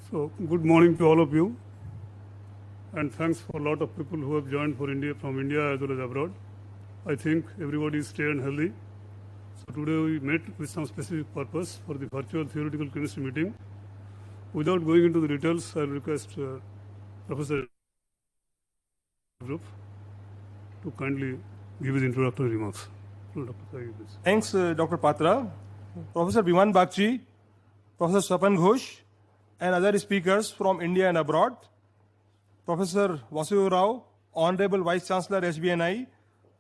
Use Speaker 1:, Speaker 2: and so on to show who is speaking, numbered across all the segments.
Speaker 1: So, good morning to all of you, and thanks for a lot of people who have joined from India as well as abroad. I think everybody is stay and healthy. So today we met with some specific purpose for the virtual theoretical chemistry meeting. Without going into the details, I will request Professor Group to kindly give his introductory remarks.
Speaker 2: Thanks, Dr. Patra. Professor Biman Bagchi, Professor Swapan Ghosh, and other speakers from India and abroad. Professor Vasudev Rao, Honorable Vice Chancellor HBNI,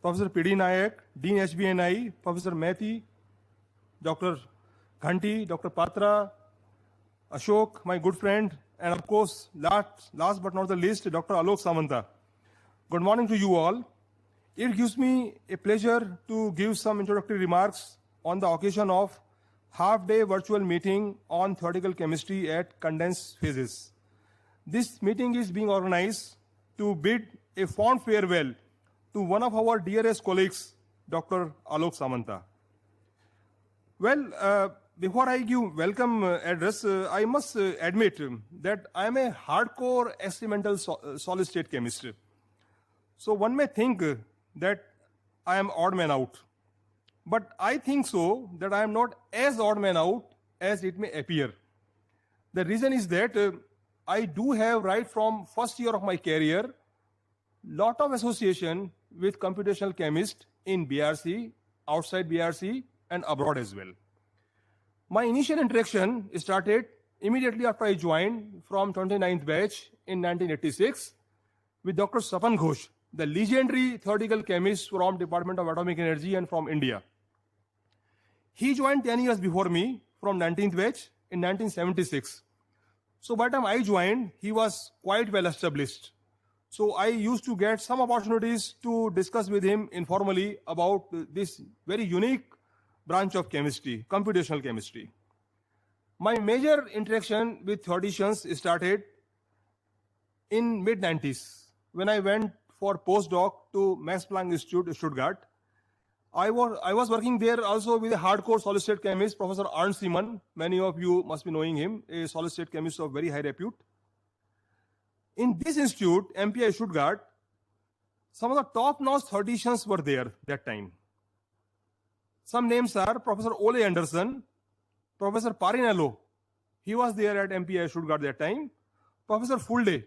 Speaker 2: Professor P.D. Nayak, Dean HBNI, Professor Methi, Dr. Ghanti, Dr. Patra, Ashok, my good friend, and of course, last but not the least, Dr. Alok Samanta. Good morning to you all. It gives me a pleasure to give some introductory remarks on the occasion of half-day virtual meeting on theoretical chemistry at condensed phases. This meeting is being organized to bid a fond farewell to one of our dearest colleagues, Dr. Alok Samanta. Well, before I give welcome address, I must admit that I am a hardcore experimental solid-state chemist. So one may think that I am odd man out. But I think so that I am not as odd man out as it may appear. The reason is that I do have right from first year of my career lot of association with computational chemists in BRC, outside BRC, and abroad as well. My initial interaction started immediately after I joined from 29th batch in 1986 with Dr. Swapan Ghosh, the legendary theoretical chemist from Department of Atomic Energy and from India. He joined 10 years before me from 19th batch in 1976. So by the time I joined, he was quite well established. So I used to get some opportunities to discuss with him informally about this very unique branch of chemistry, computational chemistry. My major interaction with theoreticians started in mid-90s when I went for postdoc to Max Planck Institute, Stuttgart. I was working there also with a hardcore solid-state chemist, Professor Arndt Simon. Many of you must be knowing him, a solid-state chemist of very high repute. In this institute, MPI Stuttgart, some of the top-notch theoreticians were there that time. Some names are Professor Ole Anderson, Professor Parinello. He was there at MPI Stuttgart that time. Professor Fulde.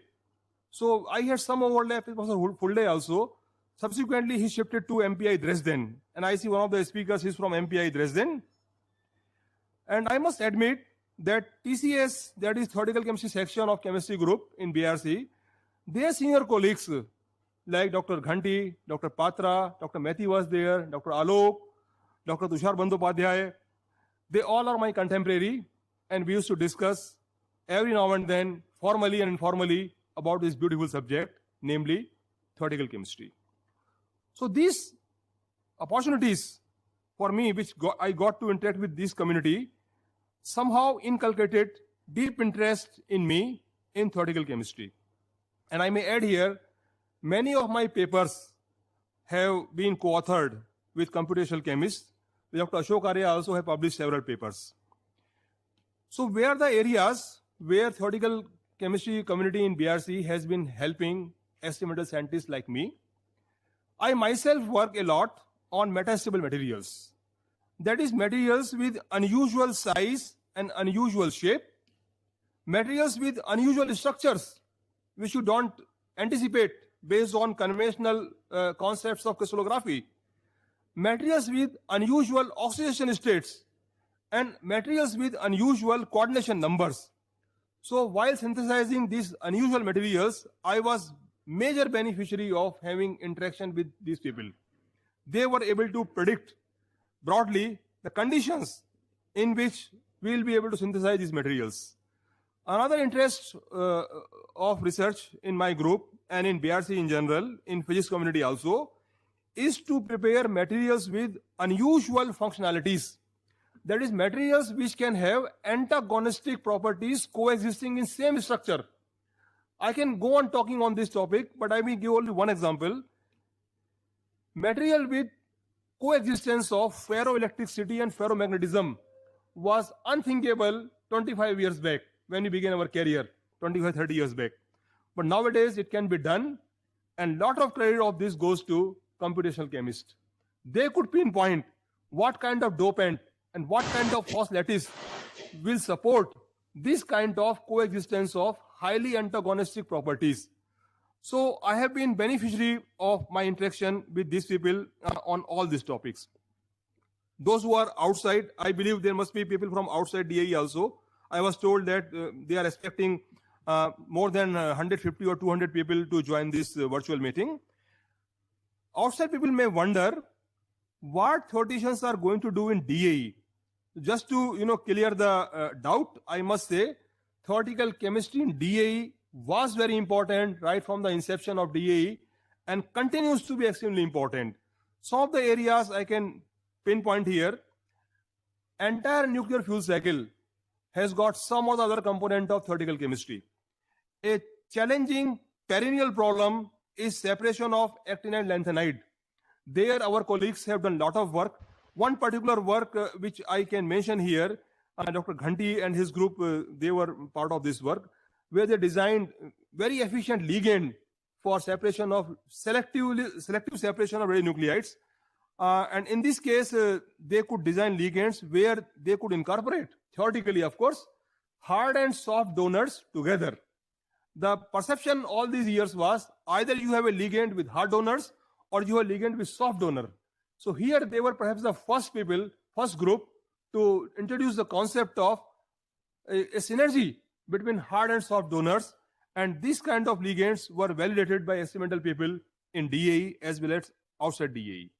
Speaker 2: So I had some overlap with Professor Fulde also. Subsequently, he shifted to MPI Dresden. And I see one of the speakers is from MPI Dresden. And I must admit that TCS, that is Theoretical Chemistry Section of Chemistry Group in BRC, their senior colleagues like Dr. Ghanti, Dr. Patra, Dr. Methi was there, Dr. Alok, Dr. Tushar Bandyopadhyay, they all are my contemporary, and we used to discuss every now and then, formally and informally, about this beautiful subject, namely theoretical chemistry. So these opportunities for me, which I got to interact with this community, somehow inculcated deep interest in me in theoretical chemistry. And I may add here, many of my papers have been co-authored with computational chemists. Dr. Ashok Arya also have published several papers. So where are the areas where theoretical chemistry community in BRC has been helping experimental scientists like me? I myself work a lot on metastable materials. That is materials with unusual size and unusual shape, materials with unusual structures which you don't anticipate based on conventional concepts of crystallography, materials with unusual oxidation states, and materials with unusual coordination numbers. So while synthesizing these unusual materials, I was major beneficiary of having interaction with these people. They were able to predict broadly the conditions in which we will be able to synthesize these materials. Another interest of research in my group and in BRC in general, in physics community also, is to prepare materials with unusual functionalities. That is, materials which can have antagonistic properties coexisting in same structure. I can go on talking on this topic, but I will give only one example. Material with coexistence of ferroelectricity and ferromagnetism was unthinkable 25 years back. when we began our career 25, 30 years back. But nowadays it can be done, and lot of credit of this goes to computational chemists. They could pinpoint what kind of dopant and what kind of Hauss lattice will support this kind of coexistence of highly antagonistic properties. So I have been beneficiary of my interaction with these people on all these topics. Those who are outside, I believe there must be people from outside DAE also. I was told that they are expecting more than 150 or 200 people to join this virtual meeting. Outside people may wonder what theoreticians are going to do in DAE. Just to clear the doubt, I must say theoretical chemistry in DAE was very important right from the inception of DAE and continues to be extremely important. Some of the areas I can pinpoint here. Entire nuclear fuel cycle has got some or the other component of theoretical chemistry. A challenging perennial problem is separation of actinide lanthanide. There our colleagues have done a lot of work. One particular work which I can mention here, Dr. Ghanti and his group, they were part of this work, where they designed very efficient ligand for separation of selective separation of radionuclides. And in this case, they could design ligands where they could incorporate, theoretically of course, hard and soft donors together. The perception all these years was either you have a ligand with hard donors or you have a ligand with soft donor. So here they were perhaps the first group to introduce the concept of a synergy between hard and soft donors, and these kind of ligands were validated by experimental people in DAE as well as outside DAE.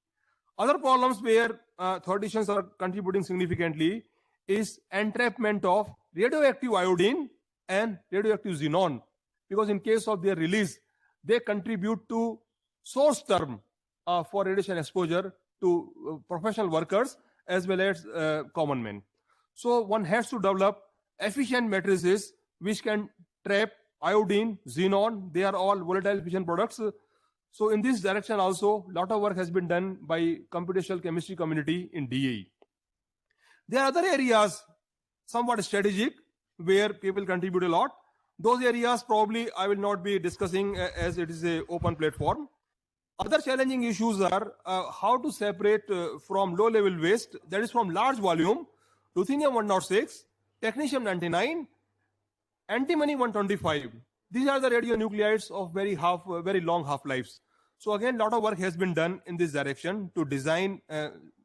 Speaker 2: Other problems where theoreticians are contributing significantly is entrapment of radioactive iodine and radioactive xenon, because in case of their release, they contribute to source term for radiation exposure to professional workers as well as common men. So one has to develop efficient matrices which can trap iodine, xenon. They are all volatile fission products. So in this direction also, a lot of work has been done by computational chemistry community in DAE. There are other areas, somewhat strategic, where people contribute a lot. Those areas probably I will not be discussing as it is an open platform. Other challenging issues are how to separate from low-level waste, that is from large volume, ruthenium-106, technetium-99, antimony-125. These are the radionuclides of very long half-lives. So again, a lot of work has been done in this direction to design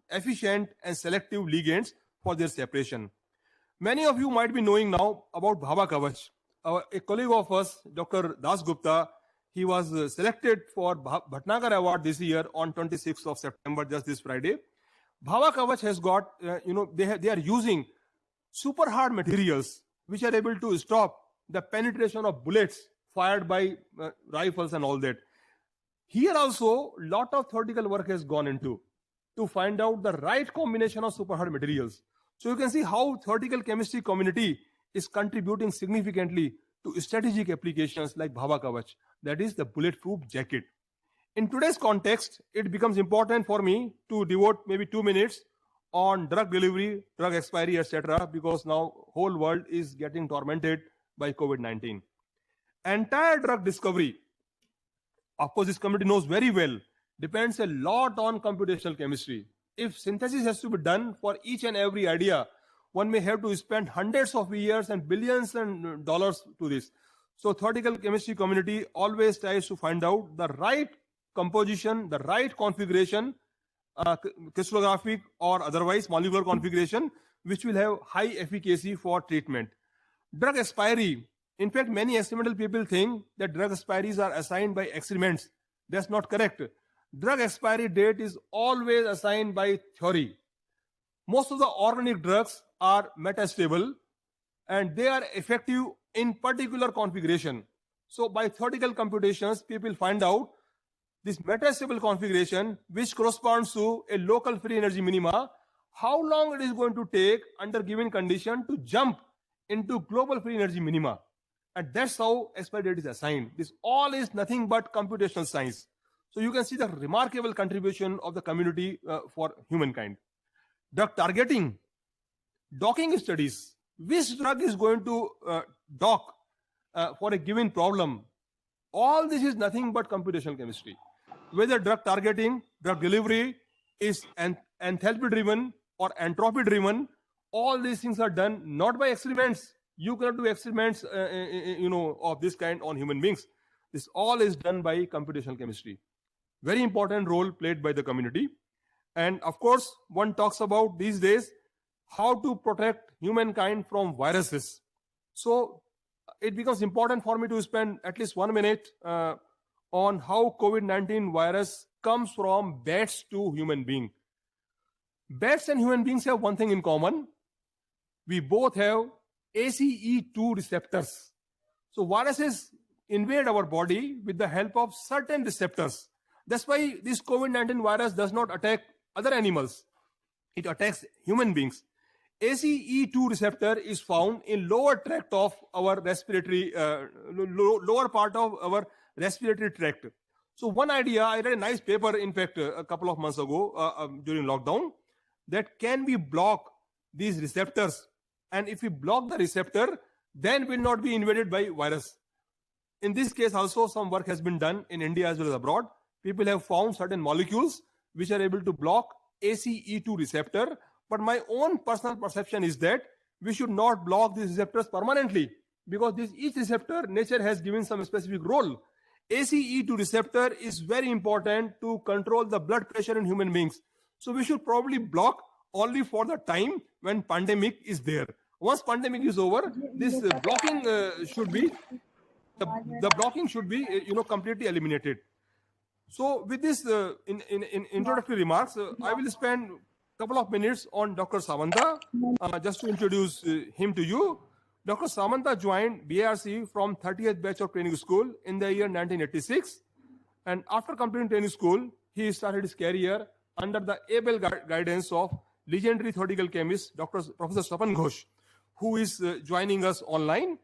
Speaker 2: efficient and selective ligands for their separation. Many of you might be knowing now about Bhava Kavach. A colleague of us, Dr. Das Gupta, he was selected for Bhatnagar Award this year on 26th of September, just this Friday. Bhava Kavach has got, they are using super hard materials which are able to stop the penetration of bullets fired by rifles and all that. Here also, a lot of theoretical work has gone into to find out the right combination of super hard materials. So you can see how theoretical chemistry community is contributing significantly to strategic applications like Bhava Kavach, that is the bulletproof jacket. In today's context, it becomes important for me to devote maybe 2 minutes on drug delivery, drug expiry, etc., because now whole world is getting tormented by COVID-19. Entire drug discovery, of course this community knows very well, depends a lot on computational chemistry. If synthesis has to be done for each and every idea, one may have to spend hundreds of years and billions of dollars to this. So theoretical chemistry community always tries to find out the right composition, the right configuration, crystallographic or otherwise molecular configuration, which will have high efficacy for treatment. Drug expiry. In fact, many experimental people think that drug expiries are assigned by experiments. That's not correct. Drug expiry date is always assigned by theory. Most of the organic drugs are metastable and they are effective in particular configuration. So by theoretical computations, people find out this metastable configuration which corresponds to a local free energy minima, how long it is going to take under given condition to jump into global free energy minima. And that's how expiry date is assigned. This all is nothing but computational science. So you can see the remarkable contribution of the community for humankind. Drug targeting, docking studies, which drug is going to doc for a given problem, all this is nothing but computational chemistry. Whether drug targeting, drug delivery is enthalpy driven or entropy driven, all these things are done not by experiments. You cannot do experiments of this kind on human beings. This all is done by computational chemistry. Very important role played by the community. And of course, one talks about these days how to protect humankind from viruses. So it becomes important for me to spend at least 1 minute on how COVID-19 virus comes from bats to human being. Bats and human beings have one thing in common. We both have ACE2 receptors. So viruses invade our body with the help of certain receptors. That's why this COVID-19 virus does not attack other animals. It attacks human beings. ACE2 receptor is found in lower tract of our respiratory, lower part of our respiratory tract. So one idea, I read a nice paper, in fact, a couple of months ago during lockdown, that can we block these receptors? And if we block the receptor, then will not be invaded by virus. In this case also, some work has been done in India as well as abroad. People have found certain molecules which are able to block ACE2 receptor. But my own personal perception is that we should not block these receptors permanently, because each receptor, nature has given some specific role. ACE2 receptor is very important to control the blood pressure in human beings. So we should probably block only for the time when pandemic is there. Once pandemic is over, this blocking should be, the blocking should be completely eliminated. So with this in introductory remarks, I will spend a couple of minutes on Dr. Samanta, just to introduce him to you. Dr. Samanta joined BARC from 30th batch of training school in the year 1986. And after completing training school, he started his career under the able guidance of legendary theoretical chemist, Professor Swapan Ghosh, who is joining us online.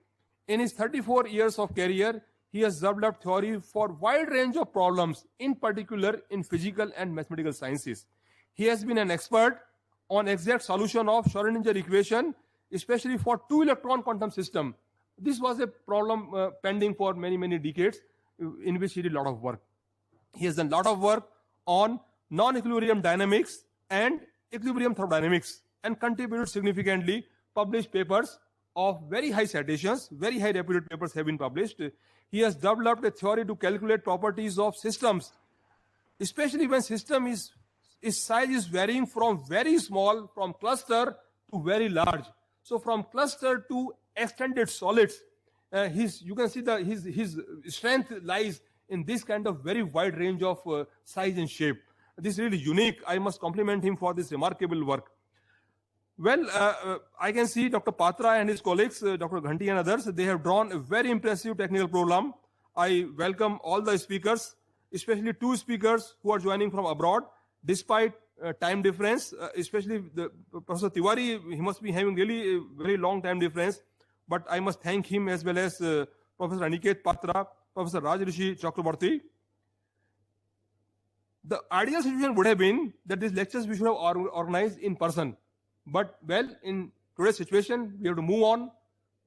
Speaker 2: In his 34 years of career, he has developed theory for a wide range of problems, in particular in physical and mathematical sciences. He has been an expert on exact solution of Schrödinger equation, especially for 2-electron quantum system. This was a problem pending for many, many decades, in which he did a lot of work. He has done a lot of work on non-equilibrium dynamics and equilibrium thermodynamics, and contributed significantly, published papers of very high citations, very high reputed papers have been published. He has developed a theory to calculate properties of systems, especially when system its size is varying from very small, from cluster to very large. So from cluster to extended solids, you can see his strength lies in this kind of very wide range of size and shape. This is really unique. I must compliment him for this remarkable work. Well, I can see Dr. Patra and his colleagues, Dr. Ghanti and others, they have drawn a very impressive technical program. I welcome all the speakers, especially 2 speakers who are joining from abroad, despite time difference, especially Professor Tiwari. He must be having really a very long time difference, but I must thank him as well as Professor Aniket Patra, Professor Rajrishi Chakraborty. The ideal situation would have been that these lectures we should have organized in person. But well, in today's situation, we have to move on.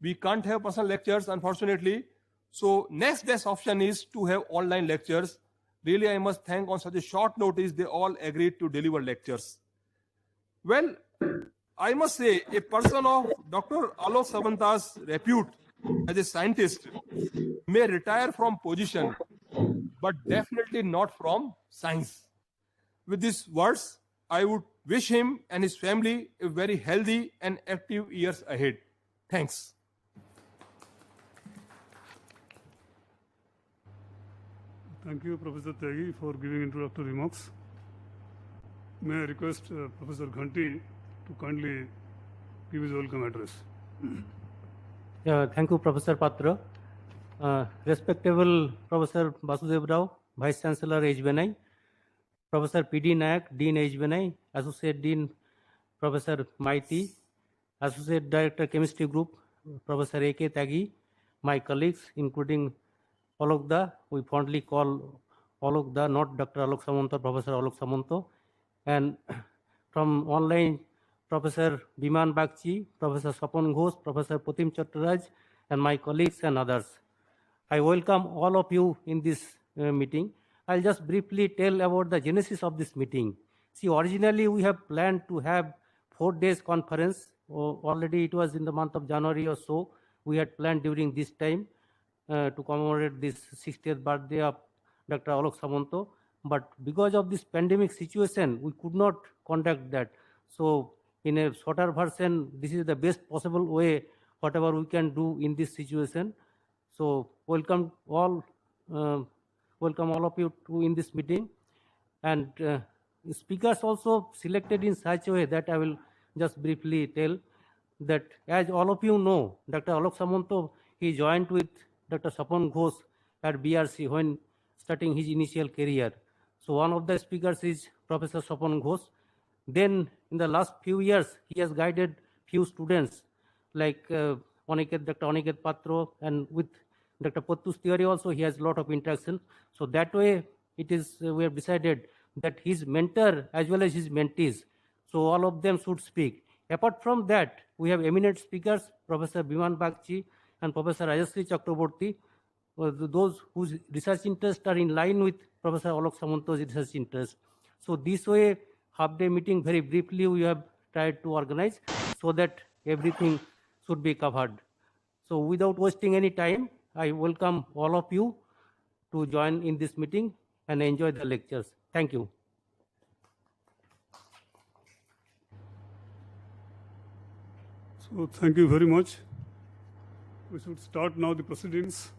Speaker 2: We can't have personal lectures, unfortunately. So next best option is to have online lectures. Really, I must thank on such a short notice, they all agreed to deliver lectures. Well, I must say, a person of Dr. Alok Samanta's repute as a scientist may retire from position, but definitely not from science. With these words, I would wish him and his family a very healthy and active years ahead. Thanks.
Speaker 1: Thank you, Professor Tyagi, for giving introductory remarks. May I request Professor Ghanti to kindly give his welcome address.
Speaker 3: Thank you, Professor Patra. Respectable Professor Vasudev Rao, Vice Chancellor HBNI, Professor P.D. Nayak, Dean HBNI, Associate Dean Professor Maiti, Associate Director Chemistry Group, Professor A.K. Tyagi, my colleagues, including Alok, we fondly call Alok, not Dr. Alok Samanto, Professor Alok Samanto, and from online, Professor Biman Bagchi, Professor Swapan Ghosh, Professor Putim Chattaraj, and my colleagues and others. I welcome all of you in this meeting. I'll just briefly tell about the genesis of this meeting. See, originally we have planned to have 4 days conference. Already it was in the month of January or so. We had planned during this time to commemorate this 60th birthday of Dr. Alok Samanto. But because of this pandemic situation, we could not conduct that. So in a shorter version, this is the best possible way, whatever we can do in this situation. So welcome all of you to in this meeting, and speakers also selected in such a way that I will just briefly tell that, as all of you know, Dr. Alok Samanto, he joined with Dr. Sapan Ghosh at BRC when starting his initial career. So one of the speakers is Professor Sapan Ghosh. Then in the last few years, he has guided few students like Dr. Aniket Patro, and with Dr. Pottu's theory also he has a lot of interaction. So that way it is, we have decided that his mentor as well as his mentees, so all of them should speak. Apart from that, we have eminent speakers, Professor Biman Bagchi and Professor Rajasri Chakraborty, those whose research interests are in line with Professor Alok Samanto's research interests. So this way, half-day meeting very briefly we have tried to organize so that everything should be covered. So without wasting any time, I welcome all of you to join in this meeting and enjoy the lectures. Thank you.
Speaker 1: So thank you very much. We should start now the proceedings.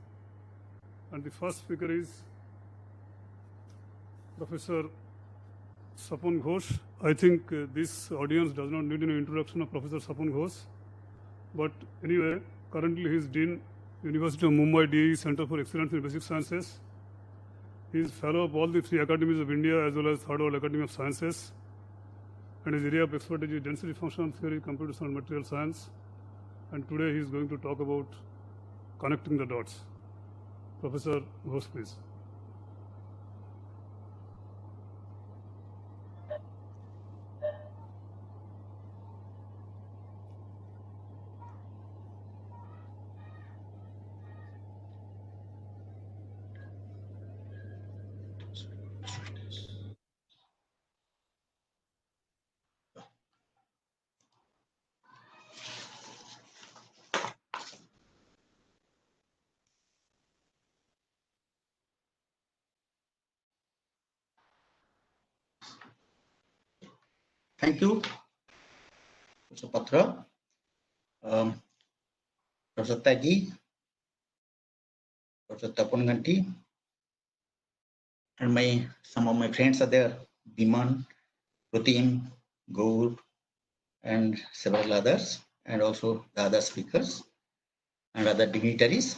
Speaker 1: And the first speaker is Professor Sapan Ghosh. I think this audience does not need any introduction of Professor Sapan Ghosh. But anyway, currently he is Dean, University of Mumbai DE Center for Excellence in Basic Sciences. He is fellow of all the 3 academies of India as well as Third World Academy of Sciences. And his area of expertise is density functional theory, computational material science. And today he is going to talk about connecting the dots. Professor Ghosh, please.
Speaker 4: Thank you, Mr. Patra, Professor Tagi, Professor Tapan, and some of my friends are there, Biman, Pratim, Gaur, and several others, and also the other speakers and other dignitaries.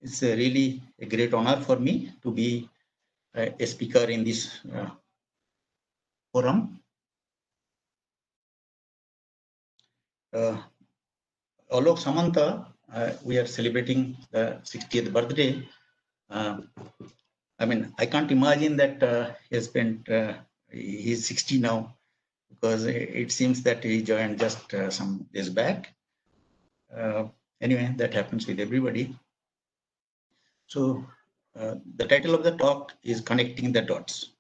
Speaker 4: It's really a great honor for me to be a speaker in this forum. Alok Samanta, we are celebrating the 60th birthday. I mean, I can't imagine that he's 60 now, because it seems that he joined just some days back. Anyway, that happens with everybody. So the title of the talk is Connecting the Dots.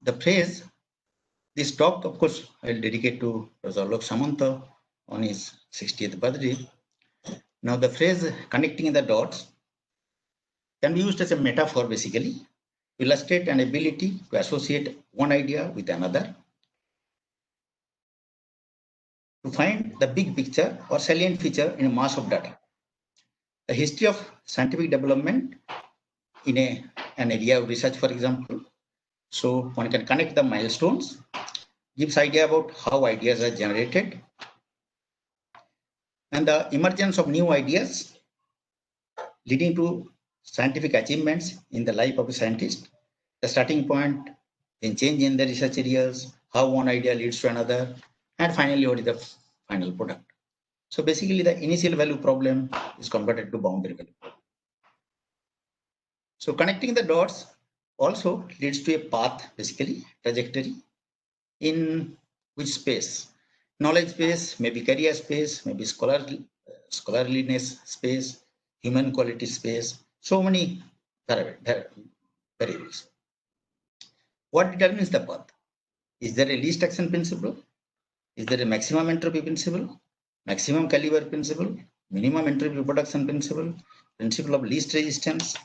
Speaker 4: The phrase, this talk, of course, I'll dedicate to Professor Alok Samanta on his 60th birthday. Now, the phrase connecting the dots can be used as a metaphor, basically, to illustrate an ability to associate one idea with another, to find the big picture or salient feature in a mass of data. The history of scientific development in an area of research, for example, so one can connect the milestones, gives idea about how ideas are generated, and the emergence of new ideas leading to scientific achievements in the life of a scientist, the starting point, then change in the research areas, how one idea leads to another, and finally what is the final product. So basically the initial value problem is converted to boundary value. So connecting the dots also leads to a path, basically trajectory, in which space knowledge space, maybe career space, maybe scholarliness space, human quality space, so many variables. What determines the path? Is there a least action principle? Is there a maximum entropy principle, maximum caliber principle, minimum entropy production principle, principle of least resistance,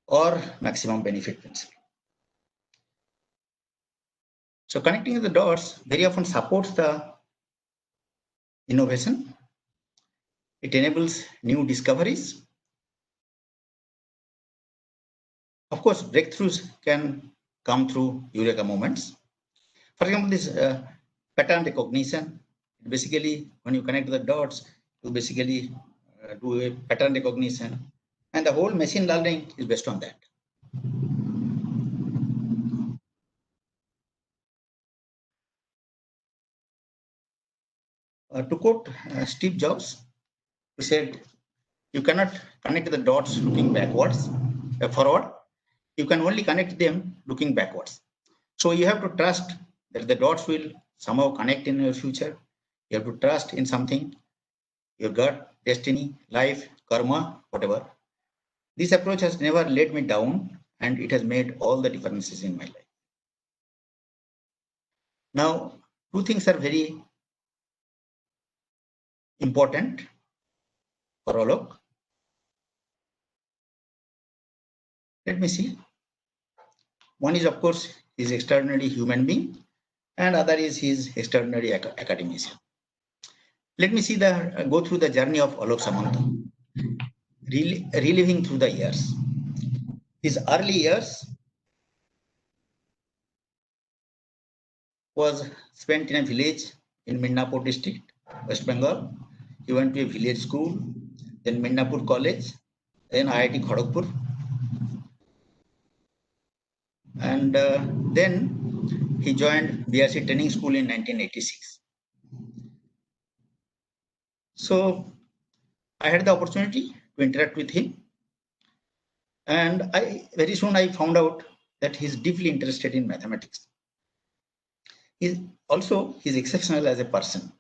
Speaker 4: or maximum benefit principle? So connecting the dots very often supports the innovation. It enables new discoveries. Of course, breakthroughs can come through eureka moments. For example, this pattern recognition. Basically, when you connect the dots, you basically do a pattern recognition, and the whole machine learning is based on that. To quote Steve Jobs, he said, "You cannot connect the dots looking backwards, forward. You can only connect them looking backwards. So you have to trust that the dots will somehow connect in your future. You have to trust in something, your gut, destiny, life, karma, whatever. This approach has never let me down, and it has made all the differences in my life." Now, two things are very important for Alok. Let me see. One is, of course, his extraordinary human being, and other is his extraordinary academician. Let me see go through the journey of Alok Samanta, reliving through the years. His early years was spent in a village in Midnapur district, West Bengal. He went to a village school, then Midnapur College, then IIT Kharagpur, and then he joined BRC Training School in 1986. So I had the opportunity to interact with him, and very soon I found out that he's deeply interested in mathematics. He's exceptional as a person.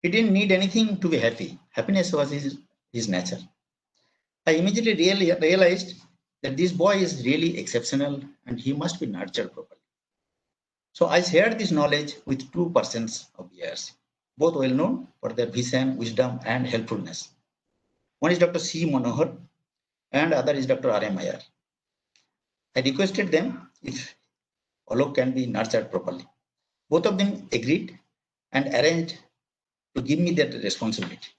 Speaker 4: He didn't need anything to be happy. Happiness was his nature. I immediately realized that this boy is really exceptional and he must be nurtured properly. So I shared this knowledge with two persons of BRC, both well known for their vision, wisdom, and helpfulness. One is Dr. C. Manohar and other is Dr. R. M. Iyer. I requested them if Alok can be nurtured properly. Both of them agreed and arranged to give me that responsibility.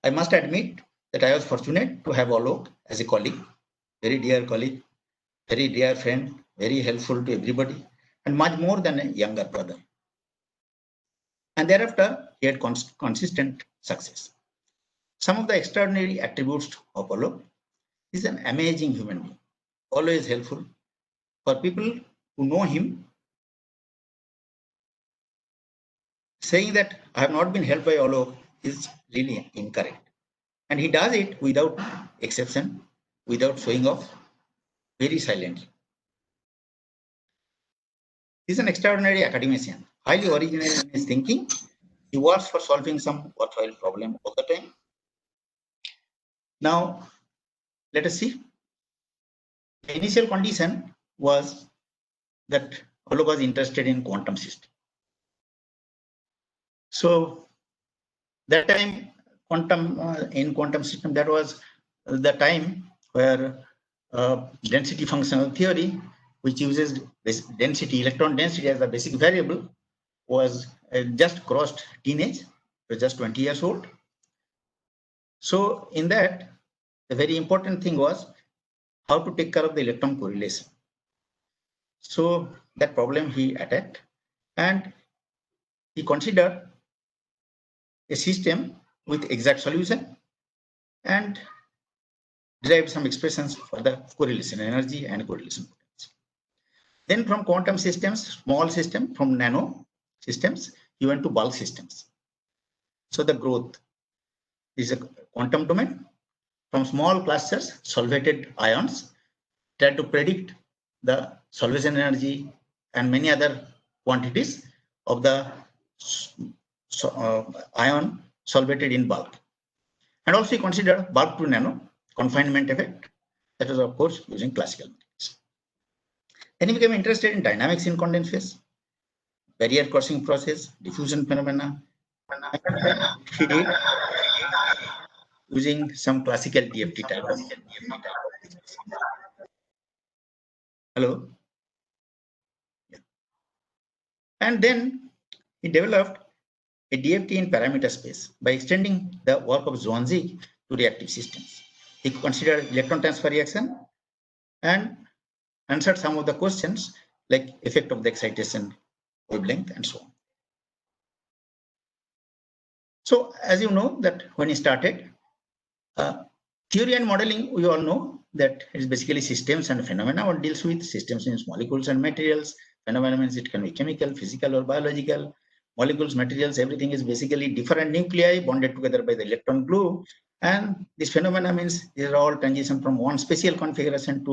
Speaker 4: I must admit that I was fortunate to have Alok as a colleague, very dear colleague, very dear friend, very helpful to everybody, and much more than a younger brother. And thereafter, he had consistent success. Some of the extraordinary attributes of Alok is an amazing human being, always helpful. For people who know him, saying that I have not been helped by Alok is really incorrect. And he does it without exception, without showing off, very silently. He's an extraordinary academician, highly original in his thinking. He works for solving some worthwhile problem all the time. Now, let us see. The initial condition was that Alok was interested in quantum system. So that time, in quantum system, that was the time where density functional theory, which uses density, electron density as the basic variable, was just crossed teenage, was just 20 years old. So in that, the very important thing was how to take care of the electron correlation. So that problem he attacked, and he considered a system with exact solution and derived some expressions for the correlation energy and correlation potential. Then from quantum systems, small system, from nano systems, he went to bulk systems. So the growth is a quantum domain. From small clusters, solvated ions, try to predict the solvation energy and many other quantities of the ion solvated in bulk. And also he considered bulk to nano confinement effect. That was, of course, using classical methods. Then he became interested in dynamics in condensed phase, barrier crossing process, diffusion phenomena. He did using some classical DFT type of. Hello? Yeah. And then he developed a DFT in parameter space by extending the work of Zwanzig to reactive systems. He considered electron transfer reaction and answered some of the questions like effect of the excitation wavelength and so on. So as you know that when he started, theory and modeling, we all know that it is basically systems and phenomena. What deals with systems means molecules and materials. Phenomena means it can be chemical, physical, or biological. Molecules, materials, everything is basically different nuclei bonded together by the electron glue. And this phenomena means these are all transition from one spatial configuration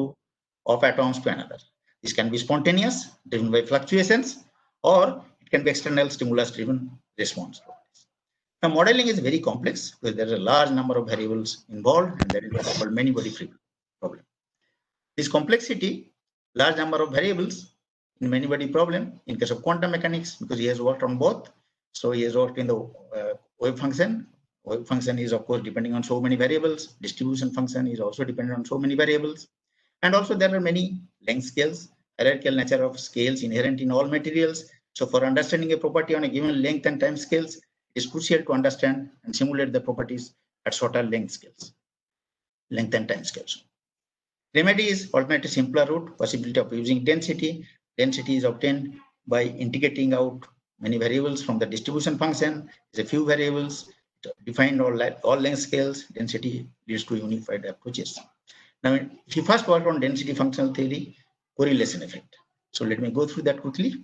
Speaker 4: of atoms to another. This can be spontaneous, driven by fluctuations, or it can be external stimulus-driven response. Now, modeling is very complex because there is a large number of variables involved, and that is what is called many-body free problem. This complexity, large number of variables in many-body problem, in case of quantum mechanics, because he has worked on both. So he has worked in the wave function. Wave function is, of course, depending on so many variables. Distribution function is also dependent on so many variables. And also there are many length scales, hierarchical nature of scales inherent in all materials. So for understanding a property on a given length and time scales, it is crucial to understand and simulate the properties at shorter length scales, length and time scales. Remedy is alternative simpler route, possibility of using density. Density is obtained by integrating out many variables from the distribution function. There's a few variables defined all length scales. Density leads to unified approaches. Now, if you first work on density functional theory, correlation effect. So let me go through that quickly.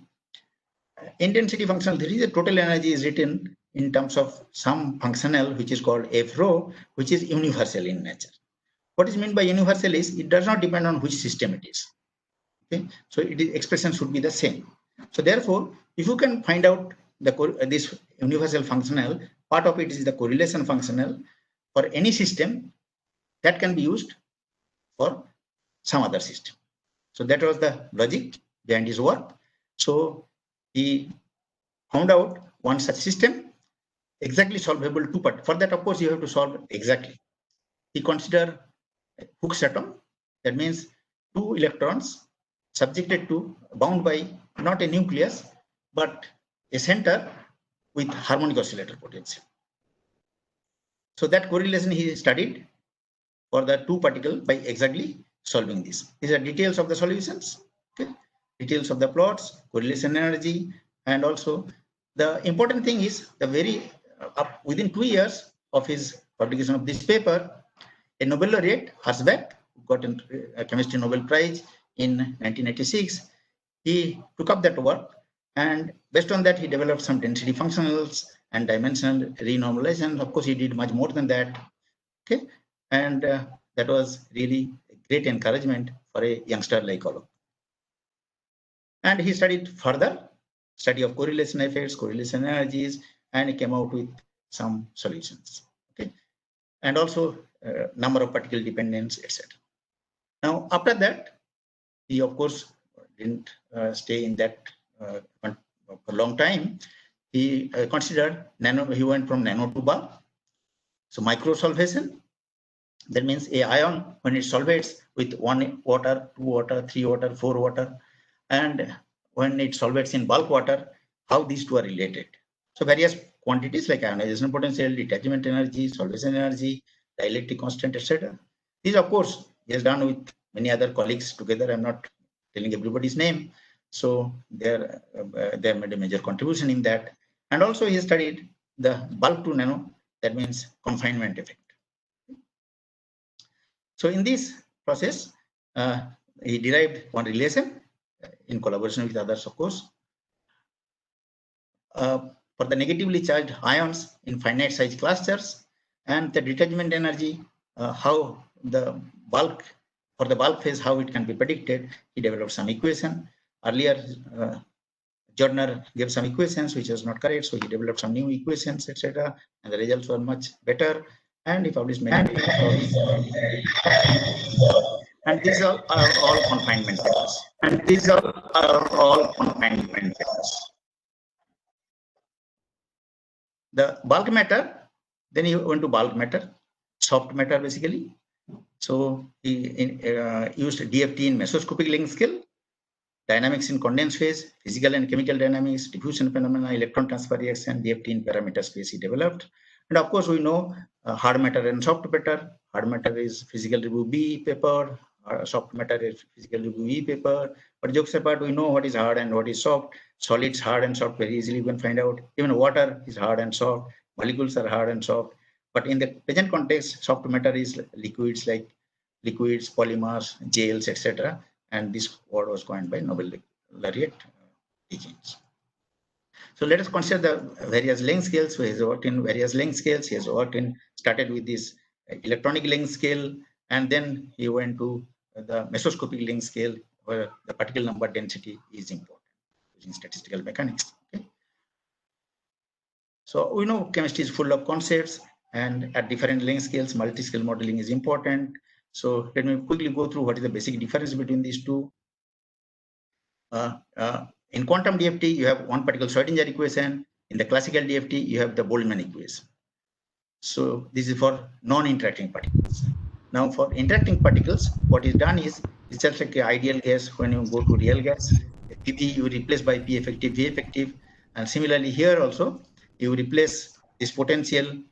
Speaker 4: In density functional theory, the total energy is written in terms of some functional which is called F rho, which is universal in nature. What is meant by universal is it does not depend on which system it is. Okay, so expression should be the same. So therefore, if you can find out this universal functional, part of it is the correlation functional for any system that can be used for some other system. So that was the logic behind his work. So he found out one such system exactly solvable two part. For that, of course, you have to solve exactly. He considered Hooke's atom. That means two electrons subjected to, bound by not a nucleus, but a center with harmonic oscillator potential. So that correlation he studied for the two particle by exactly solving this. These are details of the solutions, okay? Details of the plots, correlation energy, and also the important thing is the very within 2 years of his publication of this paper, a Nobel laureate, Herzberg, got a chemistry Nobel Prize in 1986. He took up that work, and based on that, he developed some density functionals and dimensional renormalization. Of course, he did much more than that. Okay, and that was really a great encouragement for a youngster like Olo. And he studied further, study of correlation effects, correlation energies, and he came out with some solutions. Okay, and also number of particle dependence, etc. Now, after that, he of course didn't stay in that for a long time. He considered nano. He went from nano to bulk. So micro solvation. That means a ion when it solvates with 1 water, 2 water, 3 water, 4 water, and when it solvates in bulk water, how these two are related. So various quantities like ionization potential, detachment energy, solvation energy, dielectric constant, etc. These, of course, he has done with many other colleagues together. I'm not telling everybody's name. So they made a major contribution in that. And also he studied the bulk to nano, that means confinement effect. So in this process, he derived one relation in collaboration with others, of course, for the negatively charged ions in finite size clusters and the detachment energy, how the bulk, for the bulk phase, how it can be predicted. He developed some equation. Earlier, Jordan gave some equations which was not correct, so he developed some new equations, etc. And the results were much better. And he published many papers. And these are all confinement papers. The bulk matter, then he went to bulk matter, soft matter basically. So he used DFT in mesoscopic length scale, dynamics in condensed phase, physical and chemical dynamics, diffusion phenomena, electron transfer reaction, DFT in parameter space he developed. And of course, we know hard matter and soft matter. Hard matter is physical review B paper, soft matter is physical review E paper. But jokes apart, we know what is hard and what is soft. Solids hard and soft very easily we can find out. Even water is hard and soft. Molecules are hard and soft. But in the present context, soft matter is liquids like liquids, polymers, gels, etc. And this word was coined by Nobel laureate Radiance. So let us consider the various length scales. So he has worked in various length scales. He has worked in, started with this electronic length scale, and then he went to the mesoscopic length scale, where the particle number density is important using statistical mechanics. Okay? So we know chemistry is full of concepts, and at different length scales, multi-scale modeling is important. So let me quickly go through what is the basic difference between these two. In quantum DFT, you have one particle Schrodinger equation. In the classical DFT, you have the Boltzmann equation. So this is for non-interacting particles. Now for interacting particles, what is done is, it's just like an ideal gas. When you go to real gas, PV you replace by P effective, V effective. And similarly here also, you replace this potential,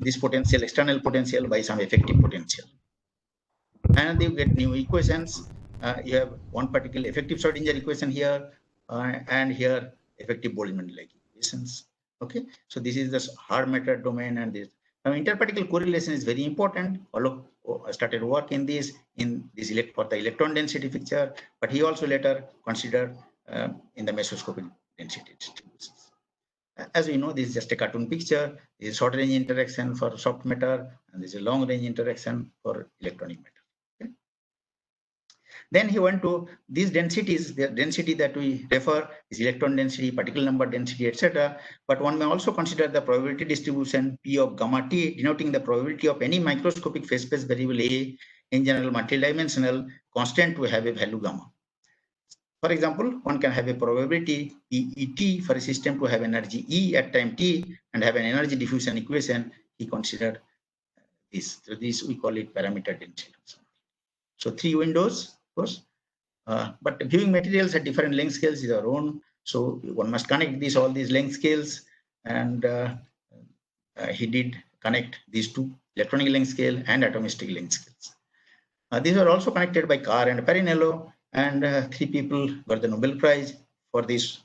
Speaker 4: external potential by some effective potential. And you get new equations. You have one particle effective Schrodinger equation here, and here effective Boltzmann-like equations. Okay, so this is the hard matter domain, and this. Now interparticle correlation is very important. All started work in this for the electron density picture, but he also later considered in the mesoscopic density distributions. As we know, this is just a cartoon picture. This is short range interaction for soft matter, and this is a long range interaction for electronic matter. Then he went to these densities. The density that we refer is electron density, particle number density, etc. But one may also consider the probability distribution P of gamma T, denoting the probability of any microscopic phase space variable A, in general multidimensional, constant to have a value gamma. For example, one can have a probability EET for a system to have energy E at time T and have an energy diffusion equation. He considered this. So this we call it parameter density. So three windows. Of course, but viewing materials at different length scales is our own. So one must connect all these length scales, and he did connect these two, electronic length scale and atomistic length scales. These are also connected by Carr and Parinello, and three people got the Nobel Prize for this,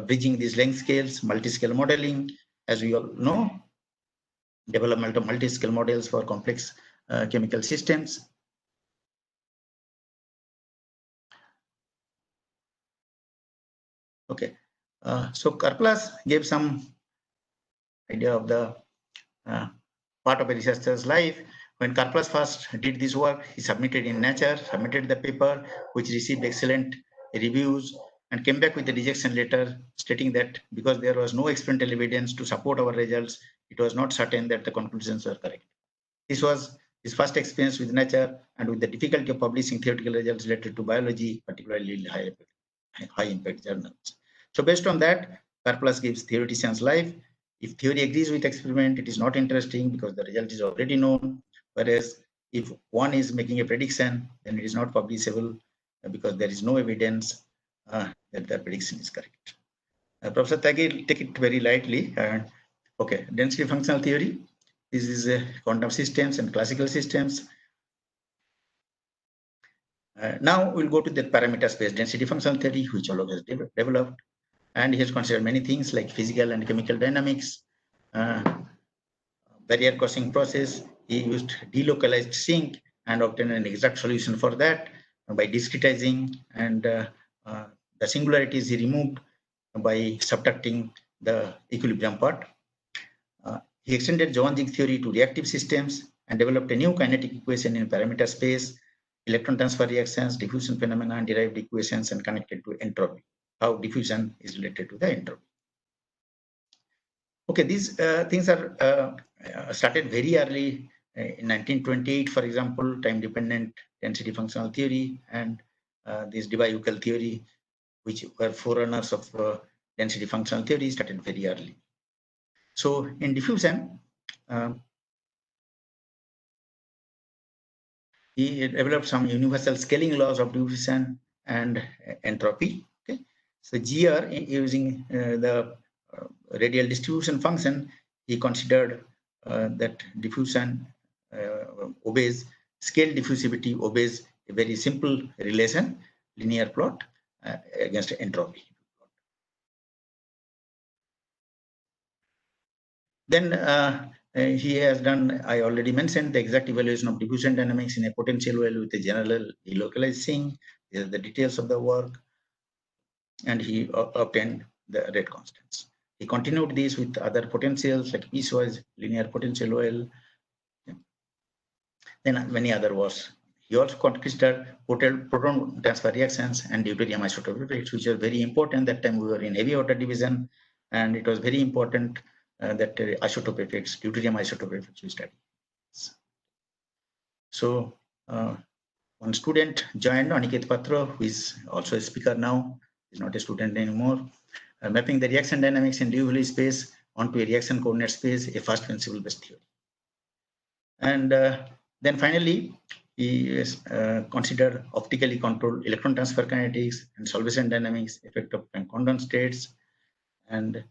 Speaker 4: bridging these length scales, multi-scale modeling. As we all know, development of multi-scale models for complex chemical systems. Okay, so Karplus gave some idea of the part of a researcher's life. When Karplus first did this work, he submitted in Nature, submitted the paper, which received excellent reviews, and came back with a rejection letter stating that because there was no experimental evidence to support our results, it was not certain that the conclusions were correct. This was his first experience with Nature, and with the difficulty of publishing theoretical results related to biology, particularly high impact journals. So based on that, Karplus gives theoretician's life. If theory agrees with experiment, it is not interesting because the result is already known. Whereas if one is making a prediction, then it is not publishable because there is no evidence that the prediction is correct. Professor Tagir take it very lightly. Okay, density functional theory. This is quantum systems and classical systems. Now we'll go to the parameter space density functional theory, which Olog has developed. And he has considered many things like physical and chemical dynamics, barrier crossing process. He used delocalized sink and obtained an exact solution for that by discretizing, and the singularities he removed by subtracting the equilibrium part. He extended Zhovanjik theory to reactive systems and developed a new kinetic equation in parameter space, electron transfer reactions, diffusion phenomena, and derived equations, and connected to entropy. how diffusion is related to the entropy. Okay, these things are started very early in 1928, for example, time-dependent density functional theory and this Debye-Uckel theory, which were forerunners of density functional theory, started very early. So in diffusion, he developed some universal scaling laws of diffusion and entropy. Okay, so GR, using the radial distribution function, he considered that diffusion obeys scale diffusivity obeys a very simple relation, linear plot against entropy. Then he has done, I already mentioned, the exact evaluation of diffusion dynamics in a potential well with a general delocalized sink. These are the details of the work, and he obtained the rate constants. He continued this with other potentials like piecewise linear potential well, then many other was. He also considered proton transfer reactions and deuterium isotope effects, which are very important. That time we were in heavy water division, and it was very important that isotope effects, deuterium isotope effects we study. So one student joined, Aniket Patra, who is also a speaker now, is not a student anymore, mapping the reaction dynamics in Dirichlet space onto a reaction coordinate space, a first principle based theory. And then finally, he considered optically controlled electron transfer kinetics and solvation dynamics, effect of condensed states. And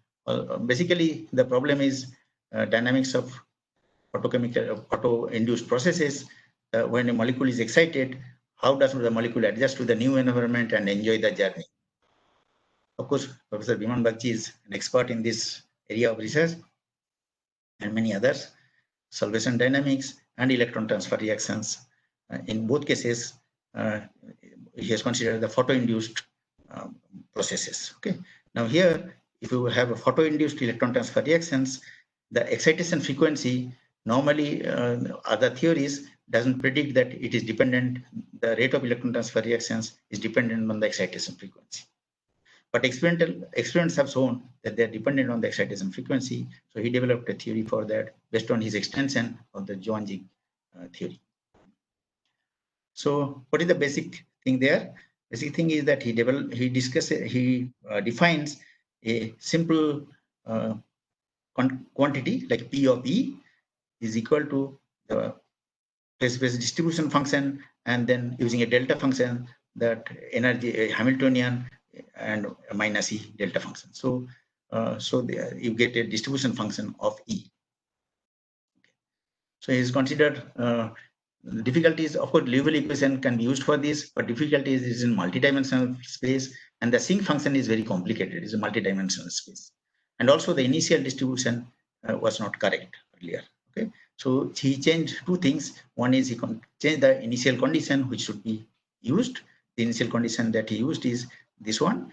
Speaker 4: basically, the problem is dynamics of photochemical auto-induced processes. When a molecule is excited, how does the molecule adjust to the new environment and enjoy the journey? Of course, Professor Biman Bagchi is an expert in this area of research, and many others. Solvation dynamics and electron transfer reactions. In both cases, he has considered the photo-induced processes. Okay. Now here, if you have a photo-induced electron transfer reactions, the excitation frequency normally other theories doesn't predict that it is dependent. The rate of electron transfer reactions is dependent on the excitation frequency. But experiments have shown that they are dependent on the excitation frequency. So he developed a theory for that based on his extension of the Zhuang-Jing theory. So what is the basic thing there? Basic thing is that he defines a simple quantity like P of E is equal to the phase-space distribution function, and then using a delta function, that energy Hamiltonian and minus E delta function. So there you get a distribution function of E. Okay. So he's considered difficulties. Of course, Liouville equation can be used for this, but difficulties is in multidimensional space, and the sink function is very complicated. It's a multidimensional space, and also the initial distribution was not correct earlier. Okay, so he changed two things. One is he changed the initial condition which should be used. The initial condition that he used is this one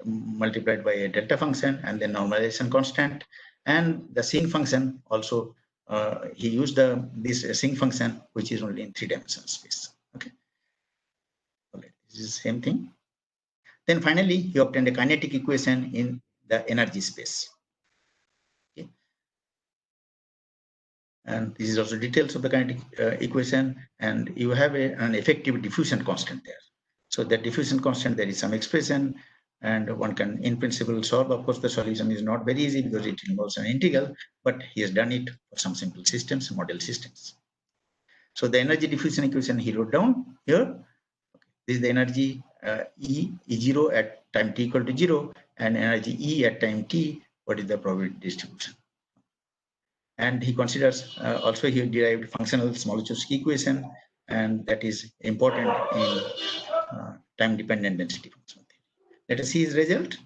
Speaker 4: multiplied by a delta function and then normalization constant, and the sink function also he used this sink function which is only in 3-dimensional space. Okay, this is the same thing. Then finally he obtained a kinetic equation in the energy space. Okay, and this is also details of the kinetic equation, and you have an effective diffusion constant there. So the diffusion constant, there is some expression, and one can in principle solve. Of course, the solution is not very easy because it involves an integral, but he has done it for some simple systems, model systems. So the energy diffusion equation he wrote down here. This is the energy E0 at time t equal to 0, and energy E at time t. What is the probability distribution? And he considers also he derived functional Smoluchowski equation, and that is important in time-dependent density function theory. Let us see his result.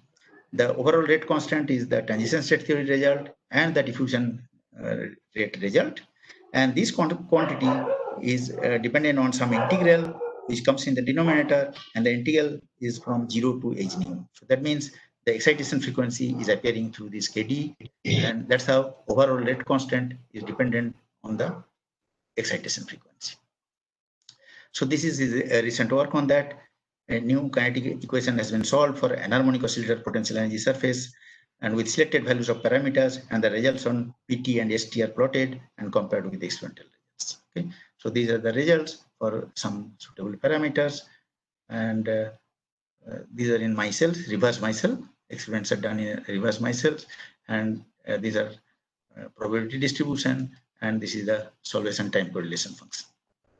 Speaker 4: The overall rate constant is the transition state theory result and the diffusion rate result. And this quantity is dependent on some integral which comes in the denominator, and the integral is from 0 to h nu. So that means the excitation frequency is appearing through this kd, and that's how overall rate constant is dependent on the excitation frequency. So this is a recent work on that, a new kinetic equation has been solved for enharmonic oscillator potential energy surface, and with selected values of parameters, and the results on PT and ST are plotted and compared with the experimental results. Okay, so these are the results for some suitable parameters, and these are in micelles, reverse micelle. Experiments are done in reverse micelles, and these are probability distribution, and this is the solvation time correlation function.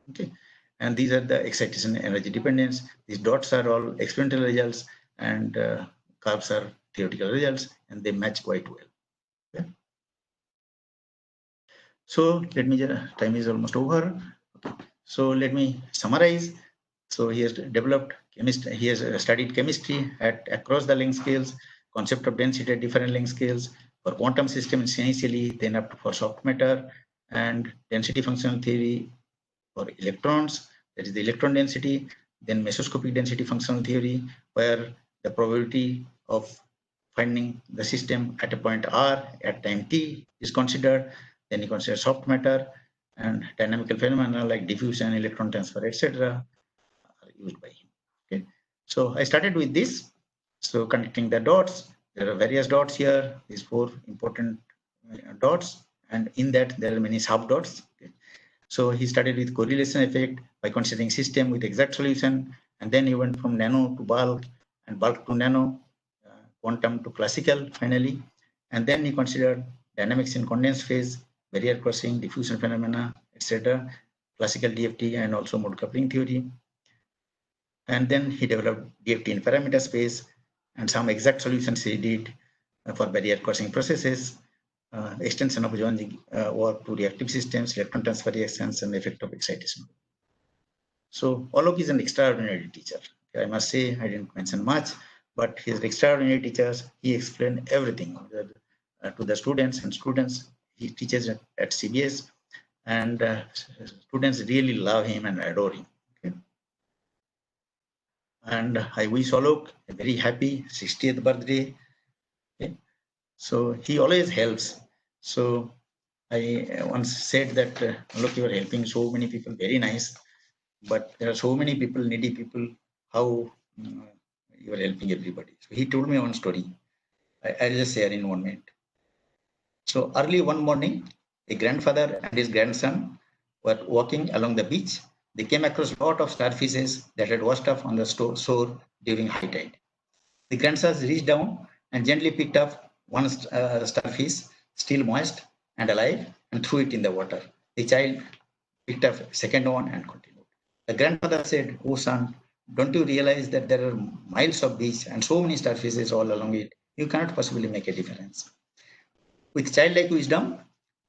Speaker 4: Okay, and these are the excitation energy dependence. These dots are all experimental results, and curves are theoretical results, and they match quite well. Okay. So let me, time is almost over. Okay. So let me summarize. So he has developed chemistry, he has studied chemistry at across the length scales, concept of density at different length scales, for quantum systems initially, then up to for soft matter, and density functional theory for electrons, that is the electron density, then mesoscopic density functional theory, where the probability of finding the system at a point R at time t is considered. Then you consider soft matter, and dynamical phenomena like diffusion, electron transfer, etc. are used by him. Okay, so I started with this. So connecting the dots, there are various dots here, these 4 important dots, and in that there are many sub dots. Okay. So he started with correlation effect by considering system with exact solution, and then he went from nano to bulk, and bulk to nano, quantum to classical finally, and then he considered dynamics in condensed phase, barrier crossing, diffusion phenomena, etc., classical DFT, and also mode coupling theory. And then he developed DFT in parameter space, and some exact solutions he did for barrier crossing processes, extension of Johan's work to reactive systems, electron transfer reactions, and the effect of excitation. So Alok is an extraordinary teacher. I must say, I didn't mention much, but he's extraordinary teacher. He explained everything to the students, and students, he teaches at CBS, and students really love him and adore him. Okay? And I wish Alok a very happy 60th birthday. Okay? So he always helps. So I once said that, look, you are helping so many people, very nice, but there are so many people, needy people, how you are helping everybody. So he told me one story. I'll just share in 1 minute. So early one morning, a grandfather and his grandson were walking along the beach. They came across a lot of starfishes that had washed up on the shore during high tide. The grandson reached down and gently picked up one starfish, still moist and alive, and threw it in the water. The child picked up a second one and continued. The grandfather said, "Oh son, don't you realize that there are miles of beach and so many starfishes all along it? You cannot possibly make a difference." With childlike wisdom,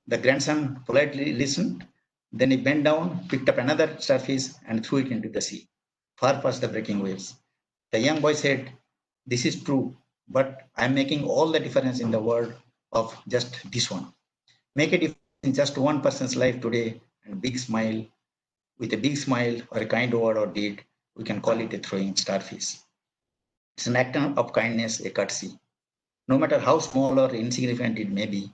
Speaker 4: the grandson politely listened. Then he bent down, picked up another starfish, and threw it into the sea, far past the breaking waves. The young boy said, "This is true, but I'm making all the difference in the world of just this one. Make a difference in just one person's life today, and big smile, with a big smile or a kind word or deed, we can call it a throwing starfish. It's an act of kindness, a courtesy. No matter how small or insignificant it may be,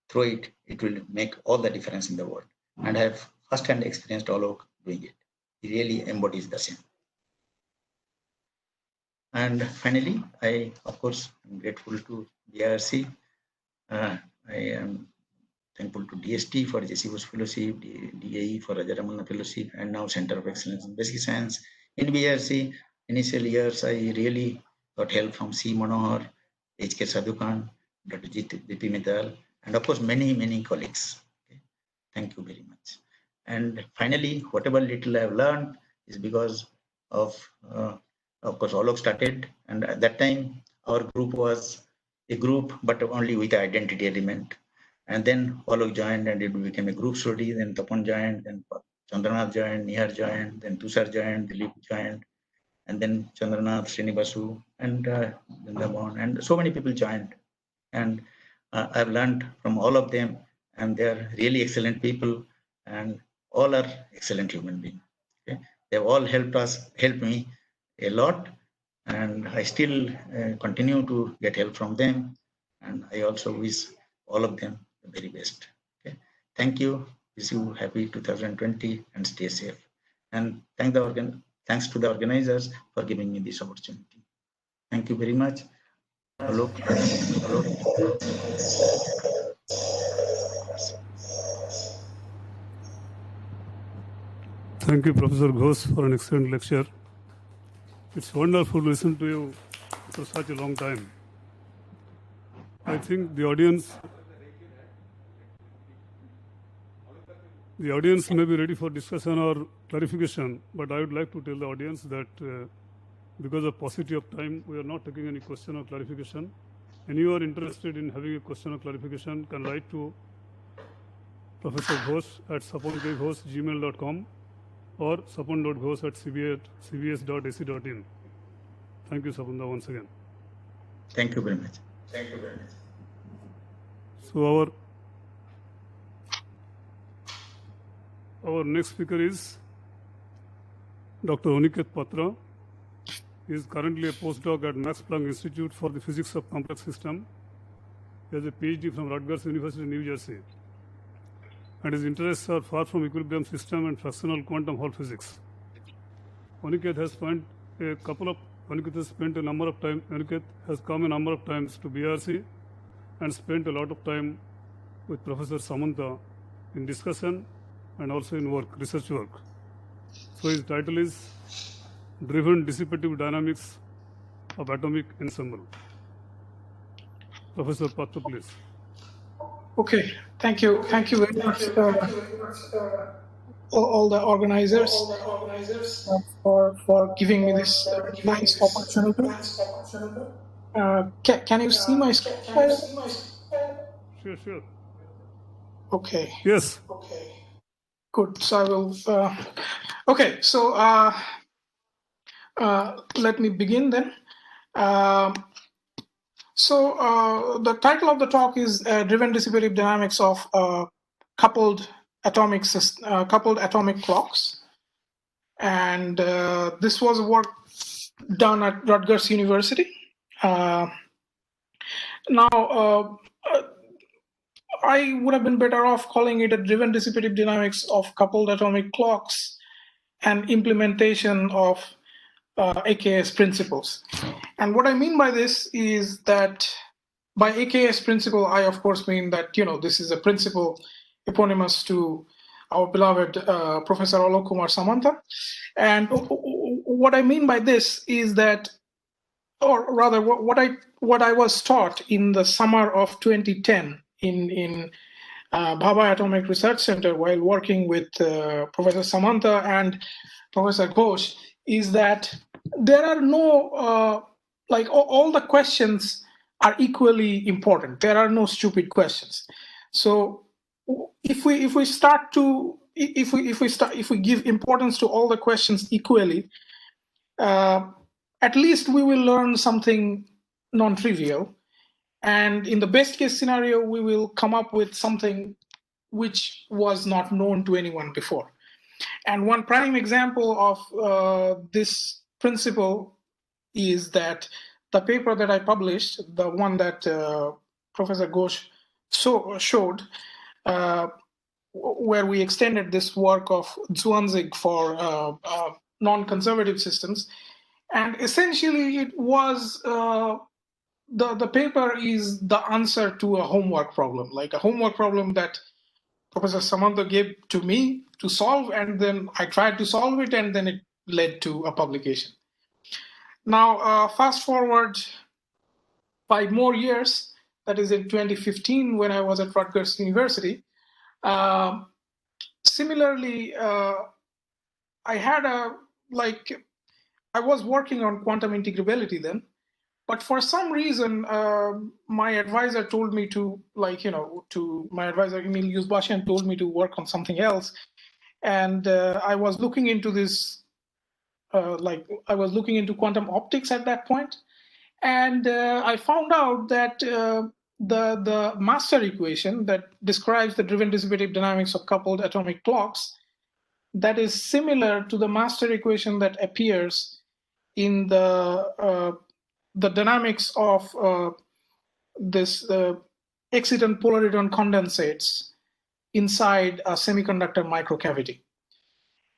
Speaker 4: throw it, it will make all the difference in the world." And I have first-hand experienced Alok doing it. He really embodies the same. And finally, I, of course, am grateful to DRC. I am thankful to DST for JC Bose Fellowship, DAE for Rajaramana Fellowship, and now Center of Excellence in Basic Science. In BRC, initial years, I really got help from C. Manohar, H.K. Sadhukan, Dr. G.P. Mittal, and of course, many, many colleagues. Okay. Thank you very much. And finally, whatever little I have learned is because of course, Alok started, and at that time, our group was a group, but only with the identity element. And then Alok joined, and it became a group study. Then Tapan joined, then Chandranath joined, Nihar joined, then Tushar joined, Dilip joined, and then Chandranath, Srinivasu, and Vrindavan, and so many people joined. And I've learned from all of them, and they're really excellent people, and all are excellent human beings. Okay? They've all helped me a lot, and I still continue to get help from them, and I also wish all of them the very best. Okay? Thank you. Wish you happy 2020 and stay safe. And thank Thanks to the organizers for giving me this opportunity. Thank you very much. Hello.
Speaker 1: Thank you, Professor Ghosh, for an excellent lecture. It's wonderful to listen to you for such a long time. I think the audience may be ready for discussion or clarification, but I would like to tell the audience that because of paucity of time, we are not taking any question or clarification. And you are interested in having a question or clarification, can write to Professor Ghosh at saponkghosh@gmail.com or sapon.ghosh@cbs.ac.in. Thank you, Sapanda, once again.
Speaker 4: Thank you very much.
Speaker 1: So our next speaker is Dr. Aniket Patra. He is currently a postdoc at Max Planck Institute for the Physics of Complex System. He has a PhD from Rutgers University, New Jersey. And his interests are far from equilibrium system and fractional quantum Hall physics. Aniket has come a number of times to BRC and spent a lot of time with Professor Samanta in discussion and also in research work. So his title is Driven Dissipative Dynamics of Atomic Ensemble. Professor Patra, please.
Speaker 5: Okay, thank you very much, all the organizers for giving me this nice opportunity. Can you see my screen?
Speaker 1: Sure.
Speaker 5: Okay.
Speaker 1: Yes.
Speaker 5: Okay. Good. So I will. Okay. So let me begin then. So the title of the talk is Driven Dissipative Dynamics of Coupled Atomic Clocks. And this was work done at Rutgers University. Now, I would have been better off calling it a driven dissipative dynamics of coupled atomic clocks and implementation of AKS principles. And what I mean by this is that by AKS principle, I of course mean that, this is a principle eponymous to our beloved Professor Alok Kumar Samanta. And what I mean by this is that, or rather what I was taught in the summer of 2010 in Bhabha Atomic Research Center while working with Professor Samanta and Professor Ghosh is that there are no, all the questions are equally important. There are no stupid questions. So if we give importance to all the questions equally, at least we will learn something non-trivial. And in the best case scenario, we will come up with something which was not known to anyone before. And one prime example of this principle is that the paper that I published, the one that Professor Ghosh showed, where we extended this work of Zwanzig for non-conservative systems. And essentially it was, the paper is the answer to a homework problem, like a homework problem that Professor Samanta gave to me to solve, and then I tried to solve it, and then it led to a publication. Now, fast forward 5 more years, that is in 2015 when I was at Rutgers University. Similarly, I had I was working on quantum integrability then, but for some reason, my advisor told me to, my advisor Emil Yuzbashian told me to work on something else. And I was looking into this, I was looking into quantum optics at that point. And I found out that the master equation that describes the driven dissipative dynamics of coupled atomic clocks, that is similar to the master equation that appears in the dynamics of this excitant polariton condensates inside a semiconductor microcavity.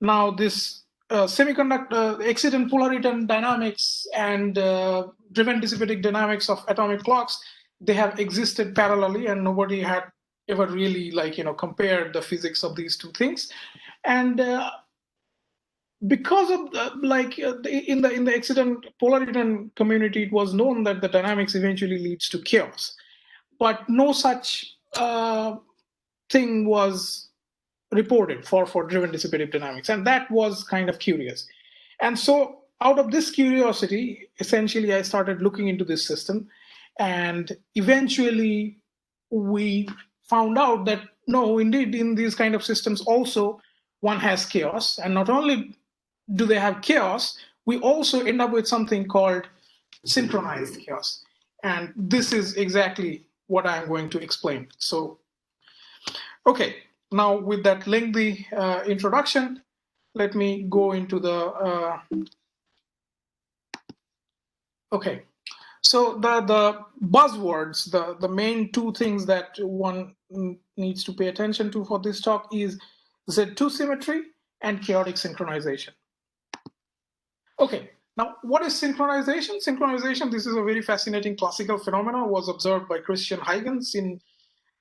Speaker 5: Now, this semiconductor excitant polariton dynamics and driven dissipative dynamics of atomic clocks, they have existed parallelly, and nobody had ever really compared the physics of these two things. And because of in the excitant polariton community, it was known that the dynamics eventually leads to chaos, but no such thing was reported for driven dissipative dynamics, and that was kind of curious. And so out of this curiosity, essentially I started looking into this system, and eventually we found out that no, indeed, in these kind of systems also one has chaos, and not only do they have chaos, we also end up with something called synchronized chaos. And this is exactly what I'm going to explain. So, okay, now with that lengthy introduction, let me go into the, okay. So the buzzwords, the main two things that one needs to pay attention to for this talk is Z2 symmetry and chaotic synchronization. Okay, now what is synchronization? Synchronization, this is a very fascinating classical phenomenon, was observed by Christian Huygens in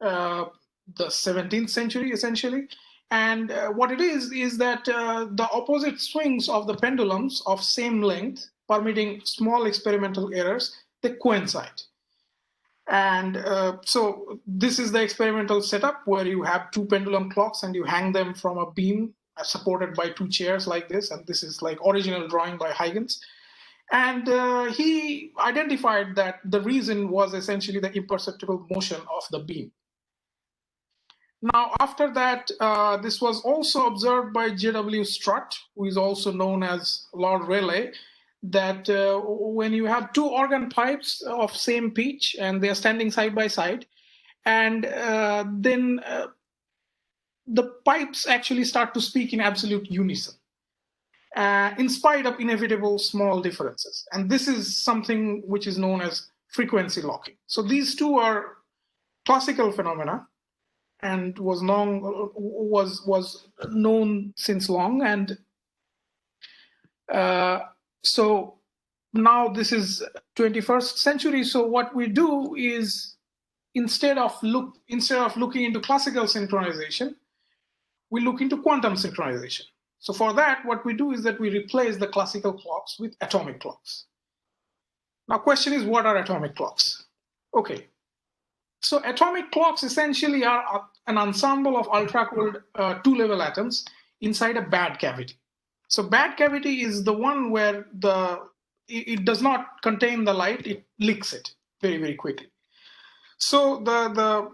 Speaker 5: the 17th century, essentially. And what it is that the opposite swings of the pendulums of same length, permitting small experimental errors, they coincide. And so this is the experimental setup where you have two pendulum clocks and you hang them from a beam supported by two chairs like this. And this is like original drawing by Huygens. And he identified that the reason was essentially the imperceptible motion of the beam. Now, after that, this was also observed by J.W. Strutt, who is also known as Lord Rayleigh, that when you have two organ pipes of same pitch and they are standing side by side, and then the pipes actually start to speak in absolute unison, in spite of inevitable small differences. And this is something which is known as frequency locking. So these two are classical phenomena and was known since long. And so now this is 21st century. So what we do is instead of looking into classical synchronization, we look into quantum synchronization. So for that, what we do is that we replace the classical clocks with atomic clocks. Now, question is, what are atomic clocks? Okay. So atomic clocks essentially are an ensemble of ultra-cooled two-level atoms inside a bad cavity. So bad cavity is the one where it does not contain the light, it leaks it very, very quickly. So the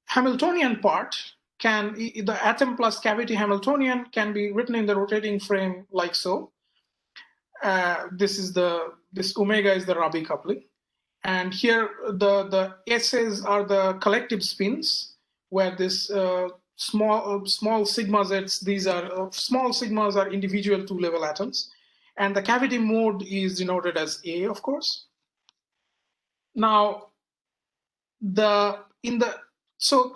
Speaker 5: Hamiltonian part the atom plus cavity Hamiltonian can be written in the rotating frame like so. This omega is the Rabi coupling. And here the S's are the collective spins, where this small sigma z's, these are small sigmas are individual two-level atoms. And the cavity mode is denoted as A, of course. Now, so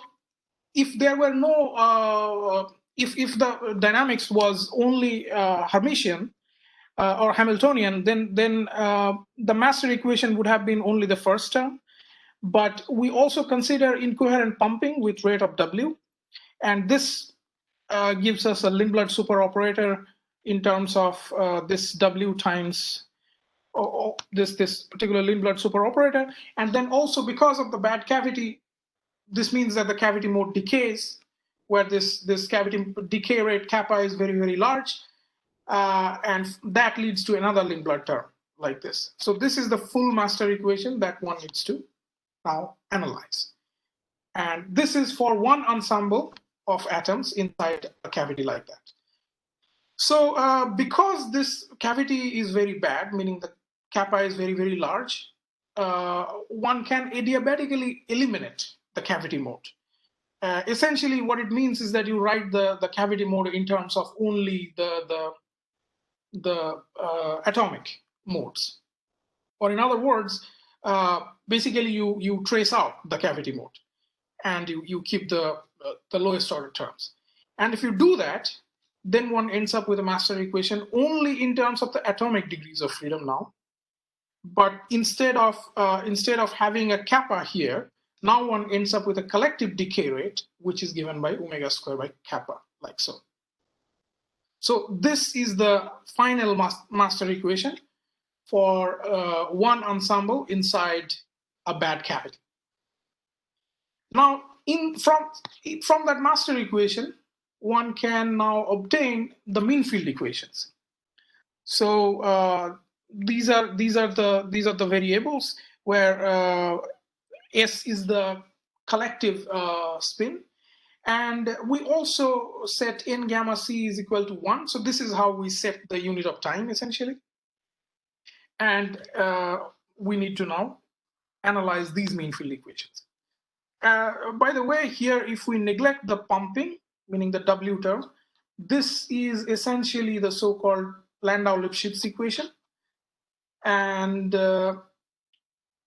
Speaker 5: if there were no, if the dynamics was only Hermitian or Hamiltonian, then the master equation would have been only the first term. But we also consider incoherent pumping with rate of W, and this gives us a Lindblad superoperator in terms of this W times this particular Lindblad superoperator. And then also because of the bad cavity, this means that the cavity mode decays, where this cavity decay rate kappa is very, very large. And that leads to another Lindblad term like this. So this is the full master equation that one needs to now analyze. And this is for one ensemble of atoms inside a cavity like that. So because this cavity is very bad, meaning the kappa is very, very large, one can adiabatically eliminate the cavity mode. Essentially, what it means is that you write the cavity mode in terms of only the atomic modes. Or in other words, basically you trace out the cavity mode and you keep the lowest order terms. And if you do that, then one ends up with a master equation only in terms of the atomic degrees of freedom now. But instead of having a kappa here, now one ends up with a collective decay rate, which is given by omega square by kappa, like so. So this is the final master equation for one ensemble inside a bad cavity. Now, from that master equation, one can now obtain the mean field equations. So these are the variables where S is the collective spin, and we also set n gamma c is equal to 1. So this is how we set the unit of time essentially, and we need to now analyze these mean field equations. By the way, here if we neglect the pumping, meaning the W term, this is essentially the so-called Landau-Lipschitz equation. And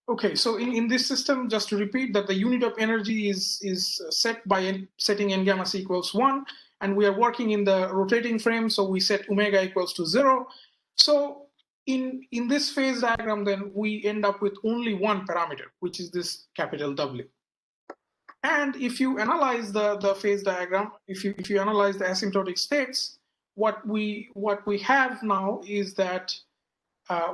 Speaker 5: okay, so in this system, just to repeat that the unit of energy is set by setting n gamma c equals 1, and we are working in the rotating frame, so we set omega equals to 0. So in this phase diagram, then we end up with only one parameter, which is this capital W. And if you analyze the phase diagram, if you analyze the asymptotic states, what we have now is that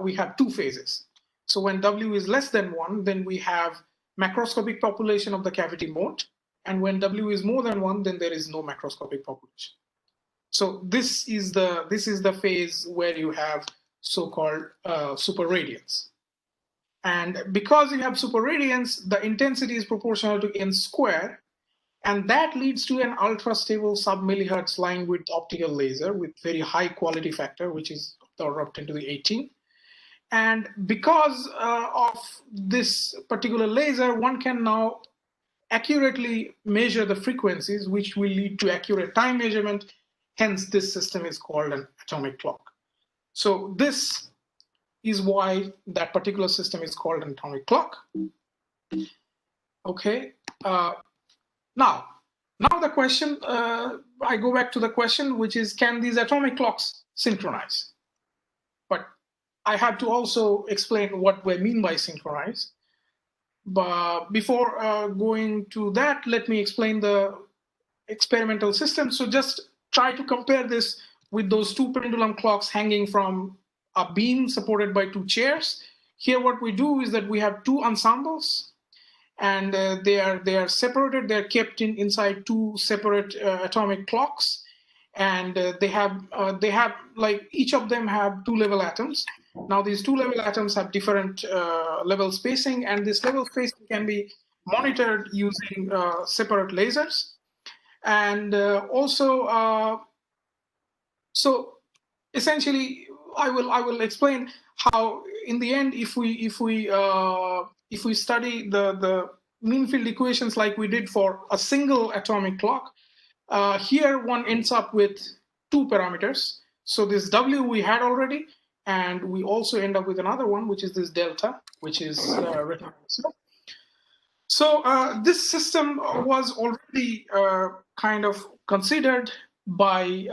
Speaker 5: we have two phases. So when W is less than 1, then we have macroscopic population of the cavity mode, and when W is more than 1, then there is no macroscopic population. So this is the phase where you have so-called superradiance. And because you have superradiance, the intensity is proportional to n square, and that leads to an ultra-stable sub-millihertz line width optical laser with very high quality factor, which is the order of 10 to the 18. And because of this particular laser, one can now accurately measure the frequencies, which will lead to accurate time measurement. Hence, this system is called an atomic clock. So this is why that particular system is called an atomic clock. Okay. Now the question, I go back to the question, which is, can these atomic clocks synchronize? But I have to also explain what we mean by synchronize. But before going to that, let me explain the experimental system. So just try to compare this with those two pendulum clocks hanging from a beam supported by two chairs. Here what we do is that we have two ensembles, and they are separated. They're kept inside two separate atomic clocks, and they have like each of them have two level atoms. Now these two level atoms have different level spacing, and this level spacing can be monitored using separate lasers. And also, so essentially, I will explain how in the end, if we study the mean field equations like we did for a single atomic clock, here one ends up with two parameters. So this W we had already, and we also end up with another one, which is this delta, which is written. So this system was already kind of considered by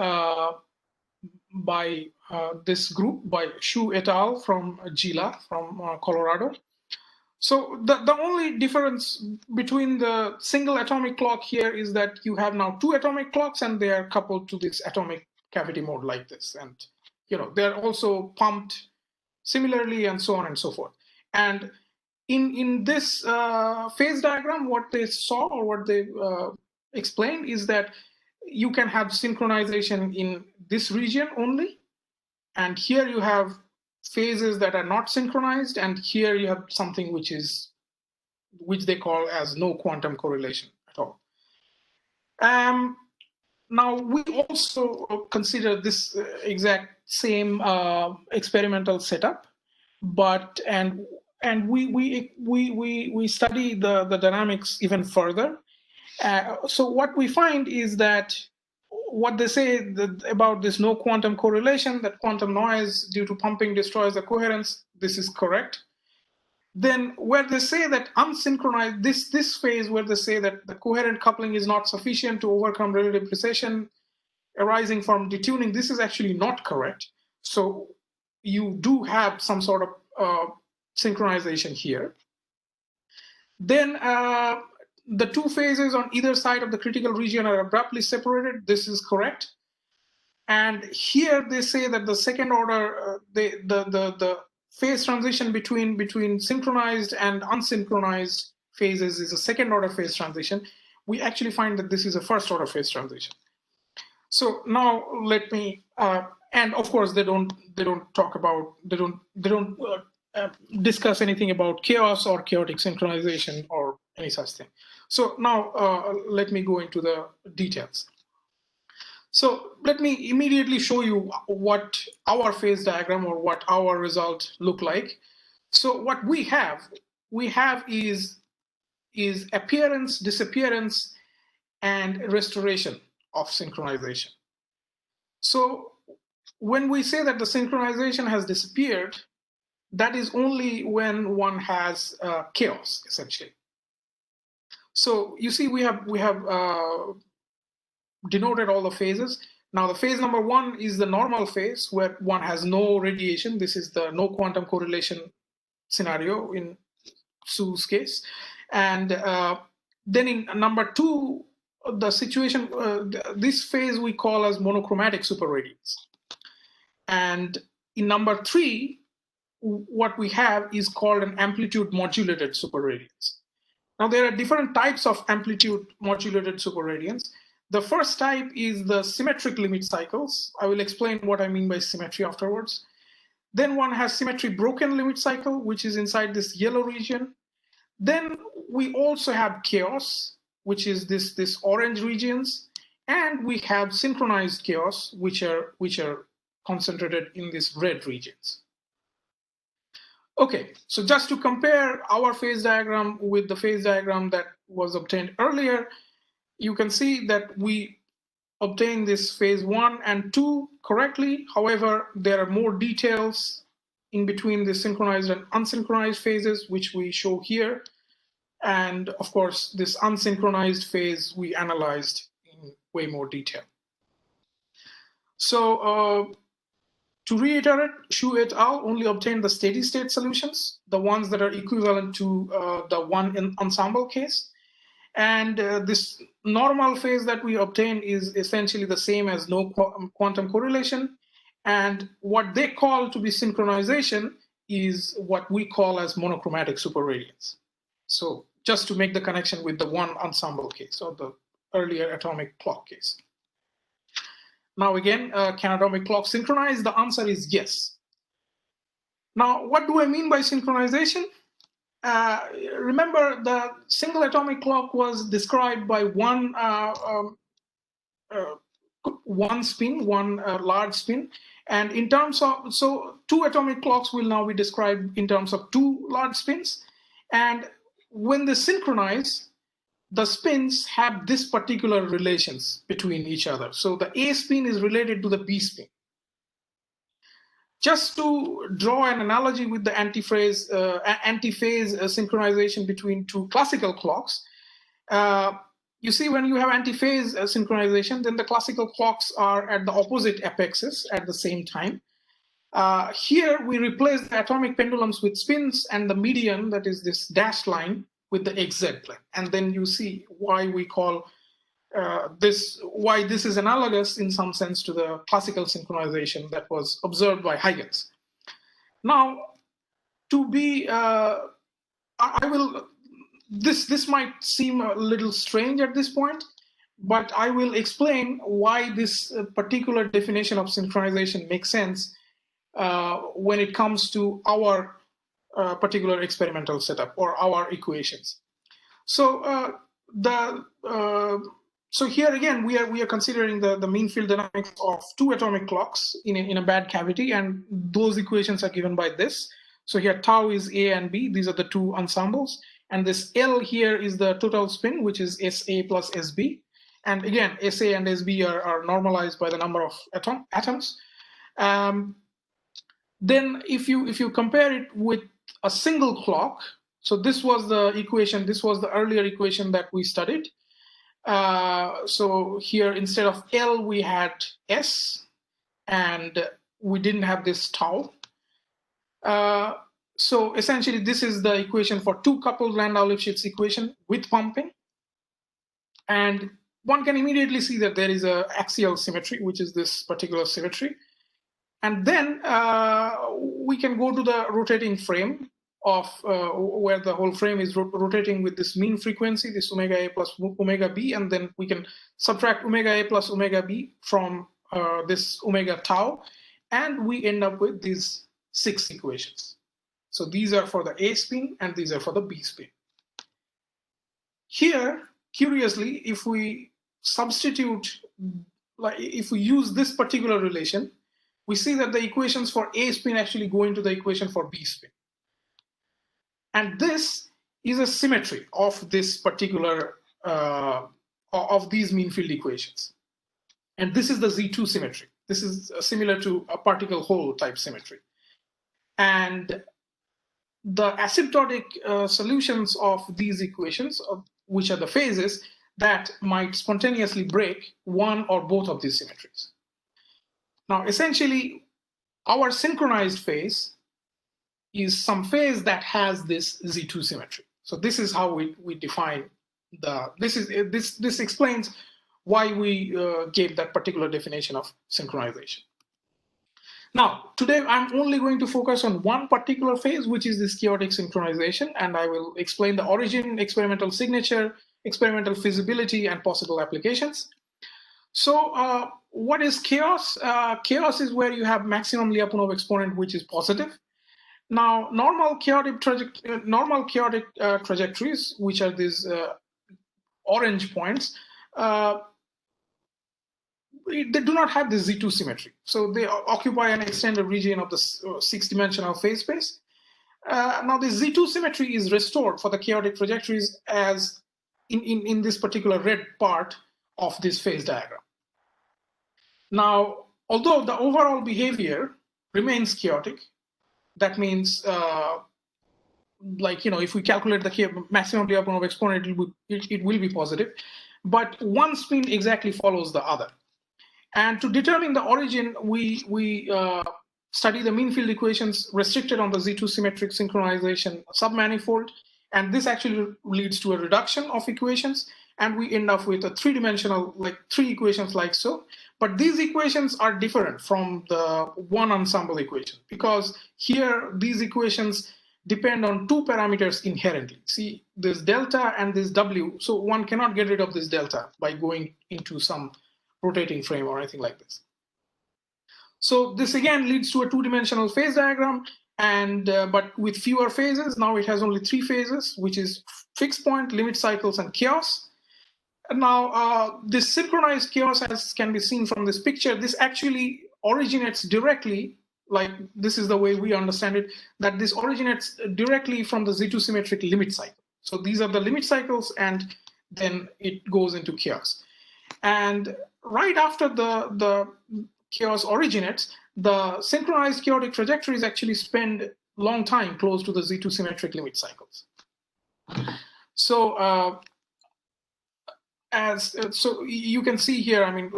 Speaker 5: this group, by Xu et al. From Gila, from Colorado. So the only difference between the single atomic clock here is that you have now two atomic clocks, and they are coupled to this atomic cavity mode like this. And they're also pumped similarly, and so on and so forth. And in this phase diagram, what they saw, or what they explained, is that you can have synchronization in this region only, and here you have phases that are not synchronized, and here you have something which they call as no quantum correlation at all. Now we also consider this exact same experimental setup, but we study the dynamics even further. So what we find is that what they say about this no quantum correlation, that quantum noise due to pumping destroys the coherence, this is correct. Then where they say that unsynchronized, this phase where they say that the coherent coupling is not sufficient to overcome relative precession, arising from detuning, this is actually not correct. So you do have some sort of synchronization here. Then the two phases on either side of the critical region are abruptly separated. This is correct. And here they say that the second order, the phase transition between synchronized and unsynchronized phases is a second order phase transition. We actually find that this is a first order phase transition. So now let me, and of course they don't talk about, they don't discuss anything about chaos or chaotic synchronization or any such thing. So now let me go into the details. So let me immediately show you what our phase diagram or what our result look like. So what we have is appearance, disappearance, and restoration of synchronization. So when we say that the synchronization has disappeared, that is only when one has chaos, essentially. So you see, we have denoted all the phases. Now the phase number 1 is the normal phase where one has no radiation. This is the no quantum correlation scenario in Su's case. And then in number 2, the situation, this phase we call as monochromatic superradiance. And in number 3, what we have is called an amplitude modulated superradiance. Now there are different types of amplitude modulated superradiance. The first type is the symmetric limit cycles. I will explain what I mean by symmetry afterwards. Then one has symmetry broken limit cycle, which is inside this yellow region. Then we also have chaos, which is this orange regions, and we have synchronized chaos, which are concentrated in these red regions. Okay, so just to compare our phase diagram with the phase diagram that was obtained earlier, you can see that we obtained this phase 1 and 2 correctly. However, there are more details in between the synchronized and unsynchronized phases, which we show here. And of course, this unsynchronized phase we analyzed in way more detail. So to reiterate, Xu et al. Only obtained the steady state solutions, the ones that are equivalent to the one ensemble case. And this normal phase that we obtain is essentially the same as no quantum correlation. And what they call to be synchronization is what we call as monochromatic superradiance. So just to make the connection with the one ensemble case or the earlier atomic clock case. Now again, can atomic clock synchronize? The answer is yes. Now, what do I mean by synchronization? Remember, the single atomic clock was described by one spin, one large spin. And in terms of, so 2 atomic clocks will now be described in terms of 2 large spins. And when they synchronize, the spins have this particular relations between each other. So the A spin is related to the B spin. Just to draw an analogy with the antiphase synchronization between 2 classical clocks, you see when you have antiphase synchronization, then the classical clocks are at the opposite apexes at the same time. Here we replace the atomic pendulums with spins and the median, that is this dashed line, with the XZ plane. And then you see why we call why this is analogous in some sense to the classical synchronization that was observed by Huygens. Now, to be, this might seem a little strange at this point, but I will explain why this particular definition of synchronization makes sense when it comes to our particular experimental setup or our equations. So so here again we are considering the mean field dynamics of 2 atomic clocks in a bad cavity, and those equations are given by this. So here tau is A and B; these are the 2 ensembles, and this L here is the total spin, which is SA plus SB. And again, SA and SB are normalized by the number of atoms. Then if you compare it with a single clock, so this was the equation, this was the earlier equation that we studied. so here instead of L, we had S, and we didn't have this tau. So essentially, this is the equation for two-coupled Landau-Lifshitz equation with pumping. And one can immediately see that there is an axial symmetry, which is this particular symmetry. And then we can go to the rotating frame of where the whole frame is rotating with this mean frequency, this omega A plus omega B, and then we can subtract omega A plus omega B from this omega tau, and we end up with these 6 equations. So these are for the A spin and these are for the B spin. Here, curiously, if we substitute, like if we use this particular relation, we see that the equations for A spin actually go into the equation for B spin. And this is a symmetry of this particular, of these mean field equations. And this is the Z2 symmetry. This is similar to a particle hole type symmetry. And the asymptotic solutions of these equations, which are the phases, that might spontaneously break one or both of these symmetries. Now, essentially, our synchronized phase is some phase that has this Z2 symmetry. So this is how we define the, this explains why we gave that particular definition of synchronization. Now, today I'm only going to focus on one particular phase, which is this chaotic synchronization, and I will explain the origin, experimental signature, experimental feasibility, and possible applications. So what is chaos? Chaos is where you have maximum Lyapunov exponent, which is positive. Now, normal chaotic trajectories, which are these orange points, they do not have this Z2 symmetry. So they occupy an extended region of the 6-dimensional phase space. Now, the Z2 symmetry is restored for the chaotic trajectories as in this particular red part of this phase diagram. Now, although the overall behavior remains chaotic, that means, like, you know, if we calculate the maximum Lyapunov exponent, it will be positive. But one spin exactly follows the other. And to determine the origin, we study the mean field equations restricted on the Z2 symmetric synchronization submanifold. And this actually leads to a reduction of equations. And we end up with a 3-dimensional, like 3 equations like so. But these equations are different from the one ensemble equation, because here these equations depend on 2 parameters inherently. See, this delta and this W, so one cannot get rid of this delta by going into some rotating frame or anything like this. So this again leads to a 2-dimensional phase diagram, and but with fewer phases. Now it has only 3 phases, which is fixed point, limit cycles, and chaos. And now this synchronized chaos, as can be seen from this picture, this actually originates directly, like this is the way we understand it, that this originates directly from the Z2 symmetric limit cycle. So these are the limit cycles, and then it goes into chaos. And right after the chaos originates, the synchronized chaotic trajectories actually spend long time close to the Z2 symmetric limit cycles. So so you can see here, I mean,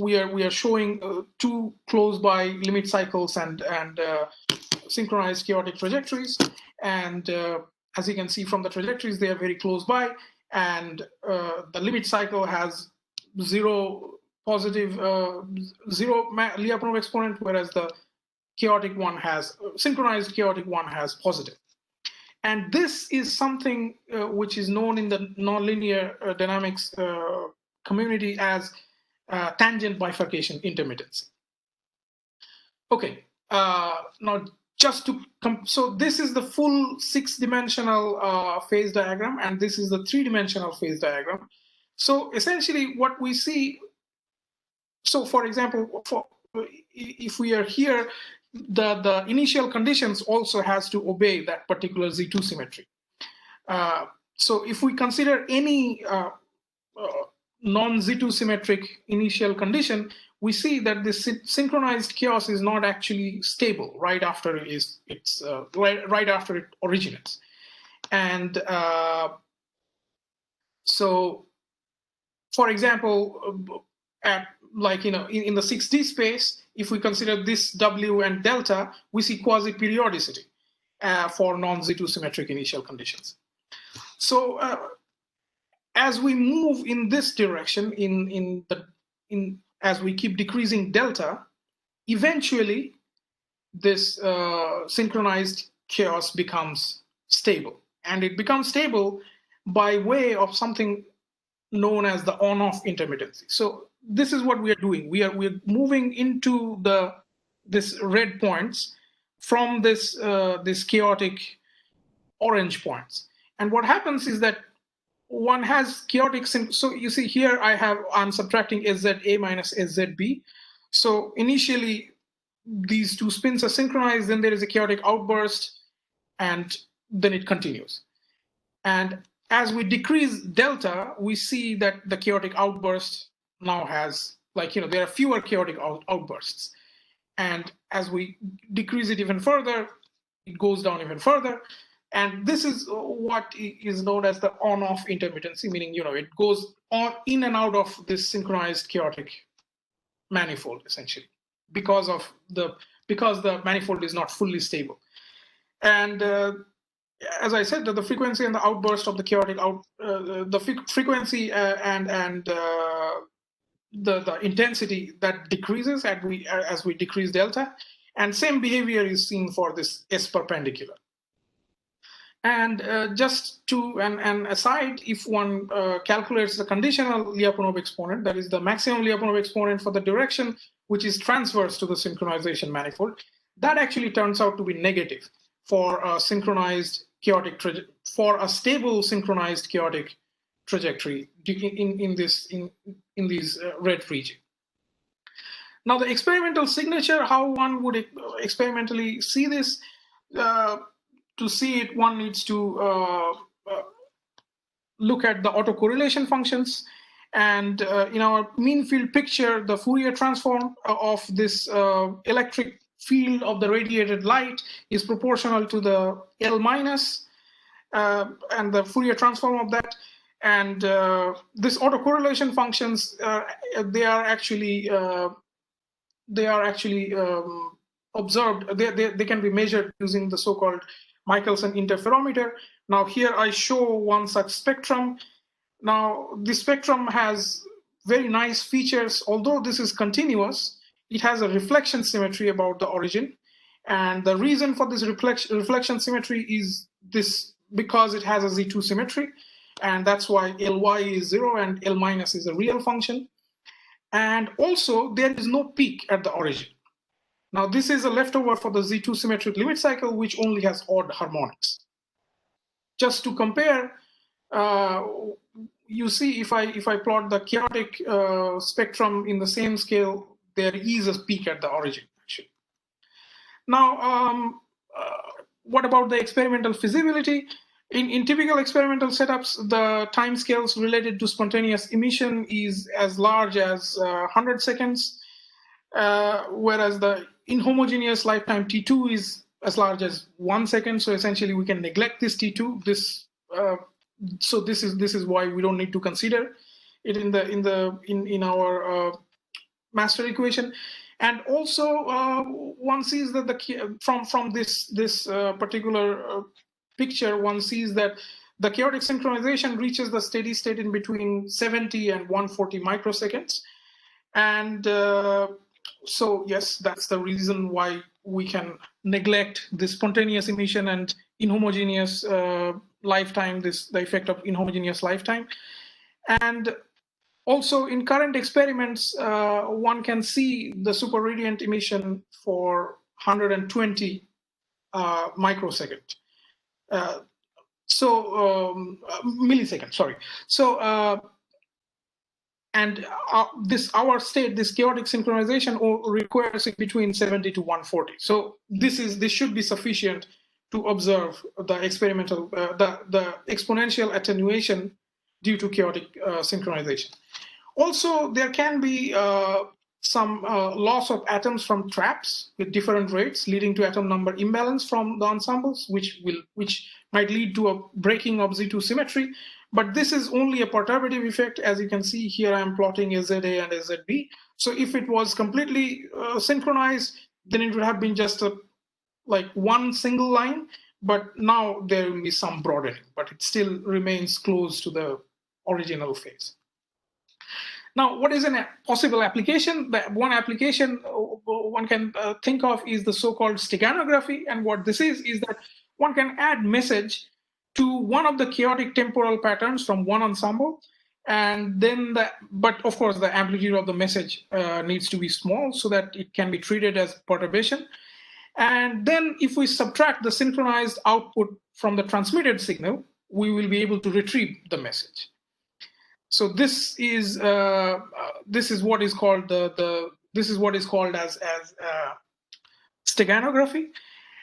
Speaker 5: we are showing 2 close by limit cycles and synchronized chaotic trajectories, and as you can see from the trajectories, they are very close by, and the limit cycle has 0 positive 0 Lyapunov exponent, whereas the chaotic one has synchronized chaotic one has positive. And this is something which is known in the nonlinear dynamics community as tangent bifurcation intermittency. Okay, now just to so this is the full 6-dimensional phase diagram, and this is the 3-dimensional phase diagram. So essentially what we see, so for example, if we are here, the initial conditions also has to obey that particular Z2 symmetry. So if we consider any non-Z2 symmetric initial condition, we see that this synchronized chaos is not actually stable right after right after it originates. And so for example, at like, in the 6D space, if we consider this W and delta, we see quasi-periodicity for non-Z2 symmetric initial conditions. So as we move in this direction, as we keep decreasing delta, eventually this synchronized chaos becomes stable, and it becomes stable by way of something known as the on-off intermittency. So this is what we are doing. We're moving into this red points from this chaotic orange points. And what happens is that one has chaotic, so you see here I'm subtracting SZA minus SZB. So initially these two spins are synchronized, then there is a chaotic outburst, and then it continues. And as we decrease delta, we see that the chaotic outburst now has, there are fewer chaotic outbursts. And as we decrease it even further, it goes down even further. And this is what is known as the on-off intermittency, meaning, it goes on in and out of this synchronized chaotic manifold, essentially, because the manifold is not fully stable. And as I said, that the frequency and the outburst of the chaotic frequency and the intensity that decreases as we decrease delta, and same behavior is seen for this S perpendicular. And just to an aside, if one calculates the conditional Lyapunov exponent, that is the maximum Lyapunov exponent for the direction which is transverse to the synchronization manifold, that actually turns out to be negative for a synchronized chaotic for a stable synchronized chaotic trajectory in these red region. Now the experimental signature, how one would experimentally see this, to see it, one needs to look at the autocorrelation functions. And in our mean field picture, the Fourier transform of this electric field of the radiated light is proportional to the L minus and the Fourier transform of that. And this autocorrelation functions, they are actually observed. They can be measured using the so-called Michelson Interferometer. Now here I show one such spectrum. Now the spectrum has very nice features. Although this is continuous, it has a reflection symmetry about the origin. And the reason for this reflection symmetry is this, because it has a Z2 symmetry. And that's why Ly is 0 and L minus is a real function. And also there is no peak at the origin. Now this is a leftover for the Z2 symmetric limit cycle, which only has odd harmonics. Just to compare, you see if I plot the chaotic spectrum in the same scale, there is a peak at the origin, actually. Now, what about the experimental feasibility? In typical experimental setups, the time scales related to spontaneous emission is as large as 100 seconds, whereas the inhomogeneous lifetime T2 is as large as 1 second. So essentially, we can neglect this T2. So this is why we don't need to consider it in our master equation. And also, one sees that from this particular picture, one sees that the chaotic synchronization reaches the steady state in between 70 and 140 microseconds. And so, yes, that's the reason why we can neglect the spontaneous emission and inhomogeneous lifetime, the effect of inhomogeneous lifetime. And also in current experiments, one can see the superradiant emission for 120 microsecond. Millisecond, sorry. So, and our state, this chaotic synchronization requires it between 70 to 140. So this should be sufficient to observe the experimental, the exponential attenuation due to chaotic synchronization. Also, there can be some loss of atoms from traps with different rates, leading to atom number imbalance from the ensembles, which might lead to a breaking of Z2 symmetry. But this is only a perturbative effect. As you can see here, I'm plotting a ZA and a ZB. So if it was completely synchronized, then it would have been just like one single line, but now there will be some broadening, but it still remains close to the original phase. Now, what is a possible application? One application one can think of is the so-called steganography. And what this is that one can add message to one of the chaotic temporal patterns from one ensemble. And then, but of course, the amplitude of the message needs to be small so that it can be treated as perturbation. And then if we subtract the synchronized output from the transmitted signal, we will be able to retrieve the message. So this is what is called as steganography,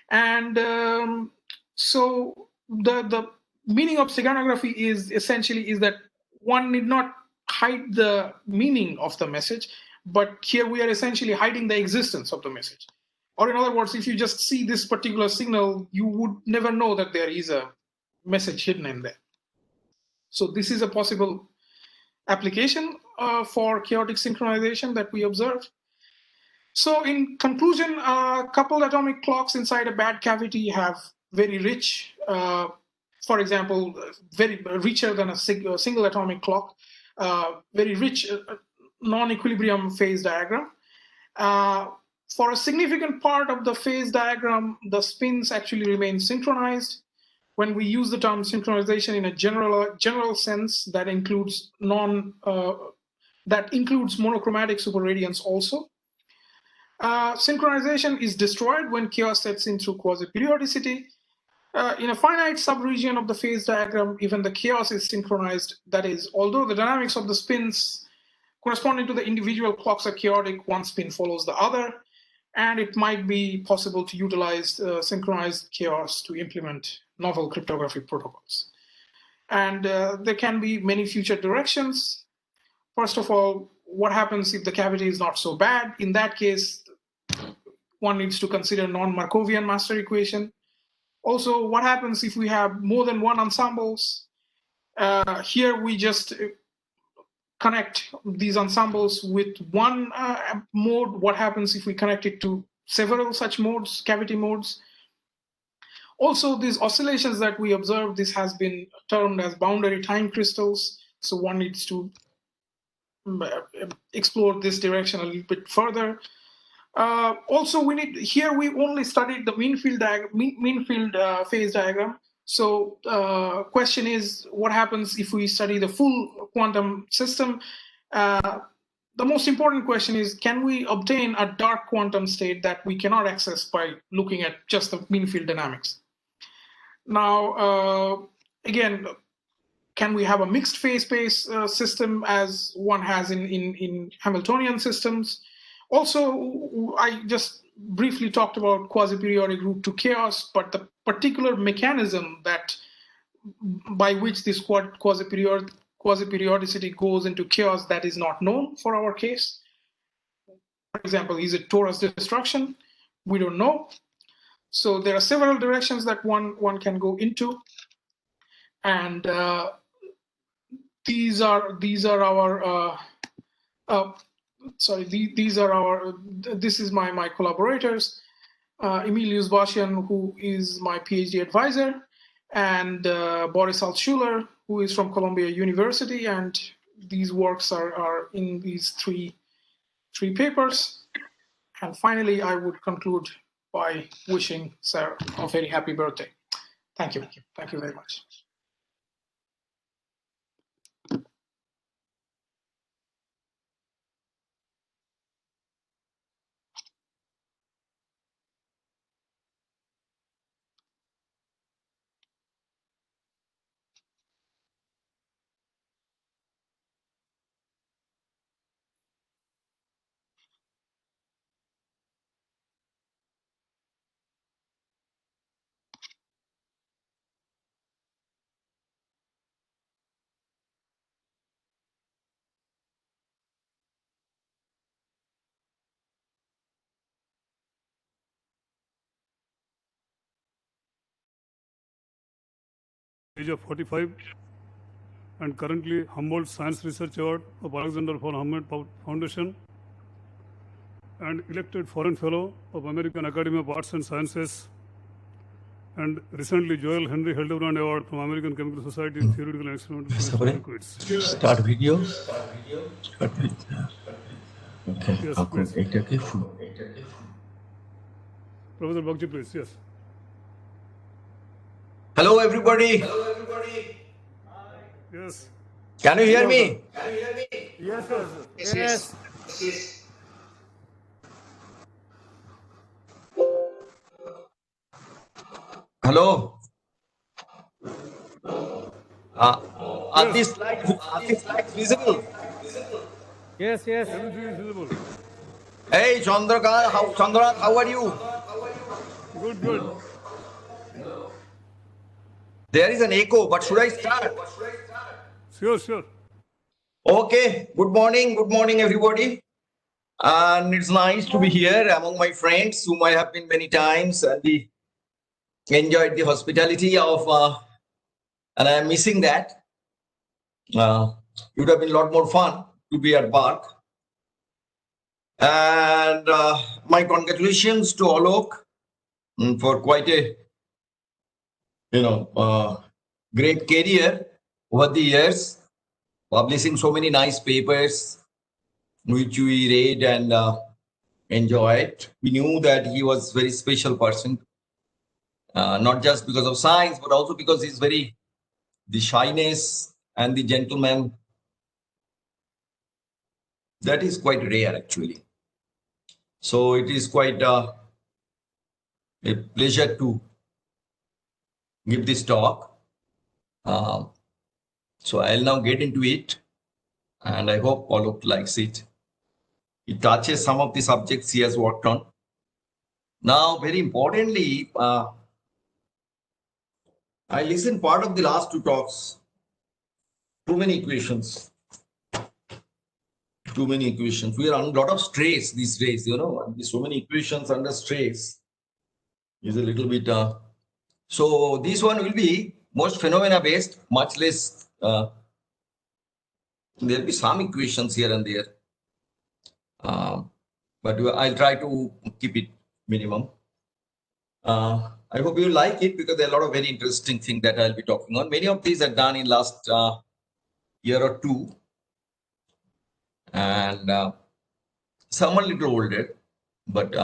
Speaker 5: and so the meaning of steganography is essentially that one need not hide the meaning of the message, but here we are essentially hiding the existence of the message. Or in other words, if you just see this particular signal, you would never know that there is a message hidden in there. So this is a possible application for chaotic synchronization that we observed. So in conclusion, coupled atomic clocks inside a bad cavity have very rich, for example, very richer than a single atomic clock, very rich non-equilibrium phase diagram. For a significant part of the phase diagram, the spins actually remain synchronized. When we use the term synchronization in a general sense, that includes monochromatic superradiance also. Synchronization is destroyed when chaos sets in through quasi-periodicity. In a finite subregion of the phase diagram, even the chaos is synchronized. That is, although the dynamics of the spins corresponding to the individual clocks are chaotic, one spin follows the other, and it might be possible to utilize synchronized chaos to implement novel cryptographic protocols. And there can be many future directions. First of all, what happens if the cavity is not so bad? In that case, one needs to consider non-Markovian master equation. Also, what happens if we have more than one ensembles? Here we just connect these ensembles with one mode. What happens if we connect it to several such modes, cavity modes? Also, these oscillations that we observe, this has been termed as boundary time crystals. So one needs to explore this direction a little bit further. Also, we only studied the mean field phase diagram. So question is, what happens if we study the full quantum system? The most important question is, can we obtain a dark quantum state that we cannot access by looking at just the mean field dynamics? Now, again, can we have a mixed phase space system as one has in Hamiltonian systems? Also, I just briefly talked about quasi-periodic route to chaos, but the particular mechanism by which this quasi-periodicity goes into chaos, that is not known for our case. For example, is it torus destruction? We don't know. So there are several directions that one can go into, and these are our this is my collaborators, Emil Yuzbashian, who is my PhD advisor, and Boris Altshuler, who is from Columbia University, and these works are in these three papers. And finally, I would conclude by wishing Sarah a very happy birthday. Thank you. Thank you very much.
Speaker 1: Age of 45. and currently Humboldt Science Research Award of Alexander von Humboldt Foundation, and elected Foreign Fellow of American Academy of Arts and Sciences, and recently Joel Henry Hildebrand Award from American Chemical Society in Theoretical and Experimental Chemistry Liquids.
Speaker 6: Start video. Start with. Okay.
Speaker 1: Yes,
Speaker 6: I'll
Speaker 1: please.
Speaker 6: go
Speaker 1: Professor Bakji, please. Yes.
Speaker 6: Hello, everybody.
Speaker 1: Yes.
Speaker 6: Can you hear me?
Speaker 1: Yes, sir.
Speaker 3: Yes.
Speaker 6: Hello. Are these slides visible?
Speaker 3: Yes, yes.
Speaker 1: Everything is visible.
Speaker 6: Hey, Chandrakaant, how are you?
Speaker 1: Good, good.
Speaker 6: There is an echo, but should I start?
Speaker 1: Sure, sure.
Speaker 6: Okay. Good morning, everybody. And it's nice to be here among my friends whom I have been many times, and enjoyed the hospitality of, and I am missing that. It would have been a lot more fun to be at Bark. And my congratulations to Alok for quite a, great career over the years, publishing so many nice papers, which we read and enjoyed. We knew that he was a very special person, not just because of science, but also because he's the shyness and the gentleman. That is quite rare, actually. So it is quite a pleasure to give this talk. So I'll now get into it, and I hope Alok likes it. It touches some of the subjects he has worked on. Now, very importantly, I listened part of the last two talks. Too many equations. We are under a lot of stress these days, so many equations under stress is a little bit. So this one will be most phenomena based, much less. There will be some equations here and there. But I'll try to keep it minimum. I hope you like it, because there are a lot of very interesting things that I'll be talking on. Many of these are done in last year or two, and some are a little older. But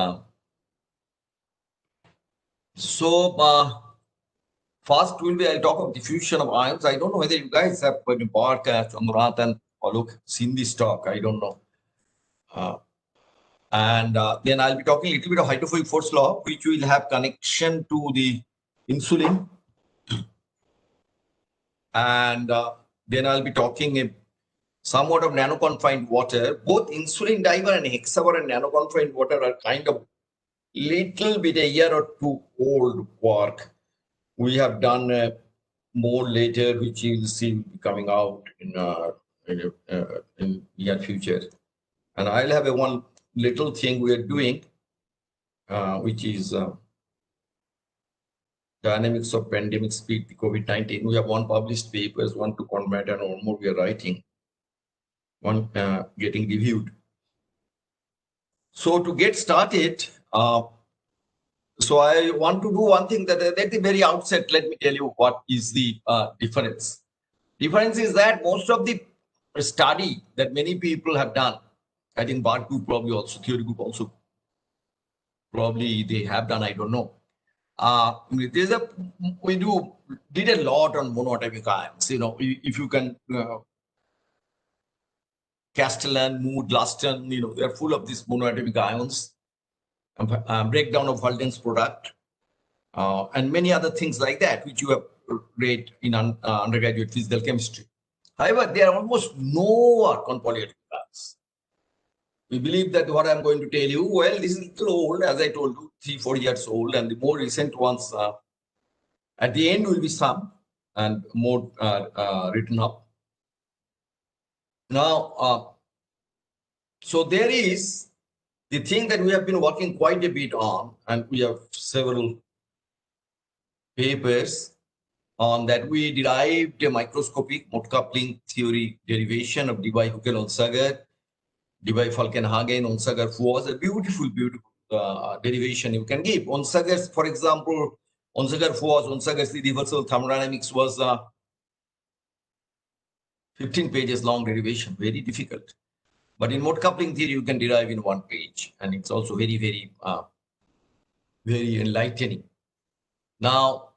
Speaker 6: first I'll talk of diffusion of ions. I don't know whether you guys have Bark, Chandrakaant and Alok seen this talk. I don't know. And then I'll be talking a little bit of hydrophilic force law, which will have connection to the insulin. And then I'll be talking somewhat of nanoconfined water. Both Insulin Diameter and hexamer and nanoconfined water are kind of little bit a year or two old work. We have done more later, which you will see coming out in near future. And I'll have one little thing we are doing, which is dynamics of pandemic speed, the COVID-19. We have one published papers, one to combat, and one more we are writing, one getting reviewed. So to get started, so I want to do one thing that at the very outset, let me tell you what is the difference. Difference is that most of the study that many people have done, I think Bark group probably also, theory group also, probably they have done, I don't know. We did a lot on monoatomic ions. If you can, Castellan, Mood, Glaston, they're full of these monoatomic ions, breakdown of Walden's product, and many other things like that, which you have read in undergraduate physical chemistry. However, there are almost no work on polyatomic ions. We believe that what I'm going to tell you, well, this is a little old, as I told you, 3-4 years old, and the more recent ones, at the end will be some, and more written up. Now, so there is the thing that we have been working quite a bit on, and we have several papers, on that we derived a microscopic mode coupling theory derivation of Debye-Huckel-Onsager, Debye-Falkenhagen-Onsager was a beautiful, beautiful derivation you can give. Onsager's, for example, Onsager's irreversible thermodynamics was 15 pages long derivation, very difficult. But in mode coupling theory, you can derive in 1 page, and it's also very, very, very enlightening. Now,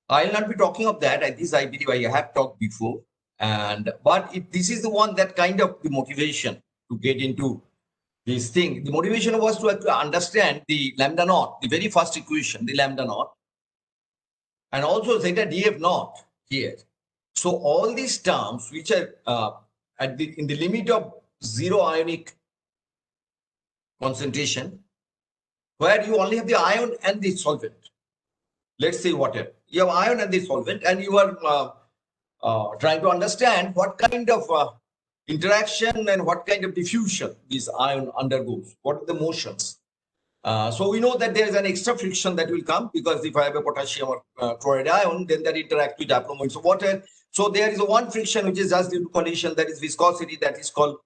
Speaker 6: I'll not be talking of that. This I believe I have talked before, but this is the one that kind of the motivation to get into this thing. The motivation was to understand the lambda naught, the very first equation, the lambda naught, and also theta df naught here. So all these terms which are in the limit of zero ionic concentration, where you only have the ion and the solvent. Let's say water. You have ion and the solvent, and you are trying to understand what kind of interaction and what kind of diffusion this ion undergoes. What are the motions? So we know that there is an extra friction that will come, because if I have a potassium or chloride ion, then that interacts with diaphragm of water. So there is a one friction which is just due to collision, that is viscosity, that is called,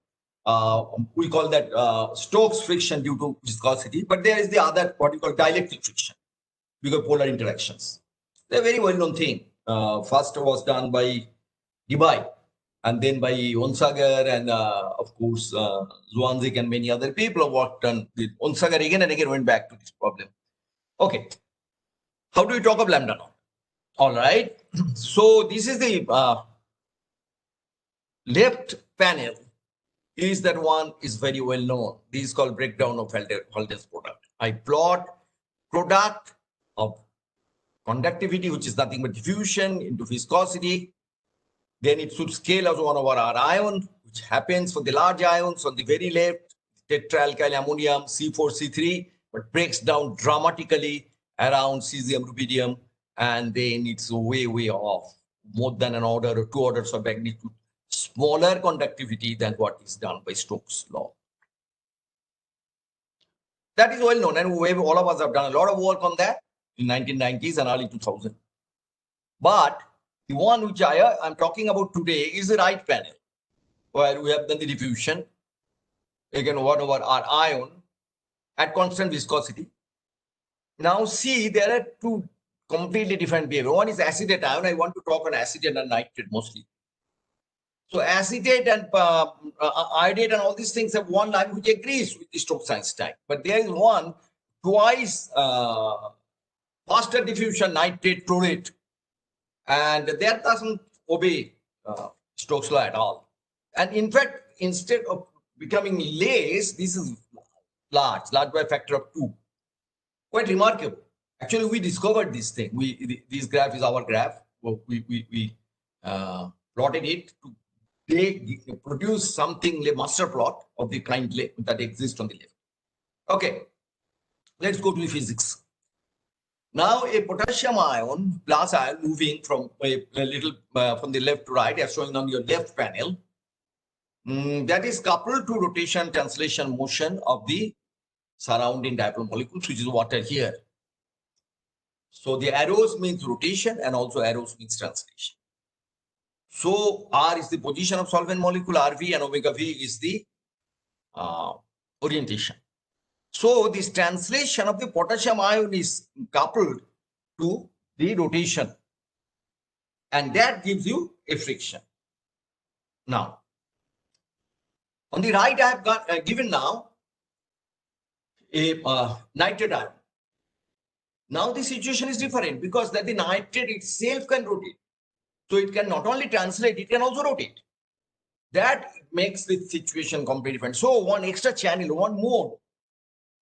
Speaker 6: we call that Stokes friction due to viscosity. But there is the other, what we call dielectric friction, because polar interactions. They're a very well-known thing. First was done by Debye, and then by Onsager, and of course Zwanzig and many other people have worked on it. Onsager again and again went back to this problem. Okay, how do we talk of lambda naught? All right, so this is the left panel. Is that one is very well known. This is called breakdown of Halden's product. I plot product of conductivity, which is nothing but diffusion, into viscosity. Then it should scale as 1 over R ion, which happens for the large ions on the very left, tetraalkyl ammonium, C4, C3, but breaks down dramatically around cesium, rubidium, and then it's way, way off, more than an order or 2 orders of magnitude, smaller conductivity than what is done by Stokes' law. That is well known, and all of us have done a lot of work on that in 1990s and early 2000s. But the one which I'm talking about today is the right panel, where we have done the diffusion, again 1 over R ion at constant viscosity. Now see, there are 2 completely different behavior. One is acetate ion. I want to talk on acetate and nitrate mostly. So acetate and iodate and all these things have one line which agrees with the Stokes-Einstein. But there is one twice faster diffusion, nitrate, chlorate. And that doesn't obey Stokes' law at all. And in fact, instead of becoming less, this is large by a factor of 2. Quite remarkable. Actually, we discovered this thing. This graph is our graph. We plotted it to produce something, a master plot of the kind that exists on the left. Okay, let's go to the physics. Now, a potassium ion, plus ion, moving from a little from the left to right, as shown on your left panel, that is coupled to rotation translation motion of the surrounding dipole molecules, which is water here. So the arrows means rotation, and also arrows means translation. So R is the position of solvent molecule, RV, and omega V is the orientation. So this translation of the potassium ion is coupled to the rotation, and that gives you a friction. Now, on the right, I have got given now a nitrate ion. Now the situation is different, because that the nitrate itself can rotate. So it can not only translate, it can also rotate. That makes the situation completely different. So one extra channel, one mode,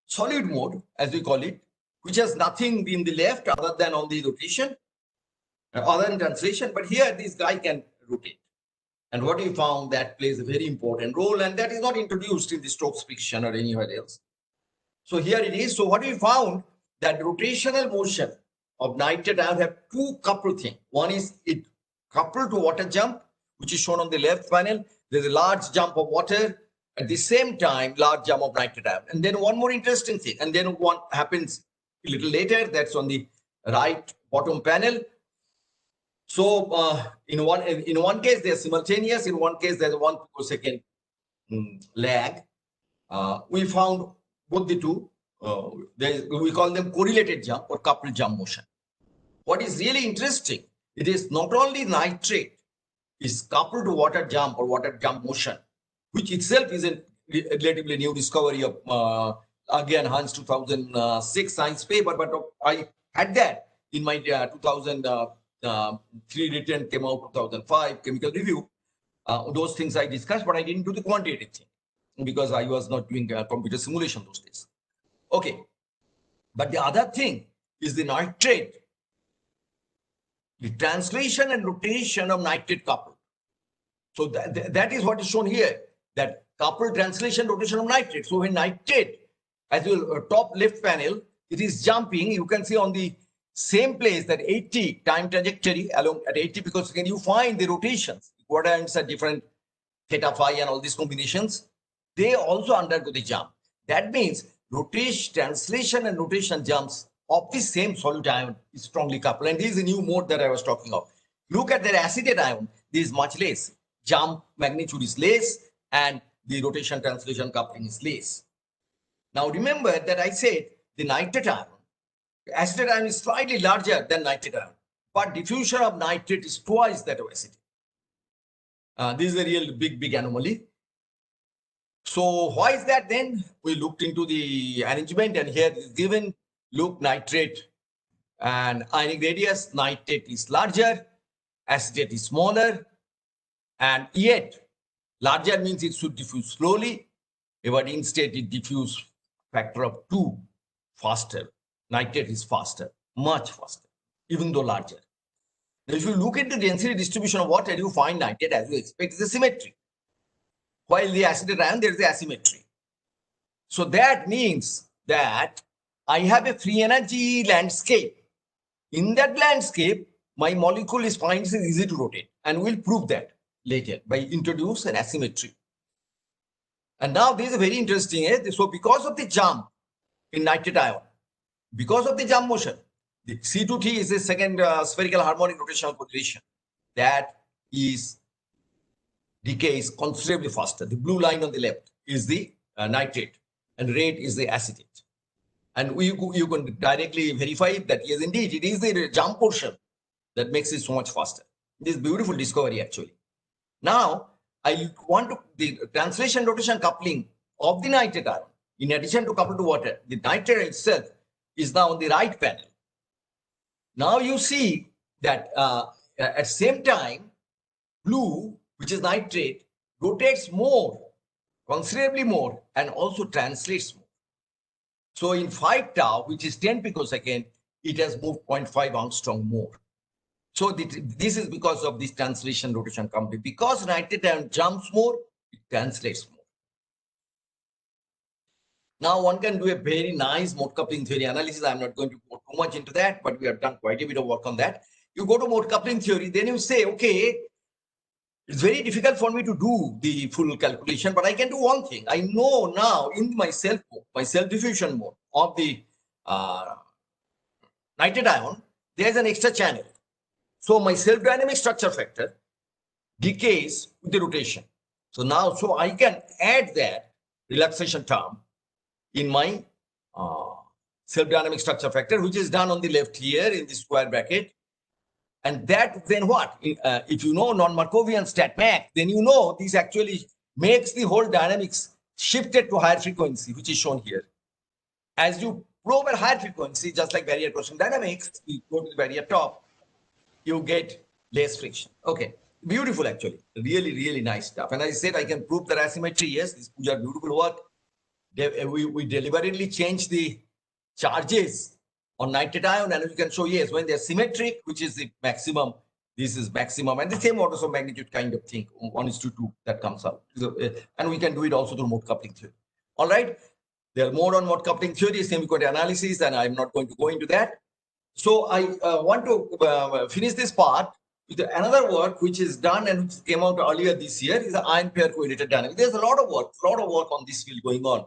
Speaker 6: solid mode, as we call it, which has nothing in the left other than on the rotation, other than translation. But here this guy can rotate. And what we found, that plays a very important role, and that is not introduced in the Stokes friction or anywhere else. So here it is. So what we found, that rotational motion of nitrate ion have 2 coupled things. One is it coupled to water jump, which is shown on the left panel. There's a large jump of water. At the same time, large jump of nitrate ion. And then one more interesting thing, and then one happens a little later, that's on the right bottom panel. So in one case they're simultaneous, in one case there's a 1 picosecond lag. We found both the two. We call them correlated jump or coupled jump motion. What is really interesting, it is not only nitrate is coupled to water jump or water jump motion, which itself is a relatively new discovery of again Hans 2006 science paper, but I had that in my 2003 written, came out 2005 chemical review. Those things I discussed, but I didn't do the quantitative thing because I was not doing computer simulation those days. Okay, but the other thing is the nitrate, the translation and rotation of nitrate coupled. So that is what is shown here, that coupled translation rotation of nitrate. So when nitrate, as your top left panel, it is jumping, you can see on the same place that 80 time trajectory along at 80, because when you find the rotations, quadrants are different, theta phi and all these combinations, they also undergo the jump. That means rotation, translation and rotation jumps of the same solute ion is strongly coupled. And this is a new mode that I was talking of. Look at their acetate ion, this is much less. Jump magnitude is less and the rotation translation coupling is less. Now remember that I said the nitrate ion, acetate ion is slightly larger than nitrate ion, but diffusion of nitrate is twice that of acetate. This is a real big anomaly. So why is that then? We looked into the arrangement and here is given, look, nitrate and ionic radius, nitrate is larger, acetate is smaller, and yet larger means it should diffuse slowly, but instead it diffuse factor of 2 faster. Nitrate is faster, much faster, even though larger. Now, if you look at the density distribution of water, you find nitrate, as you expect, is a symmetry. While the acetate ion, there is the asymmetry. So that means that I have a free energy landscape. In that landscape, my molecule is finds it easy to rotate, and we'll prove that later by introduce an asymmetry. And now this is very interesting. So because of the jump in nitrate ion, because of the jump motion, the C2T is the second spherical harmonic rotational correlation that is decays considerably faster. The blue line on the left is the nitrate and red is the acetate. And you can directly verify that yes, indeed, it is the jump portion that makes it so much faster. This beautiful discovery actually. Now, I want to, the translation rotation coupling of the nitrate ion, in addition to coupled to water, the nitrate itself is now on the right panel. Now you see that at the same time, blue, which is nitrate, rotates more, considerably more, and also translates more. So in 5 tau, which is 10 picosecond, it has moved 0.5 angstrom more. So this is because of this translation rotation coupling. Because nitrate ion jumps more, it translates more. Now one can do a very nice mode coupling theory analysis. I'm not going to go too much into that, but we have done quite a bit of work on that. You go to mode coupling theory, then you say, okay, it's very difficult for me to do the full calculation, but I can do one thing. I know now in my self-diffusion mode of the nitrate ion, there's an extra channel. So my self-dynamic structure factor decays with the rotation. So now, so I can add that relaxation term in my self-dynamic structure factor, which is done on the left here in the square bracket. And that then what? If you know non-Markovian StatMac, then you know this actually makes the whole dynamics shifted to higher frequency, which is shown here. As you probe at higher frequency, just like barrier crossing dynamics, you go to the barrier top, you get less friction. Okay, beautiful actually, really, really nice stuff. And as I said, I can prove that asymmetry. Yes, this is beautiful work. We deliberately changed the charges on nitrate ion, and we can show, yes, when they're symmetric, which is the maximum, this is maximum, and the same orders of magnitude kind of thing, 1:2 that comes out. So, and we can do it also through mode coupling theory. All right, there are more on mode coupling theory, semi-quantum analysis, and I'm not going to go into that. So I want to finish this part with another work which is done and which came out earlier this year, is the ion pair correlated dynamics. There's a lot of work on this field going on.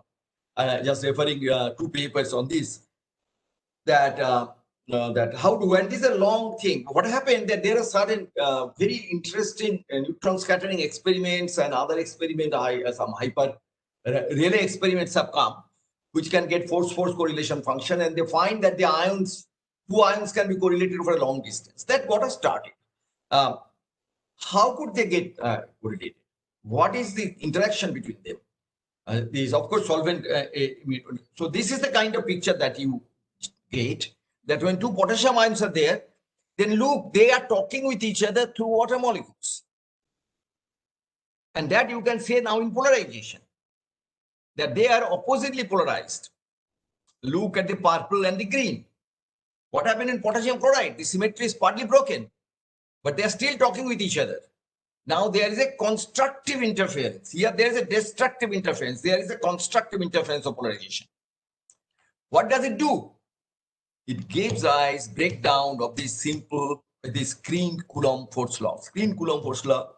Speaker 6: Just referring 2 papers on this. That that how do, and this is a long thing. What happened that there are certain very interesting neutron scattering experiments and other experiments, some hyper relay experiments have come, which can get force-force correlation function, and they find that the ions, two ions can be correlated for a long distance. That got us started. How could they get correlated? What is the interaction between them? These, of course, solvent. So this is the kind of picture that you get, that when two potassium ions are there, then look, they are talking with each other through water molecules. And that you can say now in polarization, that they are oppositely polarized. Look at the purple and the green. What happened in potassium chloride? The symmetry is partly broken, but they are still talking with each other. Now there is a constructive interference. Here there is a destructive interference. There is a constructive interference of polarization. What does it do? It gives us breakdown of this simple, this screened Coulomb force law. Screened Coulomb force law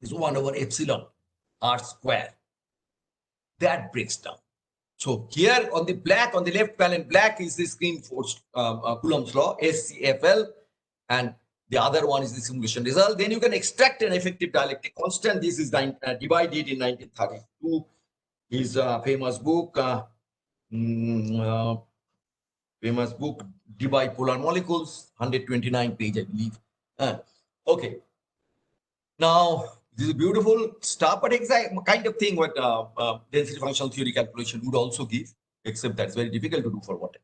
Speaker 6: is 1 over epsilon r square. That breaks down. So here on the black, on the left panel, black is the screened force Coulomb's law, SCFL, and the other one is the simulation result. Then you can extract an effective dielectric constant. This is divided in 1932. His famous book, Dibipolar Molecules, 129 page, I believe. Okay. Now, this is beautiful stuff, but exact kind of thing what density functional theory calculation would also give, except that's very difficult to do for water.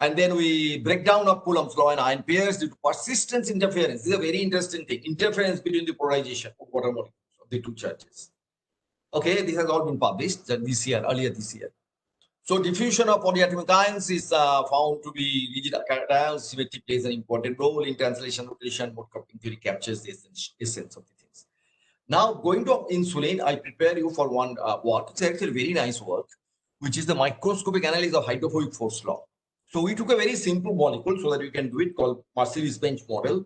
Speaker 6: And then we break down of Coulomb's law and ion pairs due to persistence interference. This is a very interesting thing. Interference between the polarization of water molecules of the two charges. Okay, this has all been published this year, earlier this year. So diffusion of polyatomic ions is found to be rigid ions. Symmetry plays an important role in translation rotation. Mode coupling theory captures the essence of the things. Now, going to insulin, I prepare you for one work. It's actually very nice work, which is the microscopic analysis of hydrophilic force law. So we took a very simple molecule so that we can do it, called Mercedes-Benz model,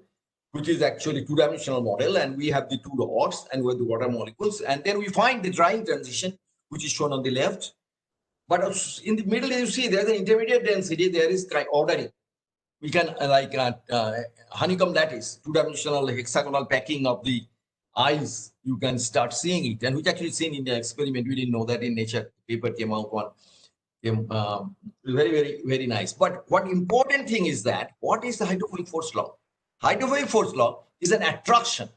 Speaker 6: which is actually two-dimensional model, and we have the two rods and we have the water molecules, and then we find the drying transition, which is shown on the left. But in the middle, you see there's an intermediate density. There is ordering. We can like honeycomb lattice, two-dimensional hexagonal packing of the ice. You can start seeing it, and which actually seen in the experiment. We didn't know that in Nature. The paper came out one. Very, very, very nice. But what important thing is that what is the hydrophilic force law? Hydrophilic force law is an attraction.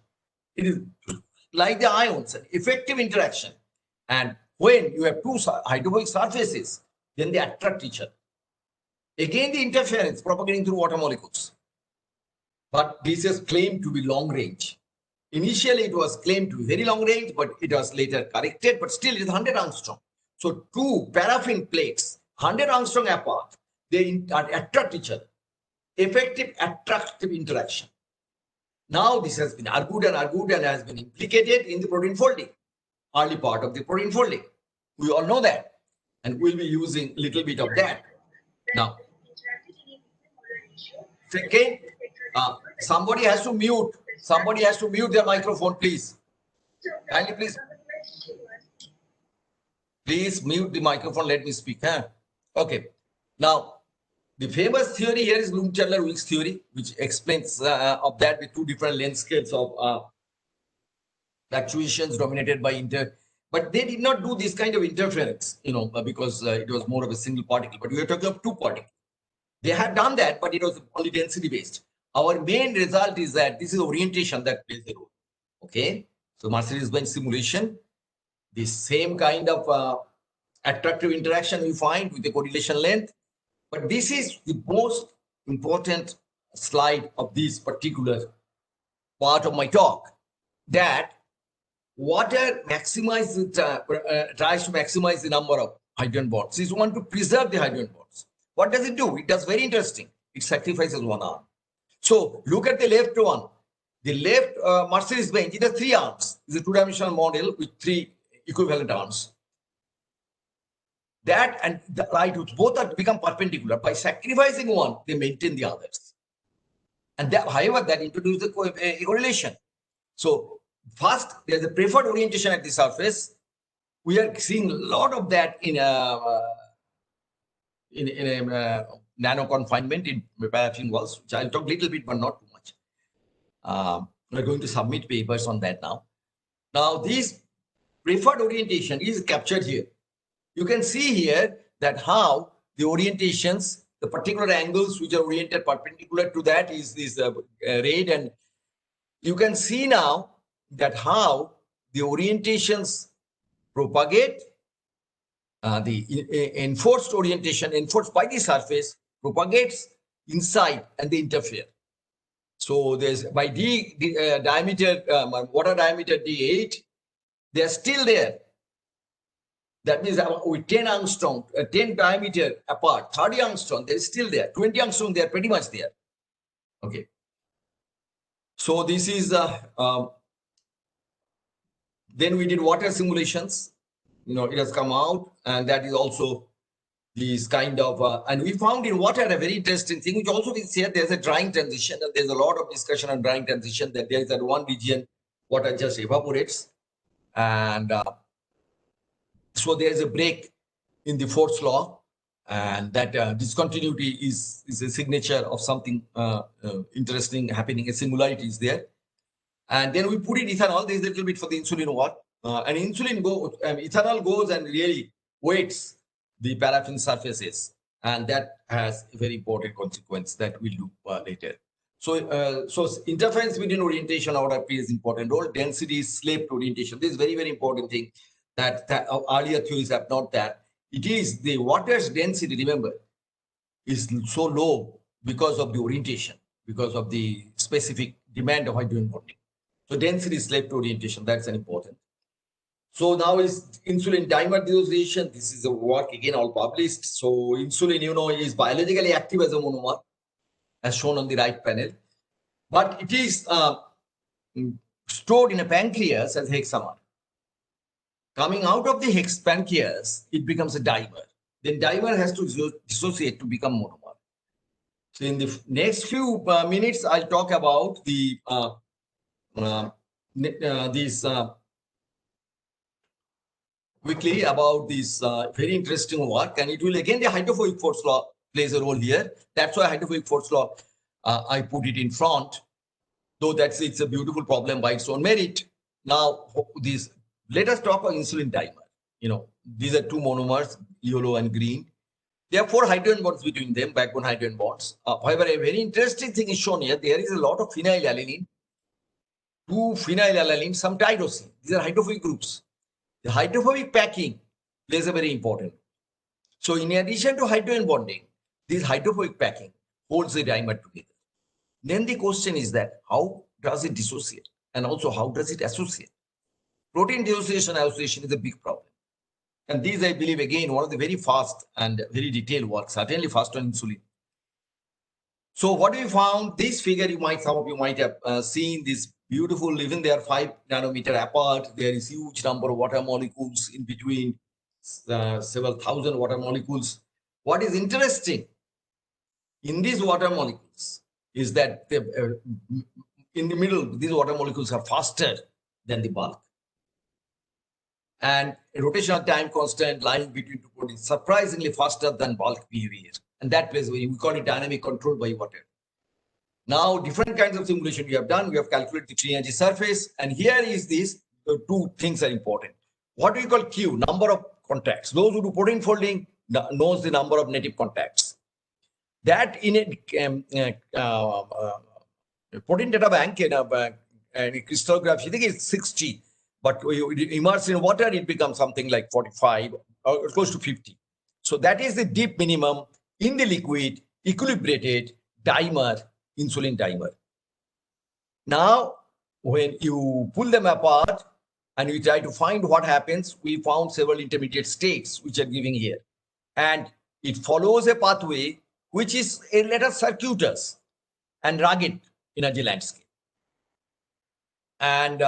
Speaker 6: It is like the ions, an effective interaction. And when you have two hydrophilic surfaces, then they attract each other. Again, the interference propagating through water molecules. But this is claimed to be long range. Initially, it was claimed to be very long range, but it was later corrected. But still, it is 100 angstrom. So two paraffin plates, 100 angstrom apart, they attract each other. Effective attractive interaction. Now this has been argued and has been implicated in the protein folding, early part of the protein folding. We all know that, and we'll be using a little bit of that. Now, second, somebody has to mute. Somebody has to mute their microphone, please. Kindly, please. Please mute the microphone. Let me speak. Huh? Okay. Now, the famous theory here is Bloom-Chandler-Wilks theory, which explains of that with two different length scales of fluctuations dominated by But they did not do this kind of interference, because it was more of a single particle. But we are talking of two particles. They had done that, but it was only density based. Our main result is that this is orientation that plays a role. Okay. So Mercedes-Benz simulation. The same kind of attractive interaction we find with the correlation length. But this is the most important slide of this particular part of my talk, that water maximizes, tries to maximize the number of hydrogen bonds. It wants to preserve the hydrogen bonds. What does it do? It does very interesting. It sacrifices one arm. So look at the left one. The left Mercedes-Benz, it has 3 arms. It's a two-dimensional model with 3 equivalent arms. That and the right, both are become perpendicular. By sacrificing one, they maintain the others. And that, however, that introduces a correlation. So first, there's a preferred orientation at the surface. We are seeing a lot of that in nano confinement in paraffin walls, which I'll talk a little bit, but not too much. We're going to submit papers on that now. Now, this preferred orientation is captured here. You can see here that how the orientations, the particular angles which are oriented perpendicular to that is this red, and you can see now that how the orientations propagate, the enforced orientation enforced by the surface propagates inside and they interfere. So there's by diameter, water diameter D8, they're still there. That means with 10 angstrom, 10 diameter apart, 30 angstrom, they're still there. 20 angstrom, they're pretty much there. Okay. So this is, then we did water simulations. You know, it has come out, and that is also this kind of, and we found in water a very interesting thing, which also we said there's a drying transition, and there's a lot of discussion on drying transition, that there is that one region water just evaporates, and so there's a break in the Force law, and that discontinuity is a signature of something interesting happening. A similarity is there, and then we put in ethanol. There's a little bit for the insulin work, and ethanol goes and really weights the paraffin surfaces, and that has a very important consequence that we'll do later. So, so interference between orientation order plays important role. Density, sloped orientation. This is very, very important thing that earlier theories have not that. It is the water's density, remember, is so low because of the orientation, because of the specific demand of hydrogen bonding. So density, sloped orientation, that's an important. So now is insulin dimer dissociation. This is a work again all published. So insulin, you know, is biologically active as a monomer, as shown on the right panel, but it is stored in a pancreas as hexamer. Coming out of the pancreas, it becomes a dimer. Then dimer has to dissociate to become monomer. So in the next few minutes, I'll talk about the quickly about this very interesting work, and it will again the hydrophobic force law plays a role here. That's why hydrophobic force law I put it in front, though it's a beautiful problem by its own merit. Now this, let us talk about insulin dimer. You know, these are two monomers, yellow and green. There are 4 hydrogen bonds between them, backbone hydrogen bonds. However, a very interesting thing is shown here. There is a lot of phenylalanine, 2 phenylalanine, some tyrosine. These are hydrophobic groups. The hydrophobic packing plays a very important. So in addition to hydrogen bonding, this hydrophobic packing holds the dimer together. Then the question is that how does it dissociate? And also how does it associate? Protein dissociation association is a big problem. And these, I believe, again, one of the very fast and very detailed work, certainly fast on insulin. So what we found, this figure, some of you might have seen this beautiful, even they are 5 nanometer apart. There is huge number of water molecules in between, several thousand water molecules. What is interesting in these water molecules is that in the middle, these water molecules are faster than the bulk. And rotational time constant lying between 2 proteins, surprisingly faster than bulk behavior. And that plays, we call it dynamic control by water. Now, different kinds of simulation we have done. We have calculated the free energy surface. And here is this, the 2 things are important. What do we call Q? Number of contacts. Those who do protein folding knows the number of native contacts. That in a protein data bank and crystallography, I think it's 60. But you immerse in water, it becomes something like 45 or close to 50. So that is the deep minimum in the liquid, equilibrated dimer, insulin dimer. Now, when you pull them apart and we try to find what happens, we found several intermediate states which are giving here. And it follows a pathway which is a little circuitous and rugged energy landscape. And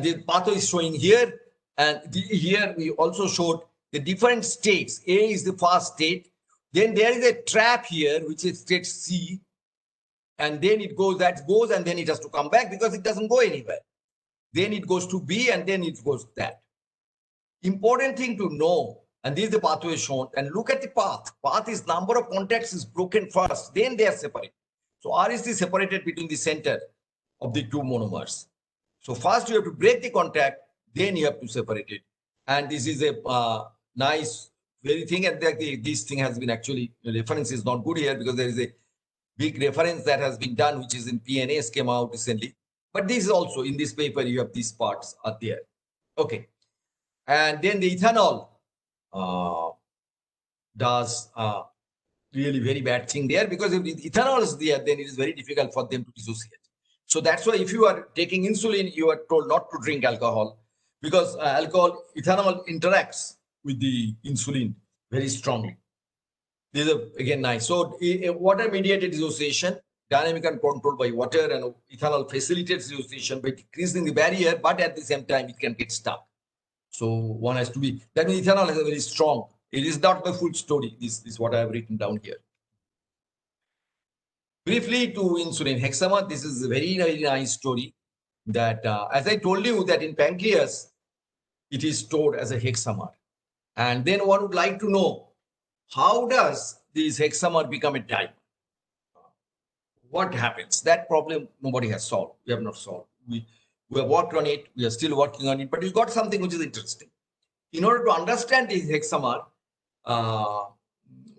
Speaker 6: the pathway is showing here. And here we also showed the different states. A is the fast state. Then there is a trap here, which is state C. And then it goes, that goes, and then it has to come back because it doesn't go anywhere. Then it goes to B, and then it goes to that. Important thing to know, And this is the pathway shown. And look at the path. Path is number of contacts is broken first, then they are separated. So R is separated between the center of the two monomers. So first you have to break the contact, then you have to separate it. And this is a nice very thing. And this thing has been actually, the reference is not good here because there is a big reference that has been done, which is in PNAS, came out recently. But this is also in this paper, you have these parts are there. Okay. And then the ethanol does really very bad thing there, because if the ethanol is there, then it is very difficult for them to dissociate. So that's why if you are taking insulin, you are told not to drink alcohol, because ethanol interacts with the insulin very strongly. This is again nice. So water mediated dissociation, dynamic and controlled by water, and ethanol facilitates dissociation by decreasing the barrier, but at the same time it can get stuck. So one has to be, that means ethanol is a very strong, it is not the full story. This is what I have written down here. Briefly to insulin hexamer, this is a very, very nice story that, as I told you, that in pancreas, it is stored as a hexamer. And then one would like to know, how does this hexamer become a dimer? What happens? That problem nobody has solved. We have not solved. We have worked on it. We are still working on it. But we got something which is interesting. In order to understand this hexamer,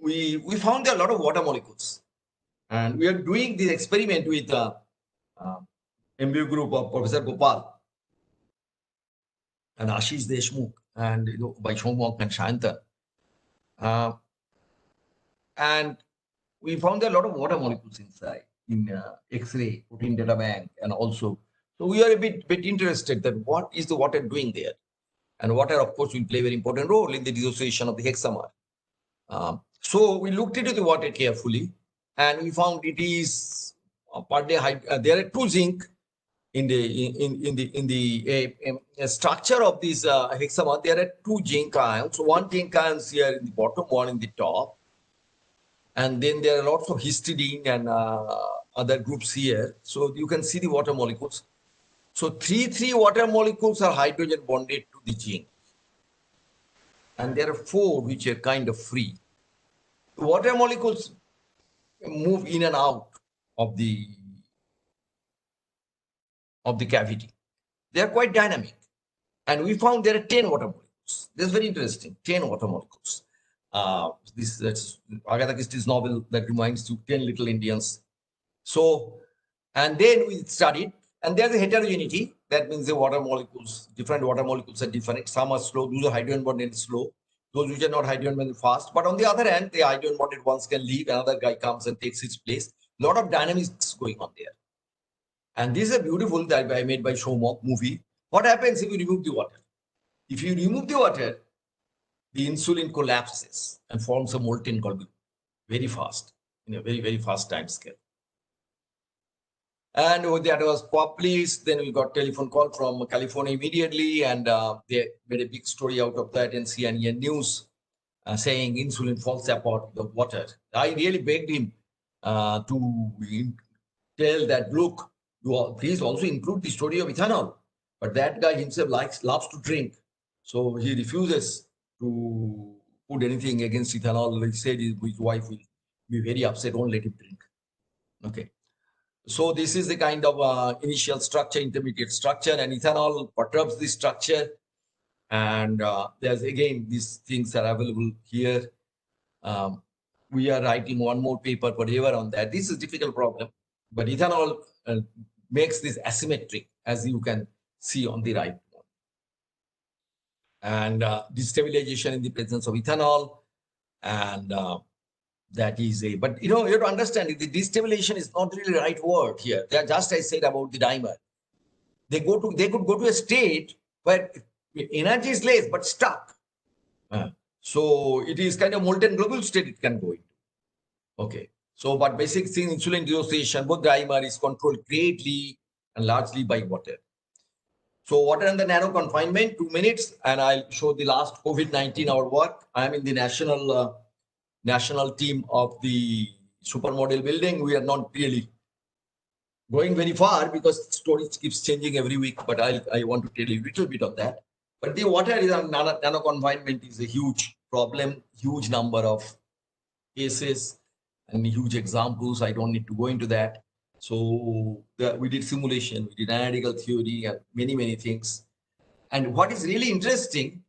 Speaker 6: we found there are a lot of water molecules. And we are doing this experiment with MBA group of Professor Gopal and Ashish Deshmukh and by Shomok and Shanta. And we found there are a lot of water molecules inside in X-ray, protein data bank, and also. So we are a bit interested that what is the water doing there? And water, of course, will play a very important role in the dissociation of the hexamer. So we looked into the water carefully, and we found it is partly there are two zinc in the structure of this hexamer. There are two zinc ions. So one zinc ion is here in the bottom, one in the top, and then there are lots of histidine and other groups here. So you can see the water molecules. So 3 water molecules are hydrogen bonded to the zinc, and there are 4 which are kind of free. The water molecules move in and out of the cavity. They are quite dynamic, and we found there are 10 water molecules. This is very interesting. 10 water molecules. That's Agatha Christie's novel that reminds you 10 Little Indians. So, and then we studied, and there's a heterogeneity. That means the water molecules, different water molecules are different. Some are slow. Those are hydrogen bonded slow. Those which are not hydrogen bonded fast. But on the other hand, the hydrogen bonded ones can leave. Another guy comes and takes his place. A lot of dynamics going on there. And this is a beautiful that I made by Shomok movie. What happens if you remove the water? If you remove the water, the insulin collapses and forms a molten globule very fast, in a very, very fast time scale. And that was published. Then we got telephone call from California immediately, and they made a big story out of that in CNN News, saying insulin falls apart with water. I really begged him to tell that, look, please also include the story of ethanol. But that guy himself loves to drink, so he refuses to put anything against ethanol. He said his wife will be very upset, won't let him drink. Okay. So this is the kind of initial structure, intermediate structure, and ethanol perturbs the structure. And there's again, these things are available here. We are writing one more paper forever on that. This is a difficult problem, but ethanol makes this asymmetric, as you can see on the right. And destabilization in the presence of ethanol, and that is a, but you have to understand the destabilization is not really the right word here. They are just, I said about the dimer. They could go to a state where energy is less but stuck. So it is kind of molten globule state it can go into. Okay. So, but basic thing, insulin dissociation, both dimer is controlled greatly and largely by water. So water and the nano confinement, 2 minutes, and I'll show the last COVID-19 our work. I am in the national team of the supermodel building. We are not really going very far because story keeps changing every week, but I want to tell you a little bit of that. But the water is nano confinement is a huge problem, huge number of cases and huge examples. I don't need to go into that. So we did simulation, we did analytical theory, and many things. And what is really interesting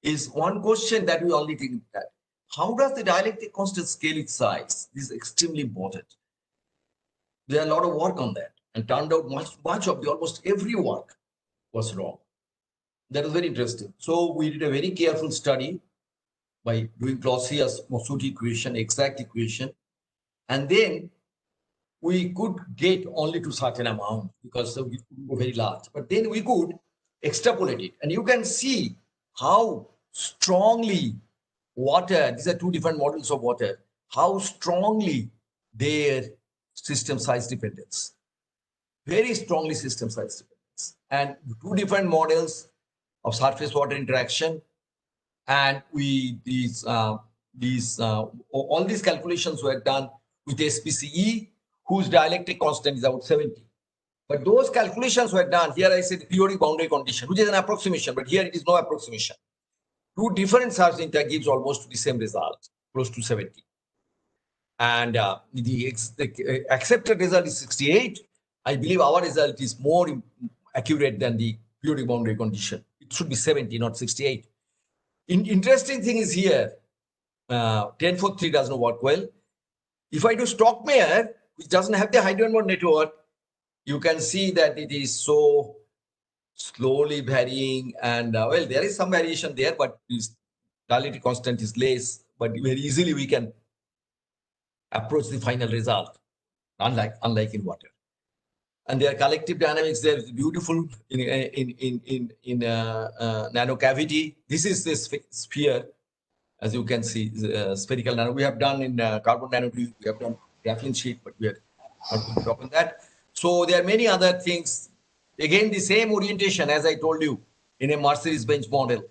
Speaker 6: is one question that we only think that how does the dielectric constant scale its size? This is extremely important. There are a lot of work on that, and turned out much of almost every work was wrong. That was very interesting. So we did a very careful study by doing Clausius-Mossuti equation, exact equation, and then we could get only to certain amount because we were very large. But then we could extrapolate it, and you can see how strongly water, these are two different models of water, how strongly their system size dependence, very strongly system size dependence, and two different models of surface water interaction. And all these calculations were done with SPCE, whose dielectric constant is about 70. But those calculations were done, here I said periodic boundary condition, which is an approximation, but here it is no approximation. Two different surface inter gives almost the same result, close to 70. And the accepted result is 68. I believe our result is more accurate than the periodic boundary condition. It should be 70, not 68. Interesting thing is here, 1043 does not work well. If I do Stockmeyer, which doesn't have the Heidelberg network, you can see that it is so slowly varying, and well, there is some variation there, but this dielectric constant is less, but very easily we can approach the final result, unlike in water. And their collective dynamics there is beautiful in nano cavity. This is the sphere, as you can see, spherical nano. We have done in carbon nanotube, we have done graphene sheet, but we are not going to talk on that. So there are many other things. Again, the same orientation as I told you in a Mercedes-Benz model,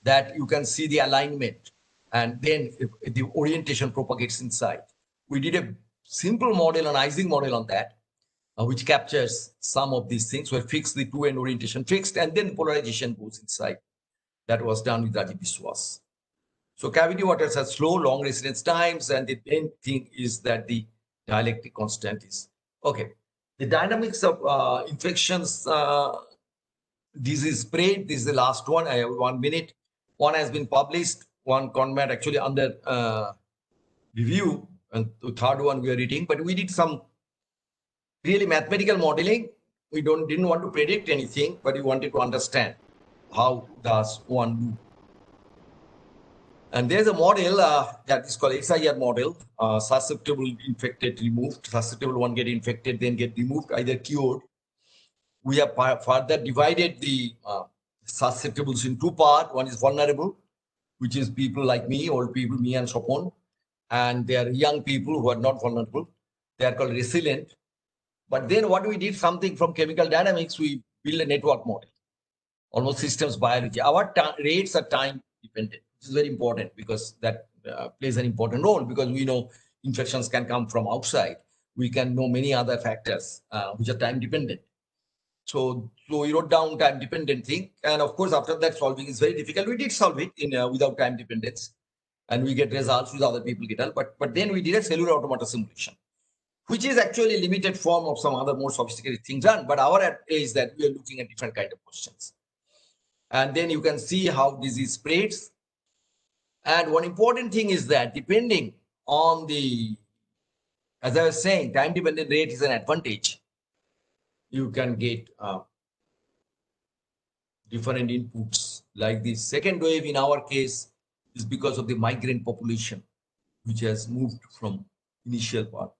Speaker 6: that you can see the alignment, and then the orientation propagates inside. We did a simple model, an Ising model on that, which captures some of these things. We fixed the two-end orientation fixed, and then polarization goes inside. That was done with Rajiv Biswas. So cavity waters have slow, long residence times, and the main thing is that the dielectric constant is okay. The dynamics of infections, this is spread. This is the last one. I have 1 minute. One has been published. One CONMAT actually under review, and the third one we are reading. But we did some really mathematical modeling. We didn't want to predict anything, but we wanted to understand how does one do. And there's a model that is called XIR model, susceptible, infected, removed. Susceptible one get infected, then get removed, either cured. We have further divided the susceptibles in two parts. One is vulnerable, which is people like me, old people, me and Sopon. And there are young people who are not vulnerable. They are called resilient. But then what we did, something from chemical dynamics, we build a network model, almost systems biology. Our rates are time dependent. This is very important because that plays an important role, because we know infections can come from outside. We can know many other factors which are time dependent. So we wrote down time dependent thing. And of course, after that, solving is very difficult. We did solve it without time dependence, and we get results which other people get help. But then we did a cellular automata simulation, which is actually a limited form of some other more sophisticated things done. But our is that we are looking at different kind of questions. And then you can see how disease spreads. And one important thing is that depending on the, as I was saying, time-dependent rate is an advantage. You can get different inputs. Like the second wave in our case is because of the migrant population, which has moved from initial part.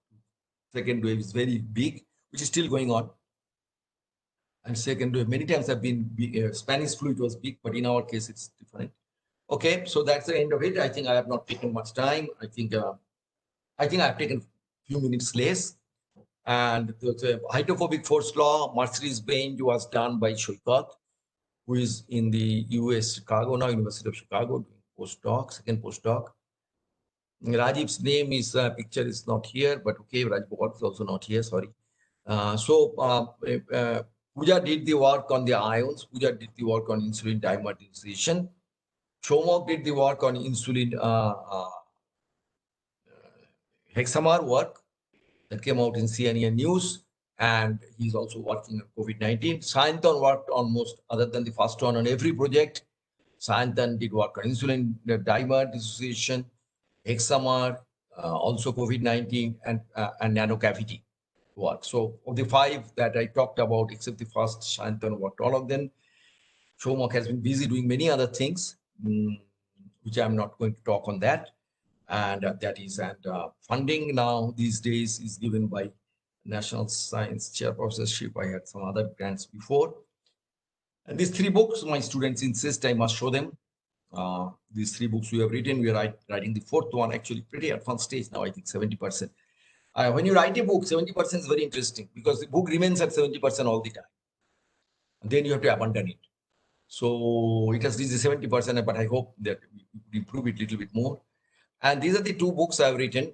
Speaker 6: Second wave is very big, which is still going on. And second wave, many times have been, Spanish flu, it was big, but in our case, it's different. Okay, so that's the end of it. I think I have not taken much time. I think I have taken a few minutes less. And the hydrophobic force law, Mercedes-Benz, was done by Shoikat, who is in the US, Chicago now, University of Chicago, doing postdoc, second postdoc. Rajiv's name is, picture is not here, but okay, Rajiv is also not here, sorry. Pooja did the work on the ions, Pooja did the work on insulin diameterization. Chomok did the work on insulin hexamer work that came out in CNN News, and he's also working on COVID-19. Sayantan worked on most, other than the first one, on every project. Sayantan did work on insulin diameter dissociation, hexamer, also COVID-19, and nanocavity work. So of the 5 that I talked about, except the first, Sayantan worked all of them. Chomok has been busy doing many other things, which I'm not going to talk on that. And funding now these days is given by National Science Chairpersonship. I had some other grants before. And these 3 books, my students insist I must show them. These 3 books we have written, we are writing the 4th one, actually pretty advanced stage now, I think 70%. When you write a book, 70% is very interesting because the book remains at 70% all the time. And then you have to abandon it. So it has reached 70%, but I hope that we improve it a little bit more. And these are the 2 books I have written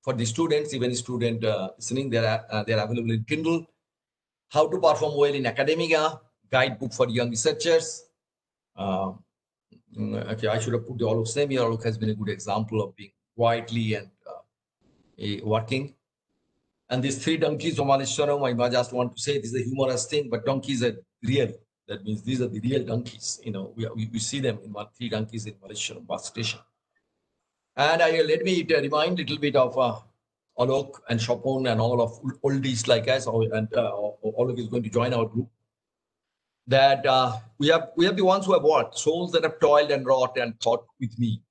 Speaker 6: for the students, even student listening. They're available in Kindle. How to Perform Well in Academia, guidebook for young researchers. Okay, I should have put the Alok's name here. Alok has been a good example of being quietly and working. And these 3 donkeys of Malisharam, I just want to say this is a humorous thing, but donkeys are real. That means these are the real donkeys. You know, we see them in 3 donkeys in Malisharam bus station. And let me remind a little bit of Alok and Shopon and all of oldies like us, and all of you is going to join our group. That we have the ones who have worked, souls that have toiled and wrought and thought with me.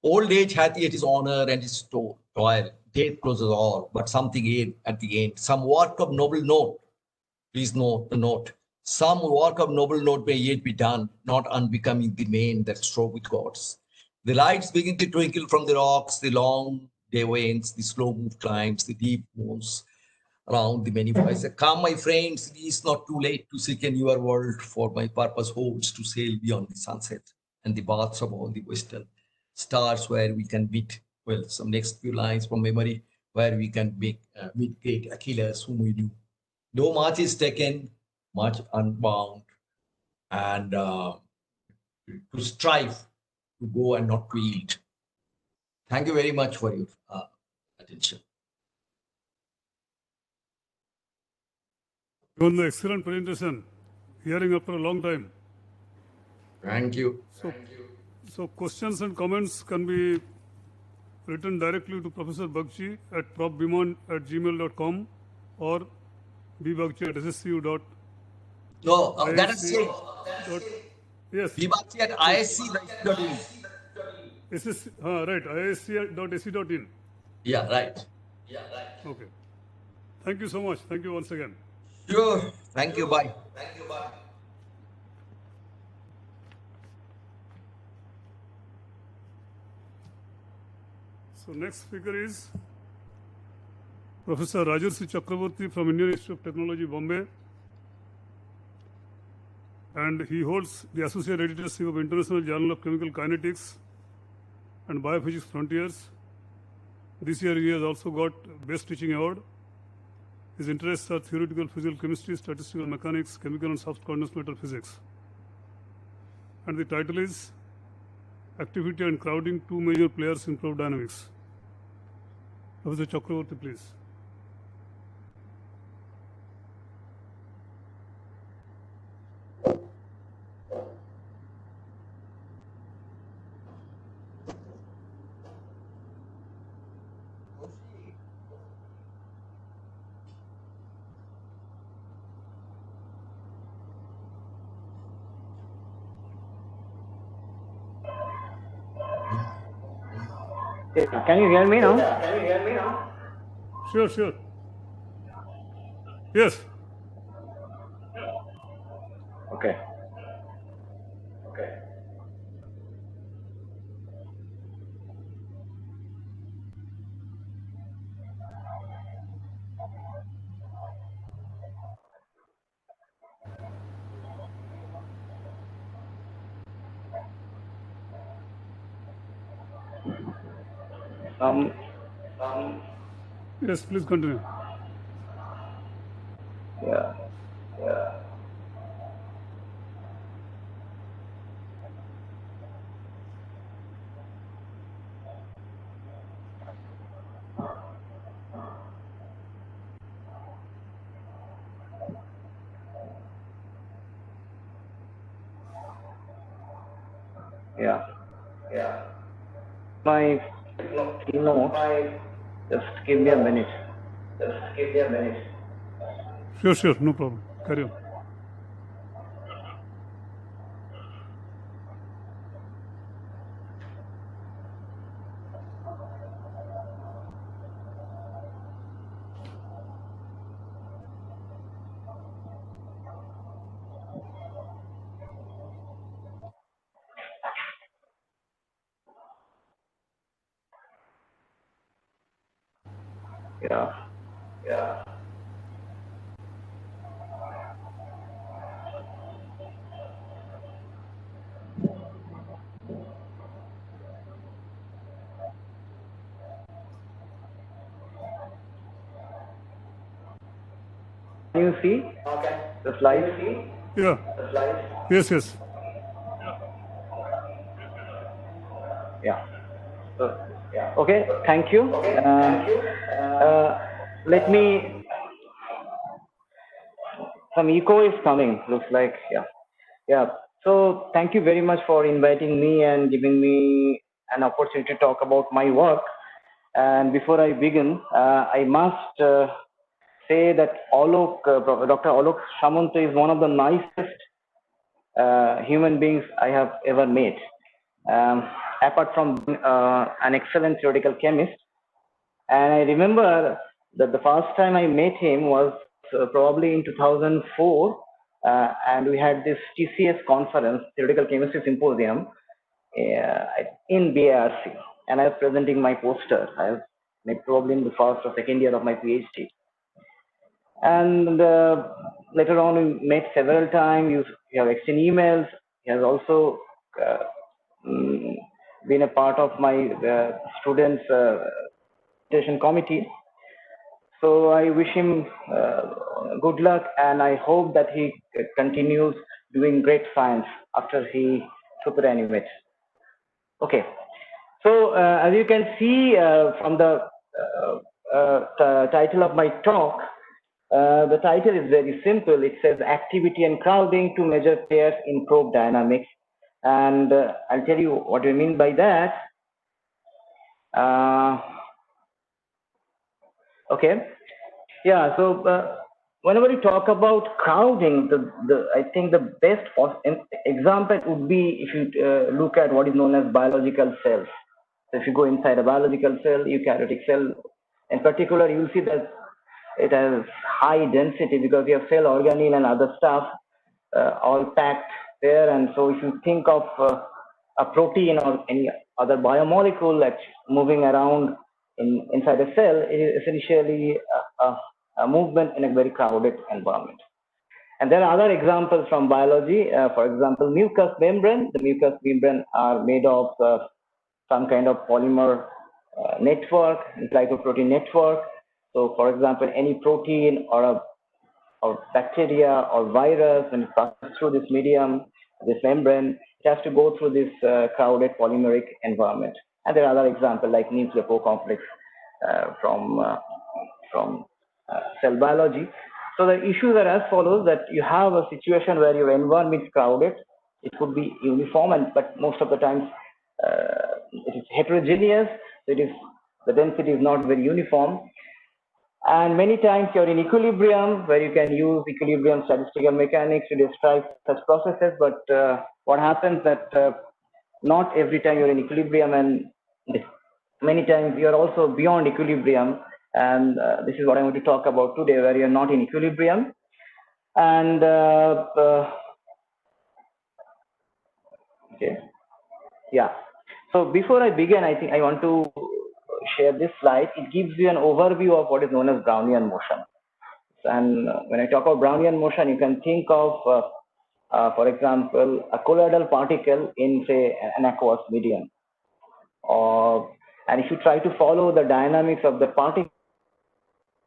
Speaker 6: Old age hath yet his honor and his toil. Death closes all, but something at the end. Some work of noble note. Please note. Some work of noble note may yet be done, not unbecoming the main that strove with gods. The lights begin to twinkle from the rocks, the long day wanes, the slow move climbs, the deep moves around the many voices. Come, my friends, it is not too late to seek a newer world, for my purpose holds to sail beyond the sunset and the baths of all the western stars where we can meet, well, some next few lines from memory, where we can meet great Achilles whom we knew. Though much is taken, much unbound, and to strive to go and not to yield. Thank you very much for your attention.
Speaker 1: Given the excellent presentation, hearing after a long time.
Speaker 6: Thank you.
Speaker 1: So questions and comments can be written directly to Professor Bagchi at profbiman@gmail.com or bbagchi@sscu.
Speaker 6: No, that is changed.
Speaker 1: Yes.
Speaker 6: bbagchi@isc.in.
Speaker 1: Right, isc.ac.in.
Speaker 6: Yeah, right.
Speaker 1: Okay. Thank you so much. Thank you once again.
Speaker 6: Sure. Thank you. Bye.
Speaker 1: So next speaker is Professor Rajarsi Chakraborty from Indian Institute of Technology, Bombay. And he holds the Associate Editorship of International Journal of Chemical Kinetics and Biophysics Frontiers. This year he has also got Best Teaching Award. His interests are theoretical physical chemistry, statistical mechanics, chemical and soft condensed matter physics. And the title is Activity and Crowding, Two Major Players in Fluid Dynamics. Professor Chakraborty, please.
Speaker 7: Can you hear me now?
Speaker 1: Sure. Yes.
Speaker 7: Okay.
Speaker 1: Yes, please continue.
Speaker 7: Yeah. Yeah. My keynote. Just give me a minute.
Speaker 1: Sure, no problem. Carry on.
Speaker 7: Yeah. Can you see the slides?
Speaker 1: Yeah. Yes.
Speaker 7: Yeah. Okay. Thank you. Let me. Some echo is coming. Looks like. Yeah. So thank you very much for inviting me and giving me an opportunity to talk about my work. And before I begin, I must say that Dr. Alok Samanta is one of the nicest human beings I have ever met. Apart from an excellent theoretical chemist, and I remember that the first time I met him was probably in 2004, and we had this TCS conference, Theoretical Chemistry Symposium, in BARC, and I was presenting my poster. I was probably in the first or second year of my PhD. And later on, we met several times. We have exchanged emails. He has also been a part of my students' presentation committee. So I wish him good luck, and I hope that he continues doing great science after he superannuates. Okay. So as you can see from the title of my talk, the title is very simple. It says activity and crowding to measure pairs in probe dynamics. And I'll tell you what we mean by that. Okay. Yeah. So whenever you talk about crowding, I think the best example would be if you look at what is known as biological cells. So if you go inside a biological cell, eukaryotic cell, in particular, you will see that it has high density because you have cell organelle and other stuff all packed there. And so if you think of a protein or any other biomolecule that's moving around inside a cell, it is essentially a movement in a very crowded environment. And there are other examples from biology. For example, mucus membrane. The mucus membrane are made of some kind of polymer network, glycoprotein network. So, for example, any protein or bacteria or virus, when it passes through this medium, this membrane, it has to go through this crowded polymeric environment. And there are other examples like nucleopore complex from cell biology. So the issues are as follows: that you have a situation where your environment is crowded. It could be uniform, but most of the times it is heterogeneous. The density is not very uniform. And many times you're in equilibrium, where you can use equilibrium statistical mechanics to describe such processes. But what happens that not every time you're in equilibrium, and many times you're also beyond equilibrium. And this is what I want to talk about today, where you're not in equilibrium. And okay, yeah. So before I begin, I think I want to share this slide. It gives you an overview of what is known as Brownian motion. And when I talk about Brownian motion, you can think of, for example, a colloidal particle in, say, an aqueous medium. And if you try to follow the dynamics of the particle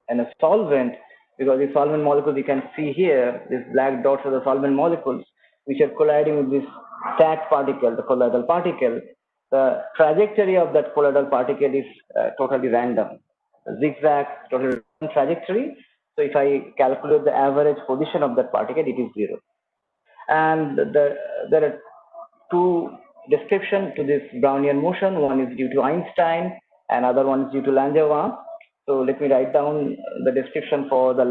Speaker 7: and a solvent, because the solvent molecules you can see here, these black dots are the solvent molecules, which are colliding with this stacked particle, the colloidal particle. The trajectory of that colloidal particle is totally random, zigzag, totally random trajectory. So if I calculate the average position of that particle, it is 0. And there are two description to this Brownian motion. One is due to Einstein, and other one is due to Langevin. So let me write down the description for the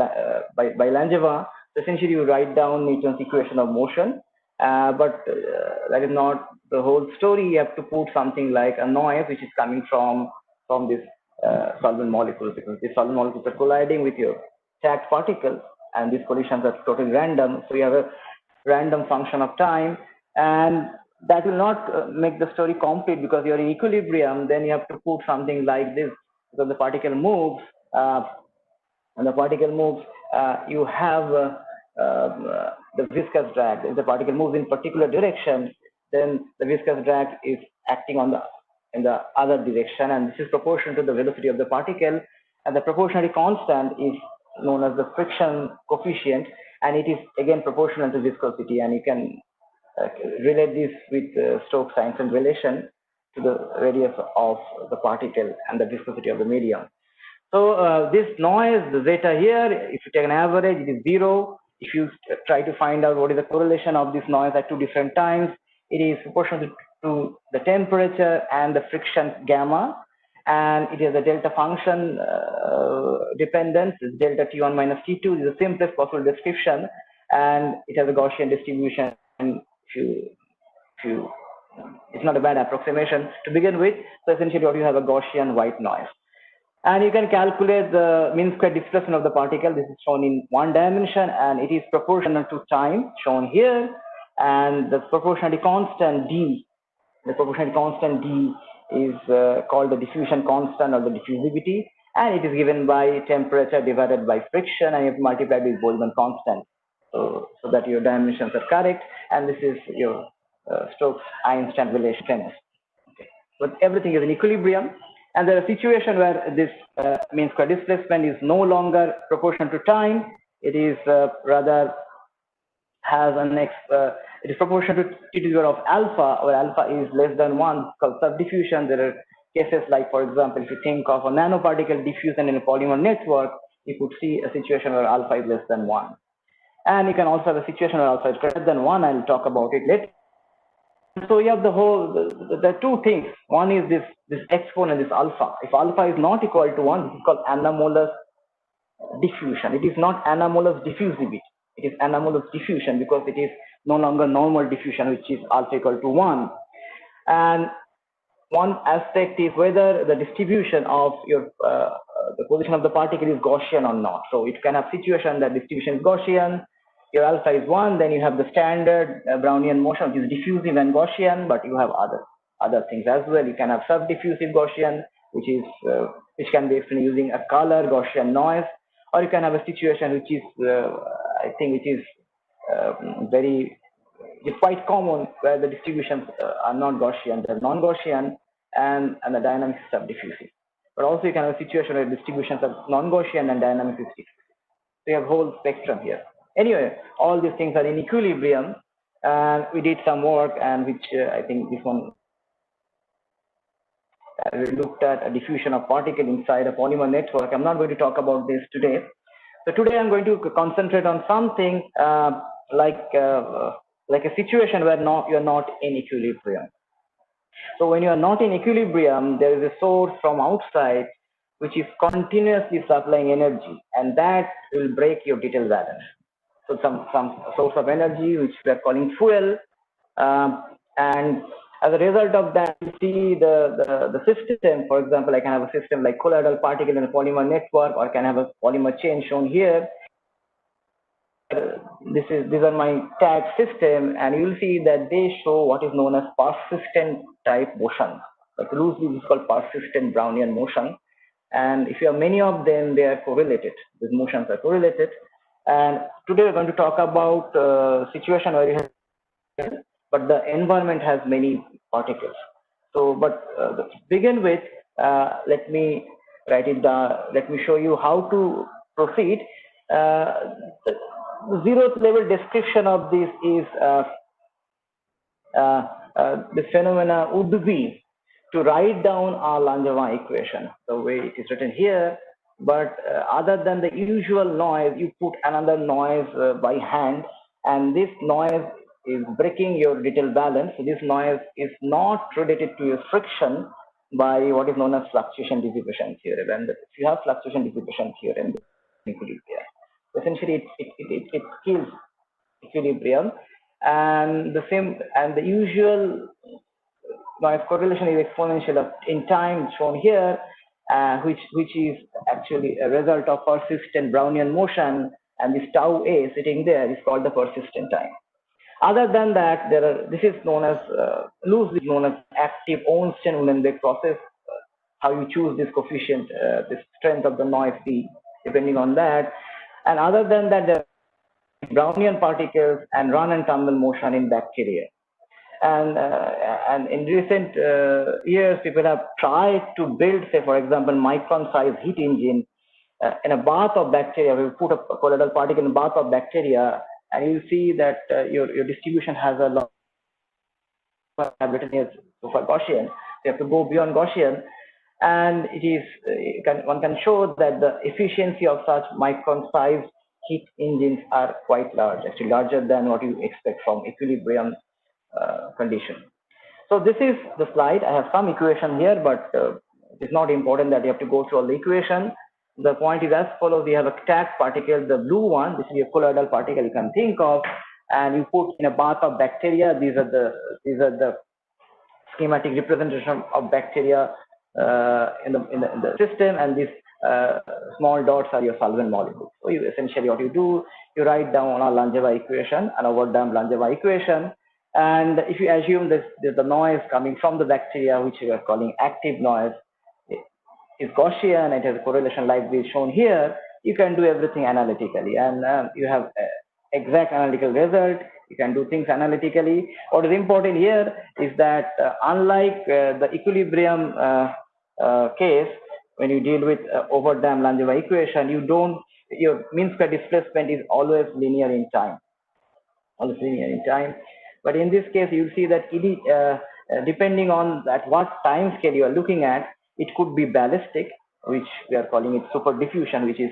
Speaker 7: by Langevin. So essentially, you write down Newton's equation of motion, but that is not the whole story. You have to put something like a noise which is coming from this solvent molecules, because these solvent molecules are colliding with your charged particles, and these collisions are totally random. So you have a random function of time, and that will not make the story complete, because you're in equilibrium. Then you have to put something like this, because the particle moves, and the particle moves, you have the viscous drag. If the particle moves in particular direction, then the viscous drag is acting in the other direction, and this is proportional to the velocity of the particle. And the proportionality constant is known as the friction coefficient, and it is again proportional to viscosity. And you can relate this with Stokes-Einstein relation to the radius of the particle and the viscosity of the medium. So this noise, the zeta here, if you take an average, it is 0. If you try to find out what is the correlation of this noise at 2 different times, it is proportional to the temperature and the friction gamma, and it is a delta function dependence. Delta T1 minus T2 is the simplest possible description, and it has a Gaussian distribution. And it's not a bad approximation to begin with. So essentially, what you have a Gaussian white noise. And you can calculate the mean square displacement of the particle. This is shown in one dimension, and it is proportional to time, shown here. And the proportionality constant D, is called the diffusion constant or the diffusivity, and it is given by temperature divided by friction, and you have to multiply with Boltzmann constant, so that your dimensions are correct. And this is your Stokes-Einstein relation. Okay. But everything is in equilibrium. And there is a situation where this mean square displacement is no longer proportional to time. It is rather has it is proportional to T to the power of alpha, where alpha is less than 1, called subdiffusion. There are cases like, for example, if you think of a nanoparticle diffusion in a polymer network, you could see a situation where alpha is less than 1. And you can also have a situation where alpha is greater than 1. I'll talk about it later. So you have the are two things. One is this exponent, this alpha. If alpha is not equal to 1, this is called anomalous diffusion. It is not anomalous diffusivity. It is anomalous diffusion because it is no longer normal diffusion, which is alpha equal to 1. And one aspect is whether the distribution of your the position of the particle is Gaussian or not. So it can have situation that distribution is Gaussian, your alpha is 1, then you have the standard Brownian motion, which is diffusive and Gaussian, but you have other things as well. You can have subdiffusive Gaussian, which can be explained using a color Gaussian noise, or you can have a situation which is I think which is quite common, where the distributions are not Gaussian, they're non-Gaussian, and the dynamics is subdiffusive. But also you can have a situation where distributions are non-Gaussian and dynamics is diffusive. So you have whole spectrum here. Anyway, all these things are in equilibrium, and we did some work, and which I think this one we looked at a diffusion of particle inside a polymer network. I'm not going to talk about this today. So today I'm going to concentrate on something like a situation where you're not in equilibrium. So when you are not in equilibrium, there is a source from outside which is continuously supplying energy, and that will break your detail balance. So some source of energy which we are calling fuel, and as a result of that, you see the system. For example, I can have a system like colloidal particle in a polymer network, or can have a polymer chain shown here. These are my tag system, and you will see that they show what is known as persistent type motion. Like loosely, this is called persistent Brownian motion. And if you have many of them, they are correlated. These motions are correlated. And today we're going to talk about a situation where you have, but the environment has many particles. So, but to begin with, let me write it down. Let me show you how to proceed. The zeroth level description of this is the phenomena would be to write down our Langevin equation the way it is written here, but other than the usual noise, you put another noise by hand, and this noise is breaking your detail balance. So this noise is not related to your friction by what is known as fluctuation dissipation theorem. And if you have fluctuation dissipation theorem, equilibrium. Essentially, it kills equilibrium, and the usual noise correlation is exponential in time shown here, which is actually a result of persistent Brownian motion, and this tau a sitting there is called the persistent time. Other than that, this is known as loosely known as active Ornstein-Uhlenbeck process. How you choose this coefficient, the strength of the noise P, depending on that. And other than that, there are Brownian particles and run and tumble motion in bacteria. And in recent years, people have tried to build, say, for example, micron-sized heat engine in a bath of bacteria. We put a colloidal particle in a bath of bacteria, and you see that your distribution has a lot of written here so far Gaussian. You have to go beyond Gaussian, and it is one can show that the efficiency of such micron-sized heat engines are quite large, actually larger than what you expect from equilibrium condition. So this is the slide. I have some equation here, but it's not important that you have to go through all the equation. The point is as follows: we have a stacked particle, the blue one. This is a colloidal particle you can think of, and you put in a bath of bacteria. These are the schematic representation of bacteria in the system, and these small dots are your solvent molecules. So you essentially what you do, you write down a Langevin equation, an overdamped Langevin equation, and if you assume this the noise coming from the bacteria, which we are calling active noise, is Gaussian, it has a correlation like this shown here, you can do everything analytically, and you have exact analytical result. You can do things analytically. What is important here is that unlike the equilibrium case, when you deal with overdamped Langevin equation, your mean square displacement is always linear in time. But in this case, you see that depending on what time scale you are looking at, it could be ballistic, which we are calling it super diffusion, which is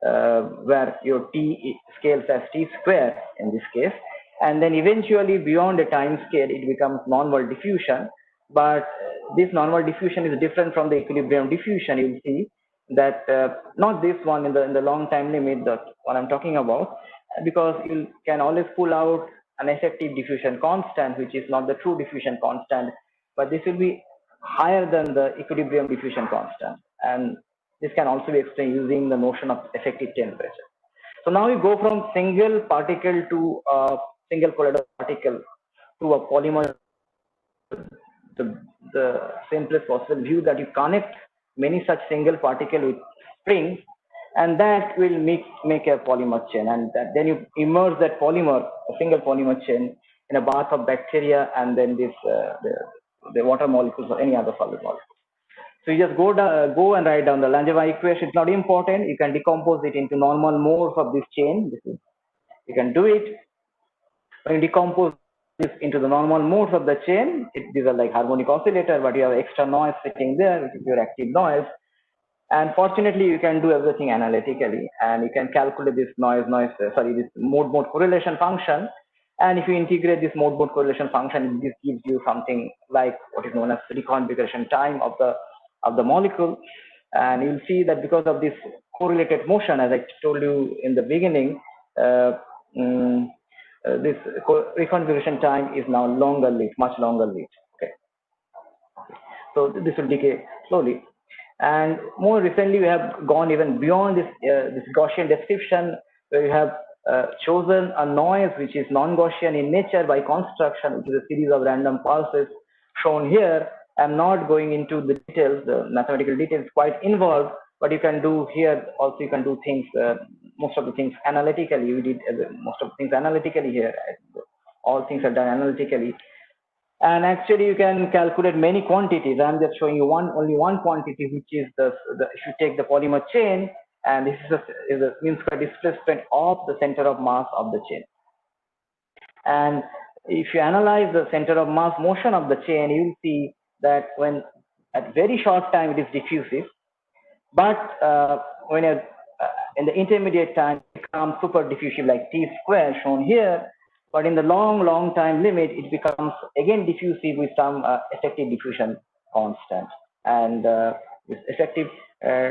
Speaker 7: where your t scales as t square in this case, and then eventually beyond a time scale it becomes normal diffusion. But this normal diffusion is different from the equilibrium diffusion. You will see that not this one in the long time limit, the one I'm talking about, because you can always pull out an effective diffusion constant, which is not the true diffusion constant, but this will be higher than the equilibrium diffusion constant, and this can also be explained using the notion of effective temperature. So now we go from single particle to a single colloidal particle to a polymer. The simplest possible view that you connect many such single particle with springs, and that will make a polymer chain, and then you immerse that polymer, a single polymer chain, in a bath of bacteria, and then this the water molecules or any other solid molecule. So you just go and write down the Langevin equation. It's not important. You can decompose it into normal modes of this chain. You can do it. When you decompose this into the normal modes of the chain, these are like harmonic oscillator, but you have extra noise sitting there, which is your active noise. And fortunately, you can do everything analytically, and you can calculate this this mode correlation function. And if you integrate this mode correlation function, this gives you something like what is known as reconfiguration time of the molecule. And you'll see that because of this correlated motion, as I told you in the beginning, this reconfiguration time is now longer lived, much longer lived. Okay. So this will decay slowly. And more recently, we have gone even beyond this Gaussian description, where we have chosen a noise which is non-Gaussian in nature by construction, which is a series of random pulses shown here. I'm not going into the details, the mathematical details, quite involved, but you can do here also. You can do things, most of the things analytically. We did most of the things analytically here. All things are done analytically. And actually, you can calculate many quantities. I'm just showing you only one quantity, which is if you take the polymer chain, and this is the mean square displacement of the center of mass of the chain. And if you analyze the center of mass motion of the chain, you will see that when at very short time it is diffusive, but when in the intermediate time it becomes super diffusive, like t square shown here. But in the long time limit, it becomes again diffusive with some effective diffusion constant. And this effective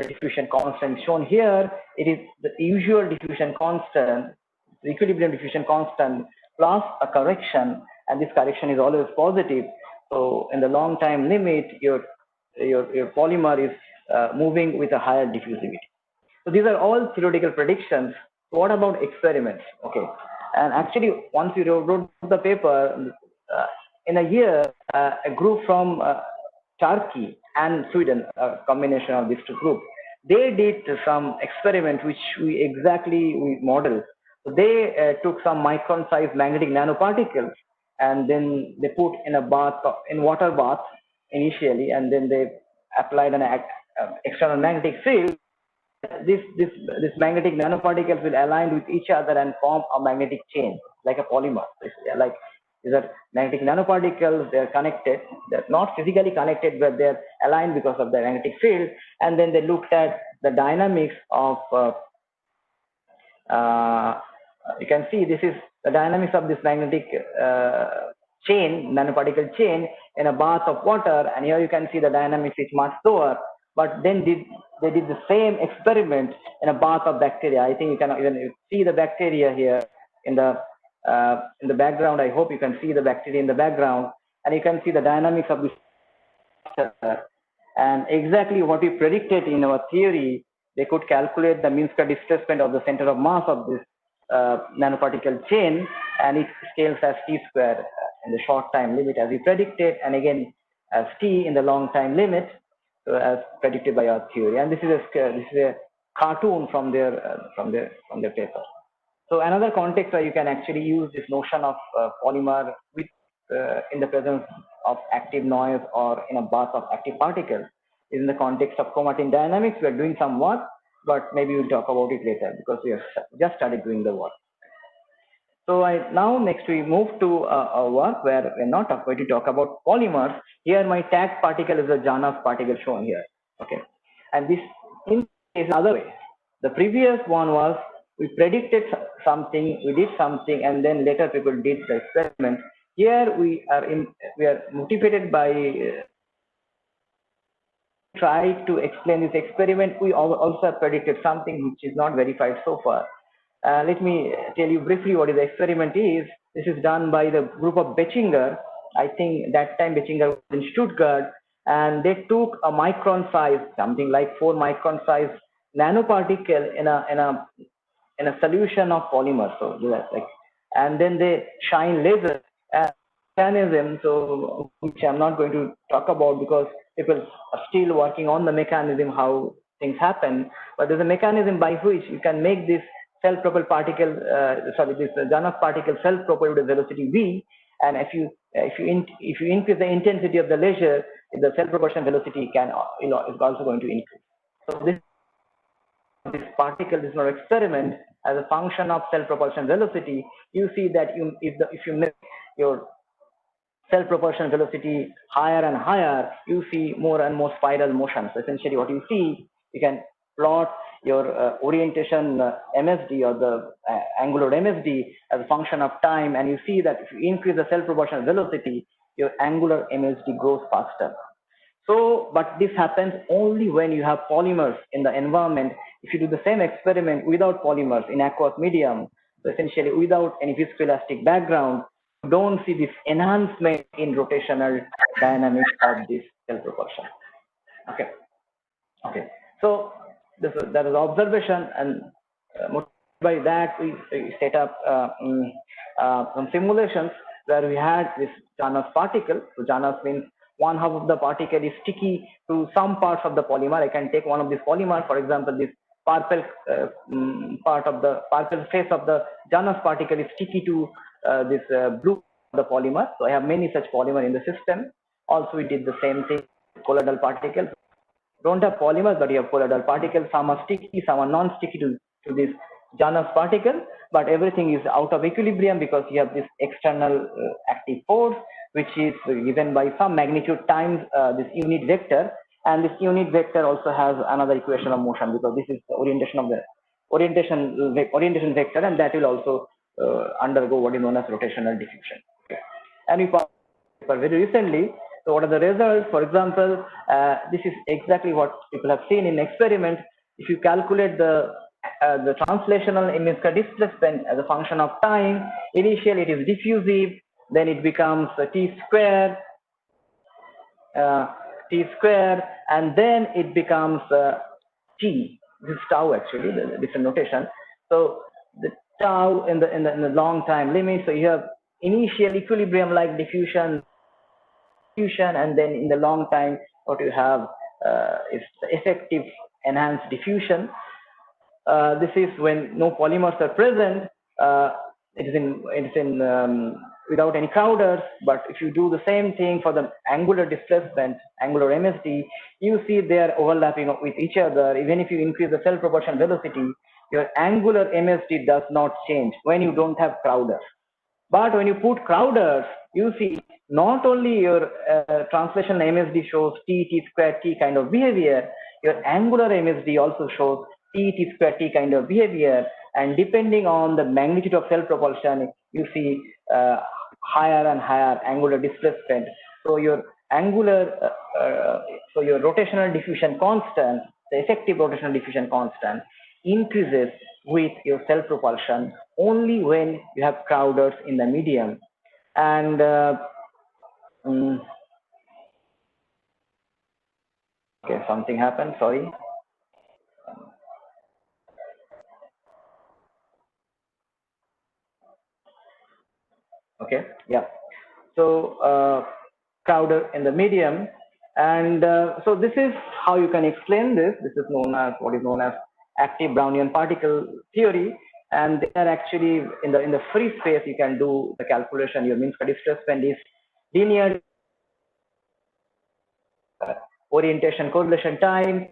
Speaker 7: diffusion constant shown here, it is the usual diffusion constant, the equilibrium diffusion constant plus a correction, and this correction is always positive. So in the long time limit, your polymer is moving with a higher diffusivity. So these are all theoretical predictions. What about experiments? Okay, and actually, once we wrote the paper, in a year, a group from Turkey and Sweden, a combination of these two groups, they did some experiment which we modeled. So they took some micron-sized magnetic nanoparticles, and then they put in a water bath initially, and then they applied an external magnetic field. This magnetic nanoparticles will align with each other and form a magnetic chain, like a polymer. Like these are magnetic nanoparticles. They are connected. They're not physically connected, but they're aligned because of the magnetic field. And then they looked at the dynamics of. You can see this is the dynamics of this magnetic nanoparticle chain in a bath of water, and here you can see the dynamics is much lower. But then they did the same experiment in a bath of bacteria. I think you can even see the bacteria here in the background. I hope you can see the bacteria in the background, and you can see the dynamics of this. And exactly what we predicted in our theory, they could calculate the mean square displacement of the center of mass of this nanoparticle chain, and it scales as t square in the short time limit as we predicted, and again as t in the long time limit, as predicted by our theory. And this is a cartoon from their paper. So another context where you can actually use this notion of polymer with in the presence of active noise or in a bath of active particles is in the context of chromatin dynamics. We are doing some work, but maybe we'll talk about it later because we have just started doing the work. So now next we move to a work where we're not going to talk about polymers. Here my tag particle is a Janus particle shown here. Okay, and this is another way. The previous one was we predicted something, we did something, and then later people did the experiment. Here we are motivated by try to explain this experiment. We also predicted something which is not verified so far. Let me tell you briefly what the experiment is. This is done by the group of Bechinger. I think that time Bechinger was in Stuttgart, and they took a micron size, something like 4 micron size nanoparticle in a solution of polymer. So like, and then they shine laser mechanism, so which I'm not going to talk about because people are still working on the mechanism how things happen. But there's a mechanism by which you can make this self-propelled particle, this Janus particle self-propelled with a velocity v, and if you increase the intensity of the laser, the self-propulsion velocity can is also going to increase. So this particle, this experiment, as a function of self-propulsion velocity, you see that if you make your self-propulsion velocity higher and higher, you see more and more spiral motion. So essentially what you see, you can plot your orientation MSD or the angular MSD as a function of time, and you see that if you increase the self-propulsion velocity, your angular MSD grows faster. So, but this happens only when you have polymers in the environment. If you do the same experiment without polymers in aqueous medium, so essentially without any viscoelastic background, you don't see this enhancement in rotational dynamics of this self-propulsion. Okay. So that is observation, and by that we set up some simulations where we had this Janus particle. So Janus means one half of the particle is sticky to some parts of the polymer. I can take one of these polymer, for example, this purple part of the purple face of the Janus particle is sticky to this blue of the polymer. So I have many such polymer in the system. Also, we did the same thing, colloidal particles. Don't have polymers, but you have colloidal particles. Some are sticky, some are non-sticky to this Janus particle, but everything is out of equilibrium because you have this external active force, which is given by some magnitude times this unit vector, and this unit vector also has another equation of motion because this is the orientation of the orientation vector, and that will also undergo what is known as rotational diffusion. Okay. And we published very recently. So what are the results? For example, this is exactly what people have seen in experiments. If you calculate the translational image displacement as a function of time, initially it is diffusive, then it becomes t square, and then it becomes t. This is tau actually, the different notation. So the tau in the long time limit. So you have initial equilibrium like diffusion, and then in the long time what you have is effective enhanced diffusion. This is when no polymers are present. It is in without any crowders. But if you do the same thing for the angular displacement, angular MSD, you see they are overlapping with each other. Even if you increase the cell proportion velocity, your angular MSD does not change when you don't have crowders. But when you put crowders, you see not only your translational MSD shows t square t kind of behavior, your angular MSD also shows t square t kind of behavior, and depending on the magnitude of cell propulsion, you see higher and higher angular displacement. So your angular, so your rotational diffusion constant, the effective rotational diffusion constant, increases with your cell propulsion only when you have crowders in the medium. And okay, something happened, sorry. Okay, yeah. So crowder in the medium, and so this is how you can explain this. This is known as what is known as active Brownian particle theory, and they are actually in the free space. You can do the calculation. Your Minkowski displacement is linear orientation correlation time,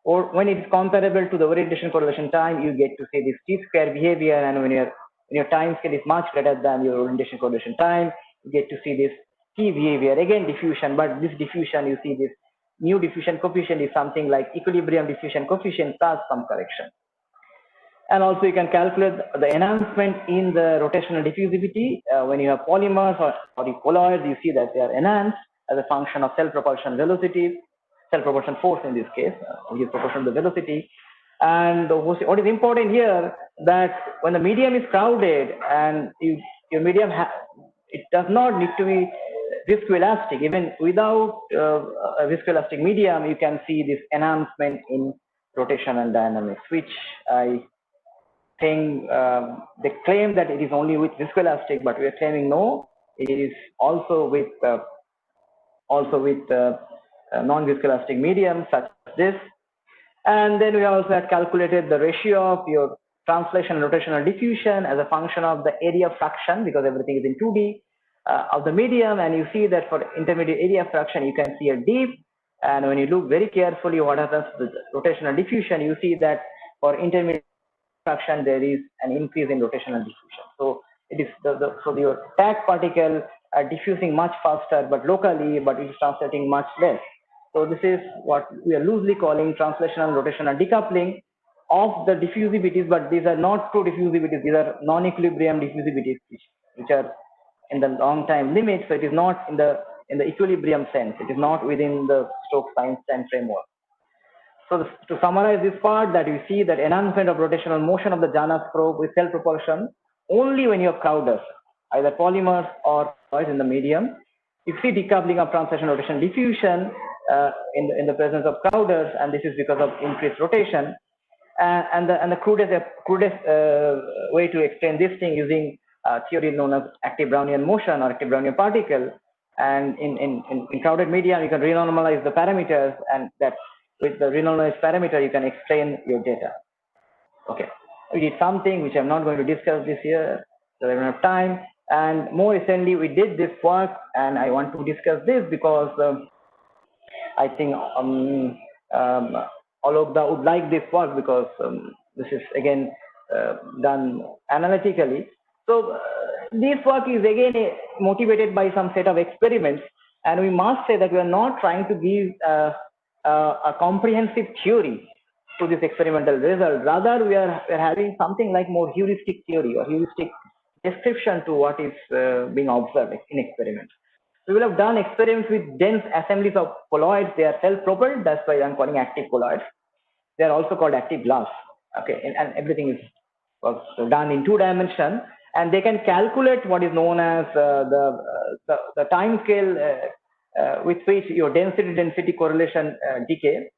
Speaker 7: or when it's comparable to the orientation correlation time, you get to see this t square behavior, and when your time scale is much greater than your orientation correlation time, you get to see this t behavior, again diffusion, but this diffusion, you see this new diffusion coefficient is something like equilibrium diffusion coefficient plus some correction. And also you can calculate the enhancement in the rotational diffusivity. When you have polymers or colloids, you see that they are enhanced as a function of cell propulsion velocity, cell propulsion force in this case, which is proportional to the velocity. And what is important here, that when the medium is crowded and your medium, it does not need to be viscoelastic. Even without a viscoelastic medium, you can see this enhancement in rotational dynamics, which I think they claim that it is only with viscoelastic, but we are claiming no, it is also with non-viscoelastic medium such as this. And then we also had calculated the ratio of your translation and rotational diffusion as a function of the area fraction, because everything is in 2D of the medium. And you see that for intermediate area fraction, you can see a dip. And when you look very carefully what happens to the rotational diffusion, you see that for intermediate fraction, there is an increase in rotational diffusion. So it is so your tag particle are diffusing much faster, but locally, but it is translating much less. So this is what we are loosely calling translational rotational decoupling of the diffusivities, but these are not true diffusivities. These are non-equilibrium diffusivities, which are in the long time limit. So it is not in the equilibrium sense. It is not within the Stokes-Einstein framework. So to summarize this part, that you see that enhancement of rotational motion of the Janus probe with cell propulsion only when you have crowders, either polymers or in the medium. You see decoupling of translation rotation diffusion in the presence of crowders, and this is because of increased rotation. And the crudest way to explain this thing using theory known as active Brownian motion or active Brownian particle. And in crowded medium, you can renormalize the parameters, and that with the renormalized parameter, you can explain your data. Okay, we did something which I'm not going to discuss this year, so I don't have time. And more recently, we did this work, and I want to discuss this because I think Alokda would like this work, because this is again done analytically. So this work is again motivated by some set of experiments, and we must say that we are not trying to give a comprehensive theory to this experimental result. Rather, we are having something like more heuristic theory or heuristic description to what is being observed in experiments. We will have done experiments with dense assemblies of colloids. They are self-propelled. That's why I'm calling active colloids. They are also called active glass. Okay, and everything was done in 2 dimensions, and they can calculate what is known as the time scale with which your density correlation decay,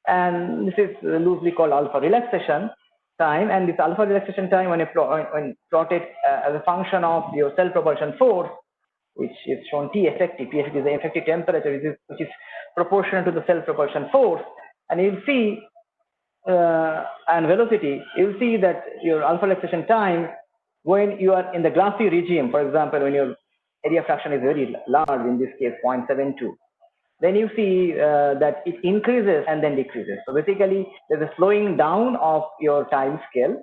Speaker 7: and this is loosely called alpha relaxation time. And this alpha relaxation time, when plotted as a function of your cell propulsion force, which is shown T effective. T effective is the effective temperature, which is proportional to the cell propulsion force, and you'll see and velocity. You'll see that your alpha relaxation time, when you are in the glassy regime, for example, when your area fraction is very large, in this case 0.72, then you see that it increases and then decreases. So basically, there's a slowing down of your time scale,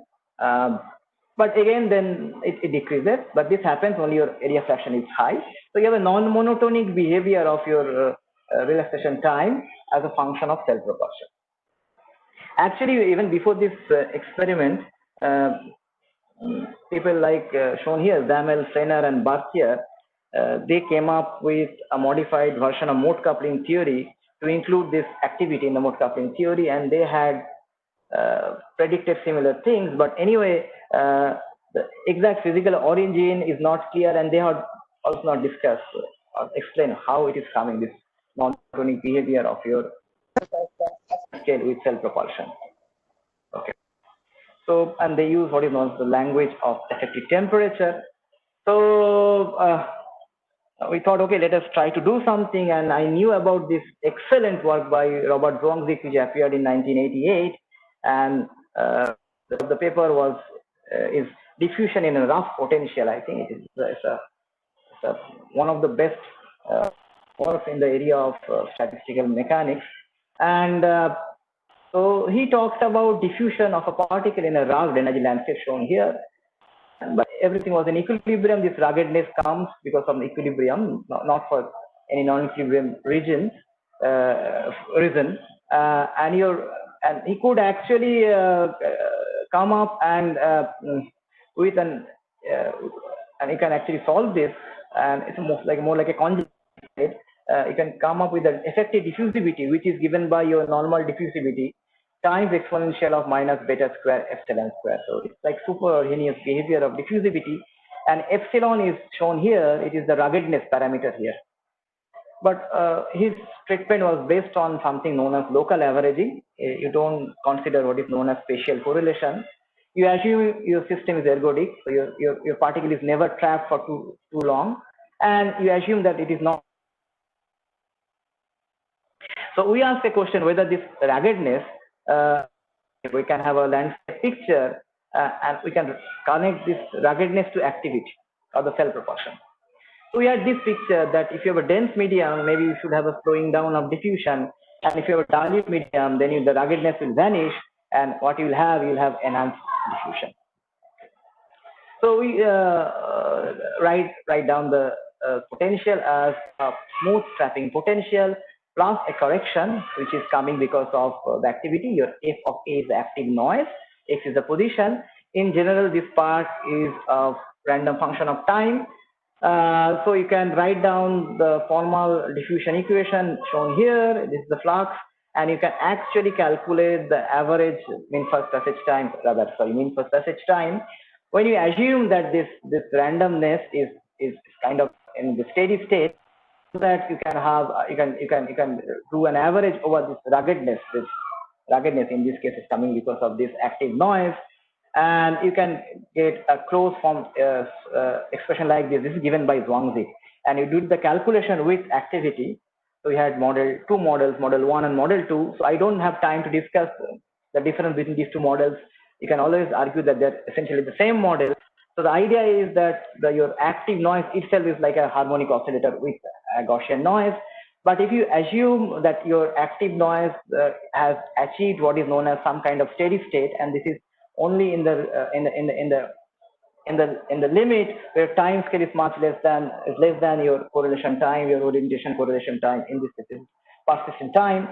Speaker 7: but again, then it decreases. But this happens only your area fraction is high. So you have a non-monotonic behavior of your relaxation time as a function of cell propulsion. Actually, even before this experiment, people like shown here, Zamel, Fener, and Bartier, they came up with a modified version of mode coupling theory to include this activity in the mode coupling theory, and they had predicted similar things. But anyway, the exact physical origin is not clear, and they have also not discussed or explained how it is coming, this non-monotonic behavior of your scale with cell propulsion. Okay. So, and they use what is known as the language of effective temperature. So we thought, okay, let us try to do something. And I knew about this excellent work by Robert Zhuangzi, which appeared in 1988. And the paper was is diffusion in a rough potential. I think it is one of the best works in the area of statistical mechanics. And so he talks about diffusion of a particle in a rugged energy landscape shown here. But everything was in equilibrium. This ruggedness comes because of the equilibrium, not for any non-equilibrium reason. And he could actually come up and with an and you can actually solve this, and it's more like a conjugate. You can come up with an effective diffusivity, which is given by your normal diffusivity times exponential of minus beta square epsilon square. So it's like superhomogeneous behavior of diffusivity, and epsilon is shown here. It is the ruggedness parameter here. But his treatment was based on something known as local averaging. You don't consider what is known as spatial correlation. You assume your system is ergodic, so your particle is never trapped for too long, and you assume that it is not. So we ask a question whether this ruggedness, we can have a landscape picture, and we can connect this ruggedness to activity or the cell propulsion. So we had this picture that if you have a dense medium, maybe you should have a slowing down of diffusion, and if you have a dilute medium, then the ruggedness will vanish, and what you will have enhanced diffusion. So we write down the potential as a smooth trapping potential plus a correction, which is coming because of the activity. Your f of a is the active noise, x is the position. In general, this part is a random function of time. So you can write down the formal diffusion equation shown here. This is the flux, and you can actually calculate the average mean first passage time, mean first passage time. When you assume that this randomness is kind of in the steady state, so that you can have you can do an average over this ruggedness. This ruggedness in this case is coming because of this active noise, and you can get a closed form expression like this. This is given by Zhuangzi, and you do the calculation with activity. So we had two models, model 1 and model 2. So I don't have time to discuss the difference between these two models. You can always argue that they're essentially the same model. So the idea is that your active noise itself is like a harmonic oscillator with a Gaussian noise. But if you assume that your active noise has achieved what is known as some kind of steady state, and this is only in the limit where time scale is less than your correlation time, your orientation correlation time, in this case persistent time,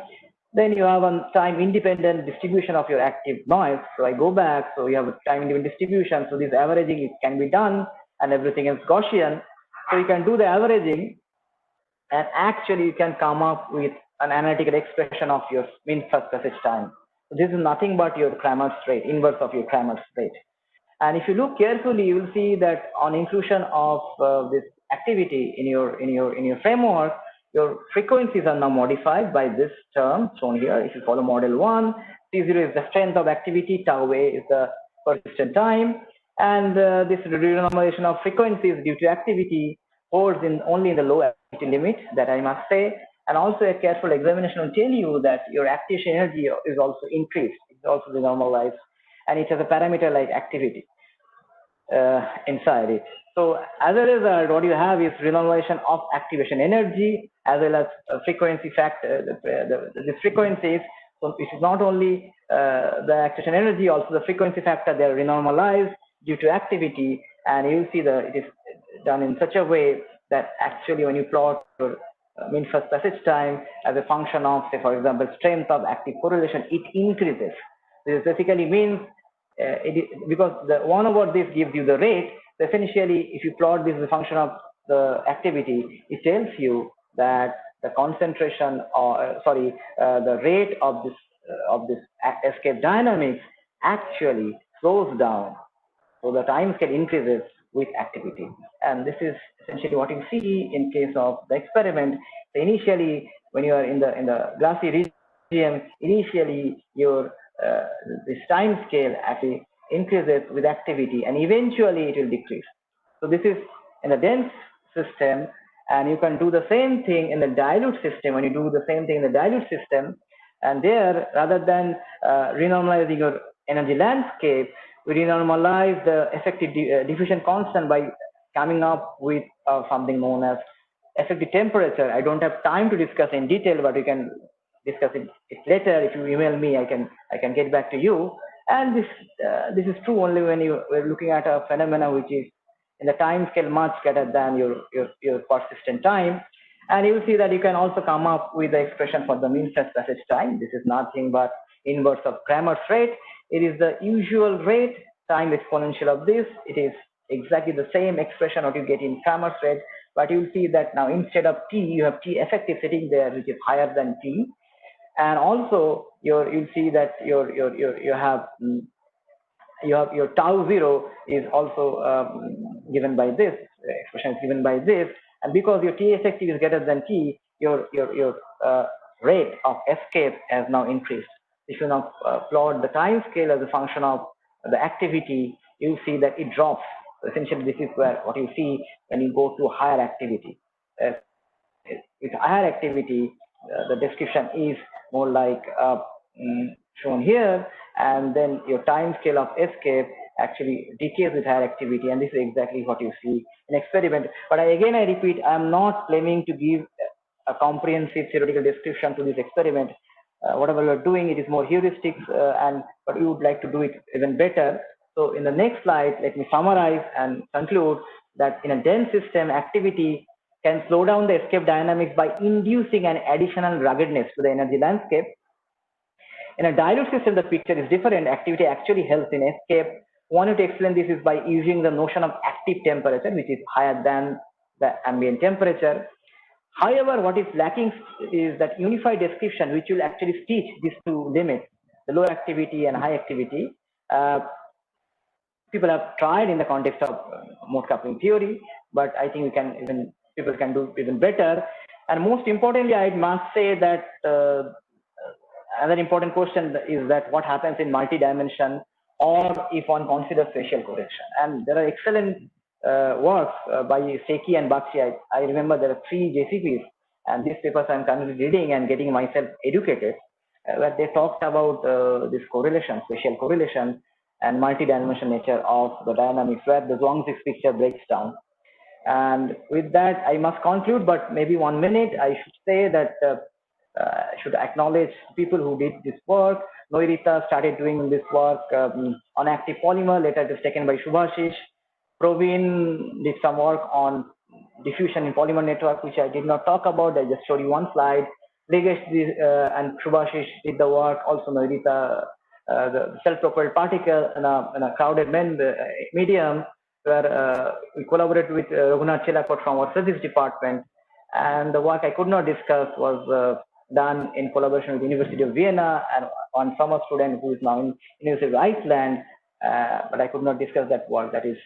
Speaker 7: then you have a time independent distribution of your active noise. So I go back, so you have a time independent distribution. So this averaging can be done and everything is Gaussian. So you can do the averaging, and actually you can come up with an analytical expression of your mean first passage time. So this is nothing but your Cramer's rate, inverse of your Cramer's rate. And if you look carefully, you will see that on inclusion of this activity in your framework, your frequencies are now modified by this term shown here. If you follow model 1, T0 is the strength of activity, tau A is the persistent time, and this renormalization of frequencies due to activity holds in only in the low activity limit, that I must say. And also a careful examination will tell you that your activation energy is also increased, it's also renormalized, and it has a parameter like activity inside it. So as a result, what you have is renormalization of activation energy as well as frequency factor, the frequencies. So it is not only the activation energy, also the frequency factor, they are renormalized due to activity, and you see that it is done in such a way that actually when you plot your mean first passage time as a function of, say for example, strength of active correlation, it increases. This basically means because the 1 over this gives you the rate. So essentially, if you plot this as a function of the activity, it tells you that the concentration, or the rate of this escape dynamics actually slows down. So the time scale increases with activity, and this is essentially what you see in case of the experiment. So initially, when you are in the glassy region, initially your this time scale actually increases with activity, and eventually it will decrease. So this is in a dense system, and you can do the same thing in the dilute system. When you do the same thing in the dilute system, and there, rather than renormalizing your energy landscape, we renormalize the effective diffusion constant by coming up with something known as effective temperature. I don't have time to discuss in detail, but we can discuss it later. If you email me, I can get back to you. And this is true only when we're looking at a phenomena which is in the time scale much greater than your persistent time. And you will see that you can also come up with the expression for the mean first passage time. This is nothing but inverse of Cramer's rate. It is the usual rate time exponential of this. It is exactly the same expression what you get in Cramer's rate, but you'll see that now instead of T, you have T effective sitting there, which is higher than T. And also you'll see that you have your tau 0 is also given by this expression is given by this, and because your T effective is greater than T, your rate of escape has now increased. If you now plot the time scale as a function of the activity, you see that it drops. So essentially, this is what you see when you go to higher activity. With higher activity, the description is more like shown here, and then your time scale of escape actually decays with higher activity, and this is exactly what you see in experiment. But I repeat, I am not claiming to give a comprehensive theoretical description to this experiment. Whatever you are doing, it is more heuristics, but you would like to do it even better. So in the next slide, let me summarize and conclude that in a dense system, activity can slow down the escape dynamics by inducing an additional ruggedness to the energy landscape. In a dilute system, the picture is different. Activity actually helps in escape. One way to explain this is by using the notion of active temperature, which is higher than the ambient temperature. However, what is lacking is that unified description, which will actually stitch these two limits, the low activity and high activity. People have tried in the context of mode coupling theory, but I think people can do even better. And most importantly, I must say that another important question is that what happens in multi-dimension, or if one considers spatial correction. And there are excellent works by Seki and Bakshi. I remember there are 3 JCPs, and these papers I'm currently reading and getting myself educated, where they talked about this correlation, spatial correlation, and multi-dimensional nature of the dynamics, where the Zhuangzi's picture breaks down. And with that, I must conclude, but maybe 1 minute. I should say that I should acknowledge people who did this work. Noirita started doing this work on active polymer. Later, it was taken by Subhashish. Proveen did some work on diffusion in polymer network, which I did not talk about. I just showed you 1 slide. Ligesh and Subhashish did the work. Also, Noirita, the self-propelled particle in a crowded medium. where we collaborated with Raghunath Chelakot from our physics department, and the work I could not discuss was done in collaboration with the University of Vienna and one summer student who is now in University of Iceland, but I could not discuss that work. That is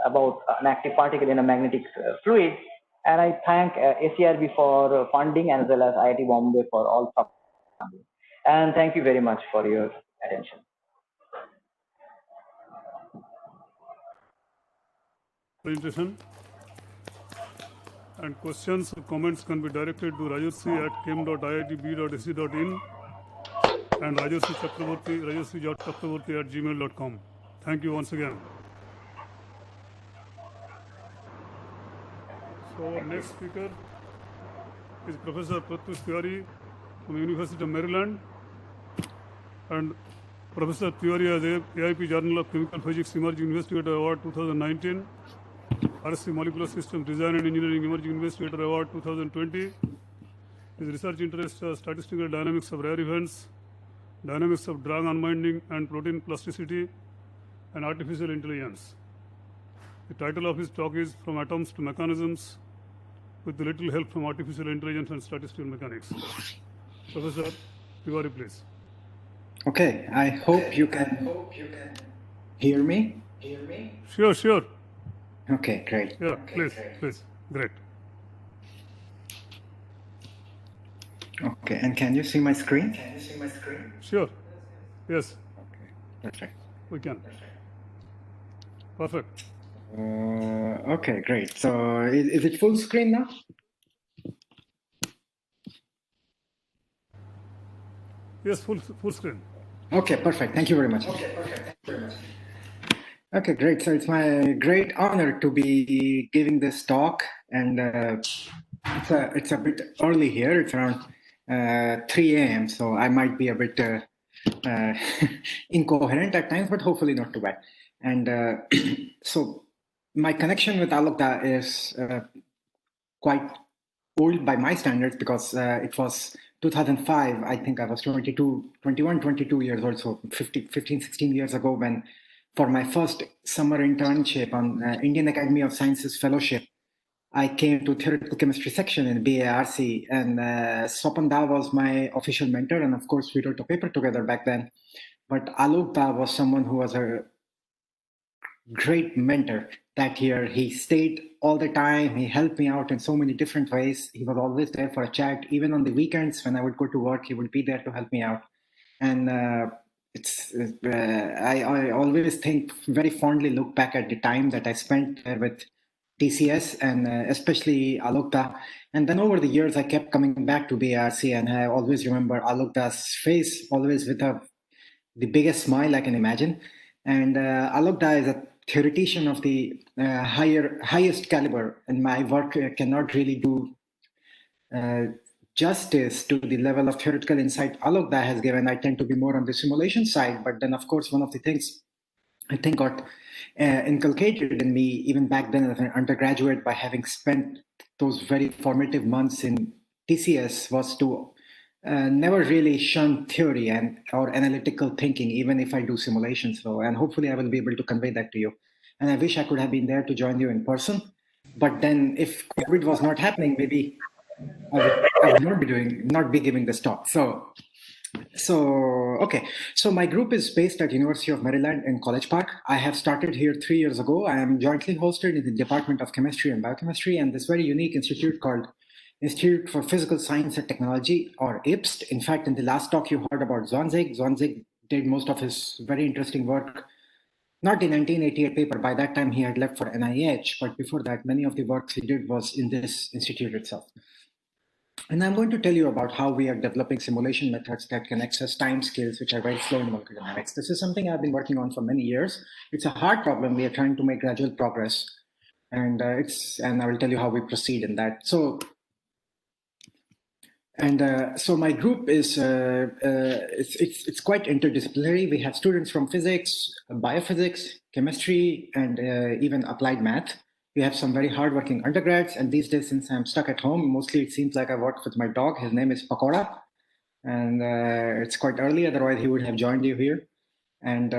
Speaker 7: about an active particle in a magnetic fluid. And I thank ACRB for funding, as well as IIT Bombay for all funding. And thank you very much for your attention.
Speaker 1: Presentation. And questions or comments can be directed to rajarsi@chem.iitb.ac.in and rajarsi.chakraborty@gmail.com. Thank you once again. So our next speaker is Professor Pratyush Tiwari from University of Maryland, and Professor Tiwari has AIP Journal of Chemical Physics Emerging Investigator Award 2019, RSC Molecular Systems Design and Engineering Emerging Investigator Award 2020. His research interests are statistical dynamics of rare events, dynamics of drug unbinding and protein plasticity, and artificial intelligence. The title of his talk is From Atoms to Mechanisms, with little help from artificial intelligence and statistical mechanics. Professor Tiwari, please.
Speaker 8: Okay, I hope you can hear me.
Speaker 1: Sure.
Speaker 8: Okay, great.
Speaker 1: Yeah, please. Great.
Speaker 8: Okay, and can you see my screen?
Speaker 1: Sure. Yes,
Speaker 8: Okay, perfect.
Speaker 1: we can. Perfect.
Speaker 8: Okay, great. So is it full screen now?
Speaker 1: Yes, full screen.
Speaker 8: Okay, perfect. Thank you very much. Okay, great. So it's my great honor to be giving this talk, and it's a bit early here. It's around 3 a.m., so I might be a bit incoherent at times, but hopefully not too bad. And so my connection with Alokda is quite old by my standards, because it was 2005. I think I was 22 years old, so 15, 16 years ago, when for my first summer internship on Indian Academy of Sciences Fellowship, I came to theoretical chemistry section in BARC, and Swapan Da was my official mentor, and of course we wrote a paper together back then. But Alok Da was someone who was a great mentor that year. He stayed all the time. He helped me out in so many different ways. He was always there for a chat. Even on the weekends when I would go to work, he would be there to help me out. And I always think very fondly, look back at the time that I spent there with TCS, and especially Alok Da. And then over the years, I kept coming back to BARC, and I always remember Alok Da's face, always with the biggest smile I can imagine. And Alok Da is a theoretician of the highest caliber, and my work cannot really do justice to the level of theoretical insight Alok Da has given. I tend to be more on the simulation side, but then of course one of the things I think got inculcated in me even back then as an undergraduate, by having spent those very formative months in TCS, was to never really shun theory or analytical thinking, even if I do simulations. So, and hopefully I will be able to convey that to you. And I wish I could have been there to join you in person. But then if COVID was not happening, maybe I would not be giving this talk. So okay. So my group is based at University of Maryland in College Park. I have started here 3 years ago. I am jointly hosted in the Department of Chemistry and Biochemistry, and this very unique institute called Institute for Physical Science and Technology, or IPST. In fact, in the last talk you heard about Zwanzig. Zwanzig did most of his very interesting work, not the 1988 paper. By that time he had left for NIH, but before that, many of the works he did was in this institute itself. And I'm going to tell you about how we are developing simulation methods that can access time scales which are very slow in molecular dynamics. This is something I've been working on for many years. It's a hard problem. We are trying to make gradual progress, and I will tell you how we proceed in that. So my group is it's quite interdisciplinary. We have students from physics, biophysics, chemistry, and even applied math. We have some very hardworking undergrads, and these days, since I'm stuck at home, mostly it seems like I work with my dog. His name is Pakoda, and it's quite early, otherwise he would have joined you here. And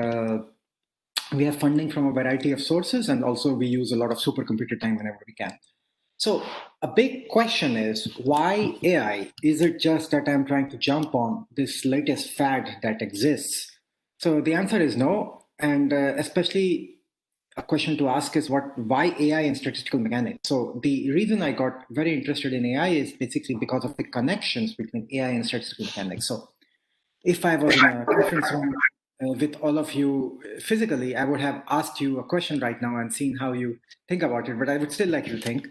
Speaker 8: We have funding from a variety of sources, and also we use a lot of supercomputer time whenever we can. So a big question is, why AI? Is it just that I'm trying to jump on this latest fad that exists? So the answer is no, and especially a question to ask is why AI and statistical mechanics? So the reason I got very interested in AI is basically because of the connections between AI and statistical mechanics. So if I was in a conference room with all of you physically, I would have asked you a question right now and seen how you think about it, but I would still like you to think.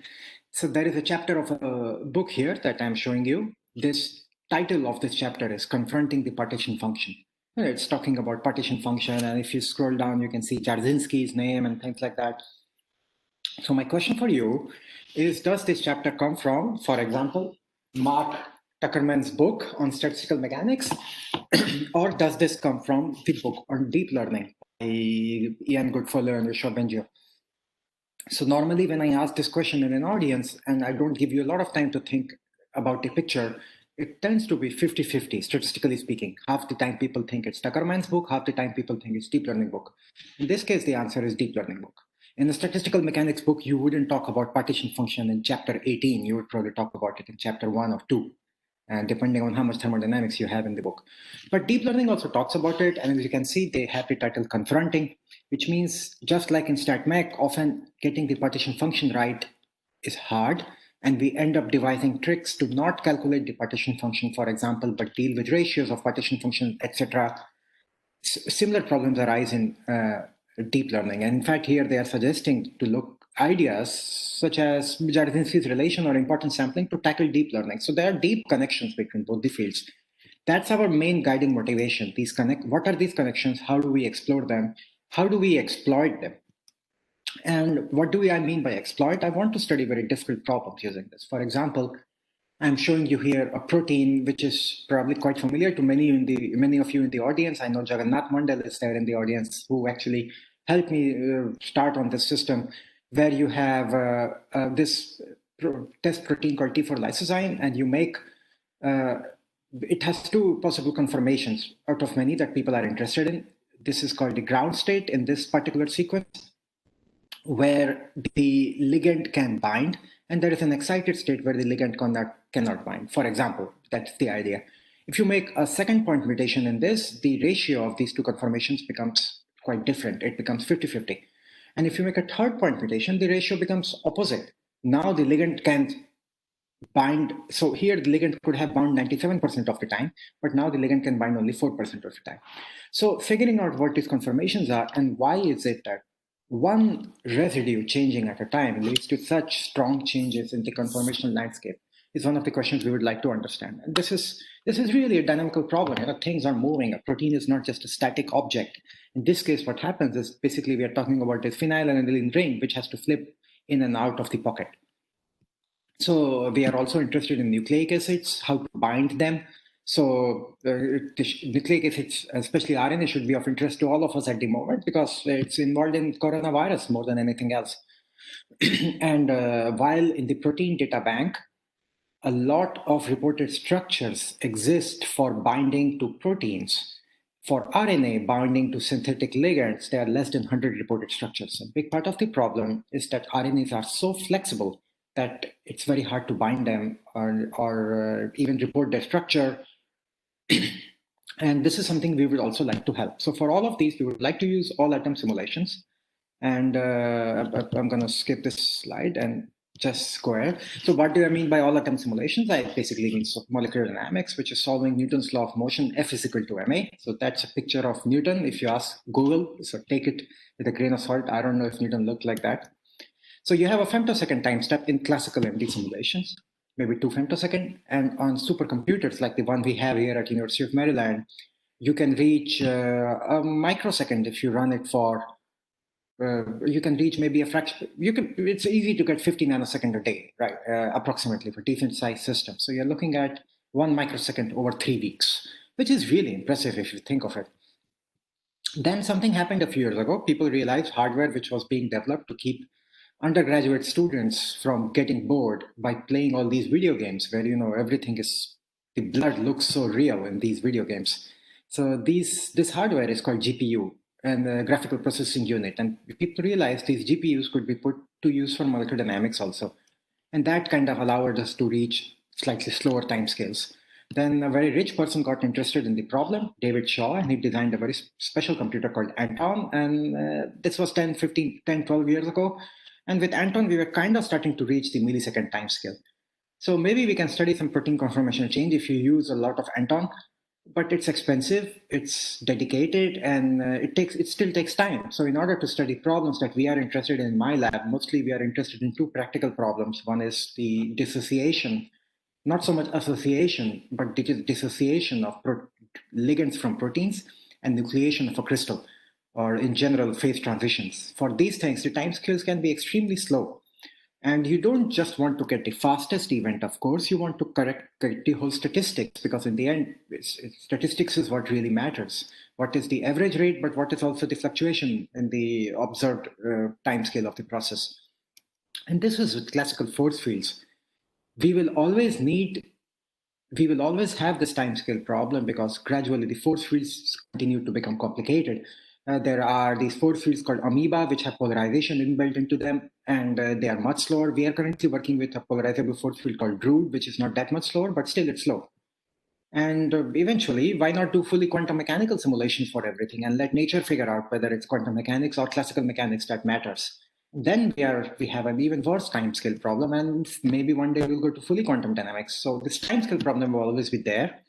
Speaker 8: So there is a chapter of a book here that I'm showing you. This title of this chapter is Confronting the Partition Function. It's talking about partition function, and if you scroll down, you can see Jarzynski's name and things like that. So my question for you is, does this chapter come from, for example, Mark Tuckerman's book on statistical mechanics, or does this come from the book on deep learning by Ian Goodfellow and Rishabh Bengio? So normally when I ask this question in an audience and I don't give you a lot of time to think about a picture, it tends to be 50-50, statistically speaking. Half the time people think it's Tuckerman's book, half the time people think it's deep learning book. In this case, the answer is deep learning book. In the statistical mechanics book, you wouldn't talk about partition function in chapter 18. You would probably talk about it in chapter 1 or 2. And depending on how much thermodynamics you have in the book. But deep learning also talks about it, and as you can see, they have the title Confronting, which means just like in StatMech, often getting the partition function right is hard, and we end up devising tricks to not calculate the partition function, for example, but deal with ratios of partition function, etc. Similar problems arise in deep learning, and in fact, here they are suggesting to look ideas such as Jarzynski's relation or importance sampling to tackle deep learning. So there are deep connections between both the fields. That's our main guiding motivation. What are these connections? How do we explore them? How do we exploit them? And what do I mean by exploit? I want to study very difficult problems using this. For example, I'm showing you here a protein which is probably quite familiar to many of you in the audience. I know Jagannath Mandal is there in the audience, who actually helped me start on this system, where you have this test protein called T4 lysozyme, and you make it has two possible conformations out of many that people are interested in. This is called the ground state in this particular sequence, where the ligand can bind, and there is an excited state where the ligand cannot bind. For example, that's the idea. If you make a second point mutation in this, the ratio of these two conformations becomes quite different. It becomes 50-50. And if you make a third point mutation, the ratio becomes opposite. Now the ligand can bind. So here the ligand could have bound 97% of the time, but now the ligand can bind only 4% of the time. So figuring out what these conformations are and why is it that one residue changing at a time leads to such strong changes in the conformational landscape is one of the questions we would like to understand. And this is really a dynamical problem. Things are moving. A protein is not just a static object. In this case, what happens is basically we are talking about this phenylalanine ring, which has to flip in and out of the pocket. So we are also interested in nucleic acids, how to bind them. So nucleic acids, especially RNA, should be of interest to all of us at the moment because it's involved in coronavirus more than anything else. And while in the protein data bank, a lot of reported structures exist for binding to proteins. For RNA binding to synthetic ligands, there are less than 100 reported structures. A big part of the problem is that RNAs are so flexible that it's very hard to bind them or even report their structure. And this is something we would also like to help. So for all of these, we would like to use all atom simulations. And I'm going to skip this slide and just go ahead. So what do I mean by all atom simulations? I basically mean molecular dynamics, which is solving Newton's law of motion, F is equal to ma. So that's a picture of Newton. If you ask Google, so take it with a grain of salt. I don't know if Newton looked like that. So you have a femtosecond time step in classical MD simulations, maybe 2 femtosecond. And on supercomputers like the one we have here at University of Maryland, you can reach a microsecond if you run it for you can reach maybe a fraction. It's easy to get 50 nanosecond a day, right? Approximately for decent size systems. So you're looking at 1 microsecond over 3 weeks, which is really impressive if you think of it. Then something happened a few years ago. People realized hardware which was being developed to keep undergraduate students from getting bored by playing all these video games where, everything is, the blood looks so real in these video games. So this hardware is called GPU. and a graphical processing unit. And people realized these GPUs could be put to use for molecular dynamics also. And that kind of allowed us to reach slightly slower timescales. Then a very rich person got interested in the problem, David Shaw, and he designed a very special computer called Anton. And this was 10, 12 years ago. And with Anton, we were kind of starting to reach the millisecond timescale. So maybe we can study some protein conformational change if you use a lot of Anton, but it's expensive, it's dedicated, and it still takes time. So in order to study problems that we are interested in my lab, mostly we are interested in two practical problems. One is the dissociation, not so much association, but dissociation of ligands from proteins and nucleation of a crystal, or in general, phase transitions. For these things, the timescales can be extremely slow. And you don't just want to get the fastest event, of course, you want to correct the whole statistics, because in the end, statistics is what really matters. What is the average rate, but what is also the fluctuation in the observed timescale of the process. And this is with classical force fields. We will always have this timescale problem because gradually the force fields continue to become complicated. There are these force fields called amoeba, which have polarization inbuilt into them, and they are much slower. We are currently working with a polarizable force field called Drude, which is not that much slower, but still it's slow. And eventually, why not do fully quantum mechanical simulations for everything and let nature figure out whether it's quantum mechanics or classical mechanics that matters? Then we have an even worse timescale problem, and maybe one day we'll go to fully quantum dynamics. So this timescale problem will always be there.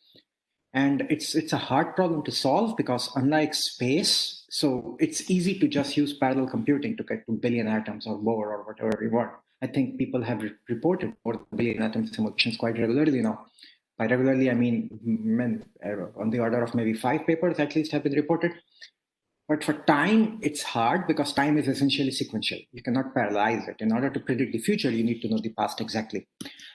Speaker 8: And it's a hard problem to solve because unlike space, so it's easy to just use parallel computing to get to billion atoms or more or whatever we want. I think people have reported more than billion atom simulations quite regularly now. By regularly, I mean on the order of maybe 5 papers at least have been reported. But for time, it's hard because time is essentially sequential. You cannot parallelize it. In order to predict the future, you need to know the past exactly.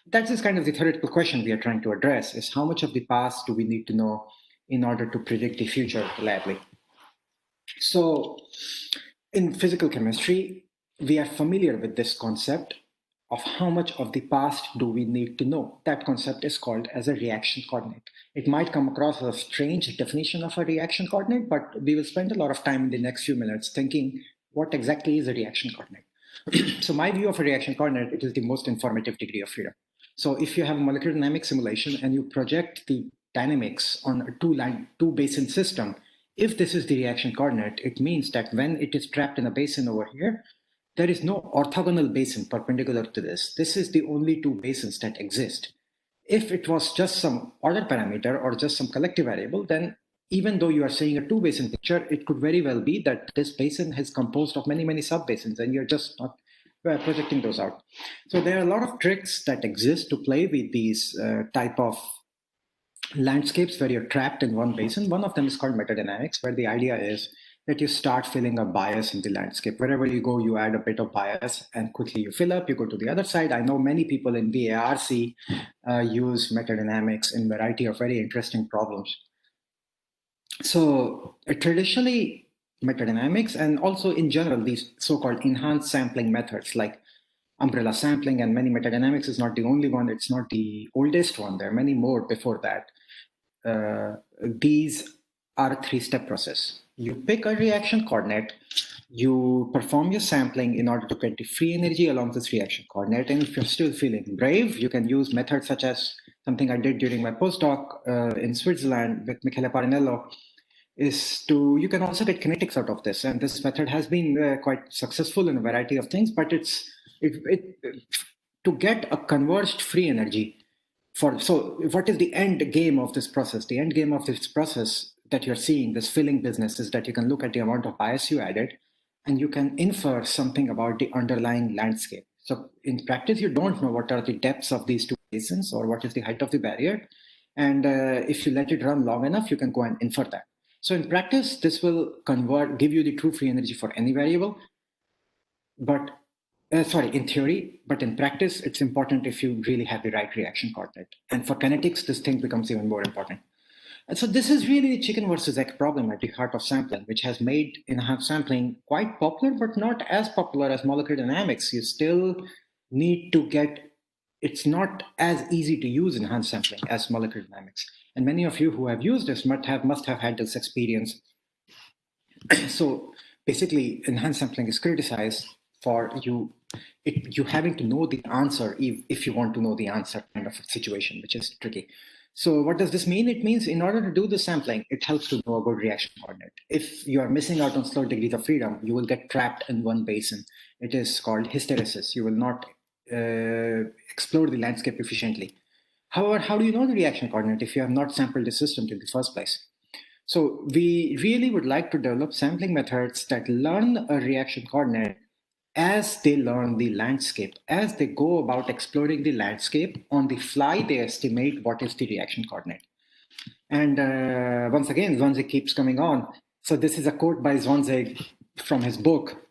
Speaker 8: That is kind of the theoretical question we are trying to address, is how much of the past do we need to know in order to predict the future reliably? So in physical chemistry, we are familiar with this concept of how much of the past do we need to know. That concept is called as a reaction coordinate. It might come across as a strange definition of a reaction coordinate, but we will spend a lot of time in the next few minutes thinking what exactly is a reaction coordinate. So my view of a reaction coordinate, it is the most informative degree of freedom. So if you have a molecular dynamic simulation and you project the dynamics on a two basin system, if this is the reaction coordinate, it means that when it is trapped in a basin over here, there is no orthogonal basin perpendicular to this. This is the only two basins that exist. If it was just some order parameter or just some collective variable, then even though you are saying a two basin picture, it could very well be that this basin is composed of many, many sub basins, and you're just not projecting those out. So there are a lot of tricks that exist to play with these type of landscapes where you're trapped in one basin. One of them is called metadynamics, where the idea is that you start filling a bias in the landscape. Wherever you go, you add a bit of bias and quickly you fill up, you go to the other side. I know many people in VARC use metadynamics in a variety of very interesting problems. So traditionally, metadynamics and also in general, these so-called enhanced sampling methods like umbrella sampling and many metadynamics is not the only one. It's not the oldest one. There are many more before that. These are a three-step process. You pick a reaction coordinate, you perform your sampling in order to get the free energy along this reaction coordinate. And if you're still feeling brave, you can use methods such as something I did during my postdoc in Switzerland with Michele Parinello, you can also get kinetics out of this. And this method has been quite successful in a variety of things, but to get a converged free energy so what is the end game of this process? The end game of this process that you're seeing, this filling business, is that you can look at the amount of bias you added and you can infer something about the underlying landscape. So in practice, you don't know what are the depths of these two basins or what is the height of the barrier. And if you let it run long enough, you can go and infer that. So in practice, this will give you the true free energy for any variable. But in theory, but in practice, it's important if you really have the right reaction coordinate. And for kinetics, this thing becomes even more important. And so this is really the chicken versus egg problem at the heart of sampling, which has made enhanced sampling quite popular, but not as popular as molecular dynamics. You still need to it's not as easy to use enhanced sampling as molecular dynamics. And many of you who have used this must have had this experience So basically, enhanced sampling is criticized for you having to know the answer if you want to know the answer kind of a situation, which is tricky. So what does this mean? It means in order to do the sampling, it helps to know a good reaction coordinate. If you are missing out on slow degrees of freedom, you will get trapped in one basin. It is called hysteresis. You will not explore the landscape efficiently. However, how do you know the reaction coordinate if you have not sampled the system in the first place? So we really would like to develop sampling methods that learn a reaction coordinate as they learn the landscape. As they go about exploring the landscape, on the fly, they estimate what is the reaction coordinate. And once again, Zwanzig keeps coming on. So this is a quote by Zwanzig from his book,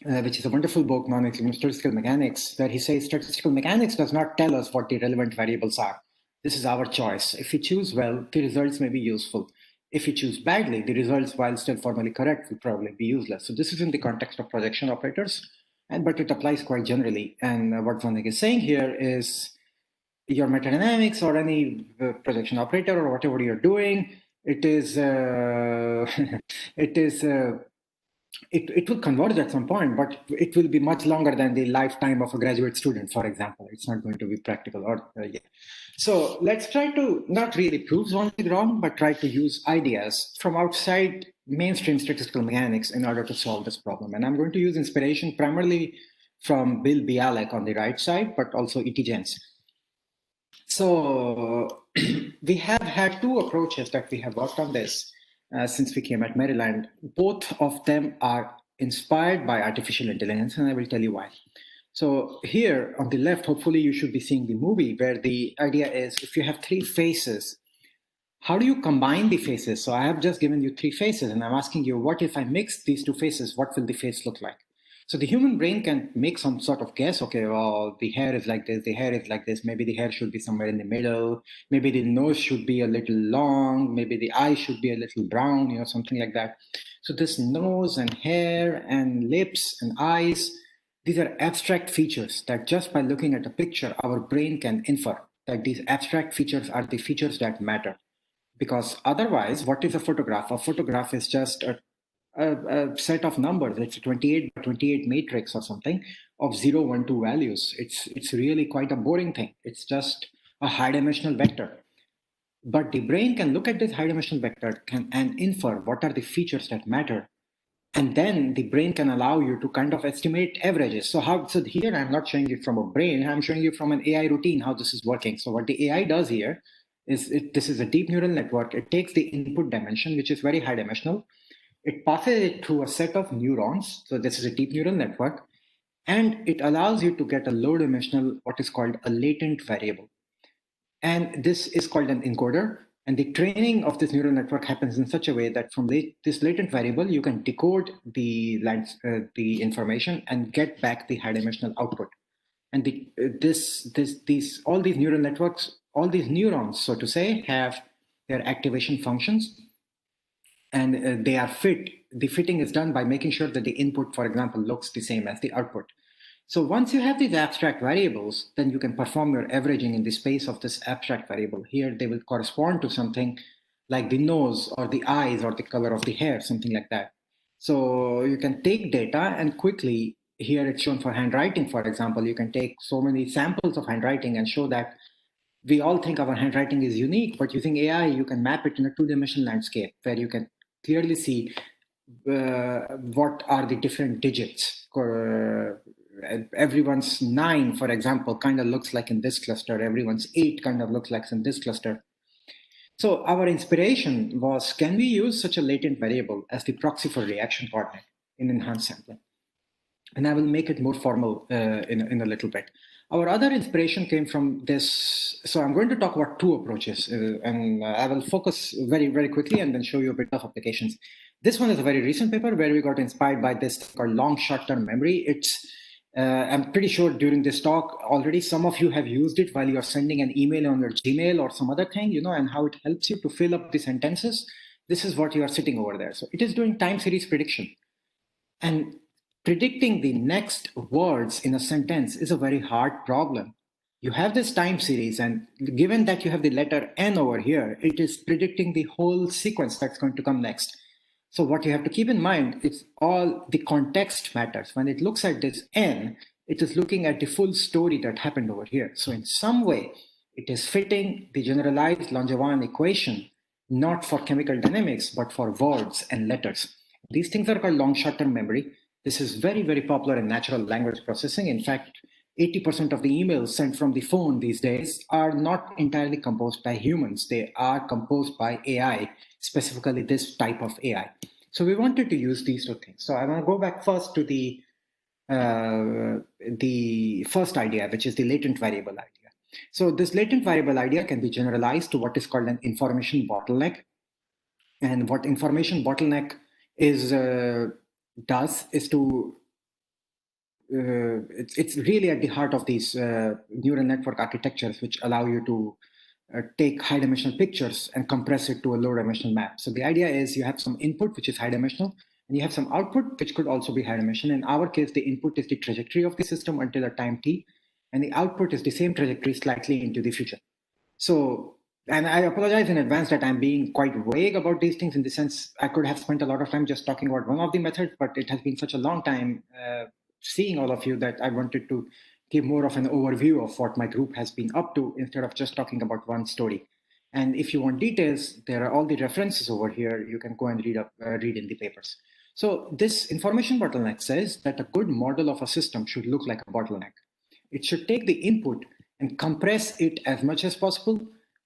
Speaker 8: which is a wonderful book, Non-Euclidean Statistical Mechanics, where he says statistical mechanics does not tell us what the relevant variables are. This is our choice. If we choose well, the results may be useful. If we choose badly, the results, while still formally correct, will probably be useless. So this is in the context of projection operators, but it applies quite generally. And what Zwanzig is saying here is your metadynamics or any projection operator or whatever you're doing, it will converge at some point, but it will be much longer than the lifetime of a graduate student, for example. It's not going to be practical. Yeah. So let's try to not really prove Zwanzig wrong, but try to use ideas from outside mainstream statistical mechanics in order to solve this problem. And I'm going to use inspiration primarily from Bill Bialek on the right side, but also E.T. Jens. So we have had two approaches that we have worked on this since we came at Maryland. Both of them are inspired by artificial intelligence, and I will tell you why. So here on the left, hopefully you should be seeing the movie where the idea is if you have three faces, how do you combine the faces? So I have just given you three faces, and I'm asking you, what if I mix these two faces? What will the face look like? So the human brain can make some sort of guess, okay, well, the hair is like this, the hair is like this, maybe the hair should be somewhere in the middle, maybe the nose should be a little long, maybe the eye should be a little brown, something like that. So this nose and hair and lips and eyes, these are abstract features that just by looking at a picture, our brain can infer that these abstract features are the features that matter. Because otherwise, what is a photograph? A photograph is just a set of numbers. It's a 28 by 28 matrix or something of 0, 1, 2 values. It's really quite a boring thing. It's just a high dimensional vector. But the brain can look at this high dimensional vector and infer what are the features that matter. And then the brain can allow you to kind of estimate averages. So here I'm not showing you from a brain, I'm showing you from an AI routine how this is working. So what the AI does here is this is a deep neural network. It takes the input dimension, which is very high dimensional. It passes it through a set of neurons. So this is a deep neural network. And it allows you to get a low dimensional, what is called a latent variable. And this is called an encoder. And the training of this neural network happens in such a way that from this latent variable, you can decode the information and get back the high dimensional output. And all these neural networks, all these neurons, so to say, have their activation functions. And they are fit. The fitting is done by making sure that the input, for example, looks the same as the output. So once you have these abstract variables, then you can perform your averaging in the space of this abstract variable. Here, they will correspond to something like the nose or the eyes or the color of the hair, something like that. So you can take data and quickly, here it's shown for handwriting, for example, you can take so many samples of handwriting and show that we all think our handwriting is unique, but using AI, you can map it in a two-dimensional landscape where you can clearly see what are the different digits. Everyone's 9, for example, kind of looks like in this cluster. Everyone's 8 kind of looks like in this cluster. So our inspiration was, can we use such a latent variable as the proxy for reaction coordinate in enhanced sampling? And I will make it more formal in a little bit. Our other inspiration came from this. So I'm going to talk about two approaches, and I will focus very, very quickly and then show you a bit of applications. This one is a very recent paper where we got inspired by this called long short-term memory. I'm pretty sure during this talk already some of you have used it while you're sending an email on your Gmail or some other thing, and how it helps you to fill up the sentences. This is what you are sitting over there. So it is doing time series prediction. And predicting the next words in a sentence is a very hard problem. You have this time series, and given that you have the letter N over here, it is predicting the whole sequence that's going to come next. So what you have to keep in mind is all the context matters. When it looks at this N, it is looking at the full story that happened over here. So in some way, it is fitting the generalized Langevin equation, not for chemical dynamics, but for words and letters. These things are called long short-term memory. This is very, very popular in natural language processing. In fact, 80% of the emails sent from the phone these days are not entirely composed by humans. They are composed by AI, specifically this type of AI. So we wanted to use these two things. So I want to go back first to the first idea, which is the latent variable idea. So this latent variable idea can be generalized to what is called an information bottleneck. And what information bottleneck is does is to it's really at the heart of these neural network architectures, which allow you to take high dimensional pictures and compress it to a low dimensional map. So the idea is you have some input, which is high dimensional, and you have some output, which could also be high dimensional. In our case, the input is the trajectory of the system until a time t, and the output is the same trajectory slightly into the future. So, and I apologize in advance that I'm being quite vague about these things, in the sense I could have spent a lot of time just talking about one of the methods, but it has been such a long time seeing all of you that I wanted to give more of an overview of what my group has been up to instead of just talking about one story. And if you want details, there are all the references over here. You can go and read in the papers. So this information bottleneck says that a good model of a system should look like a bottleneck. It should take the input and compress it as much as possible,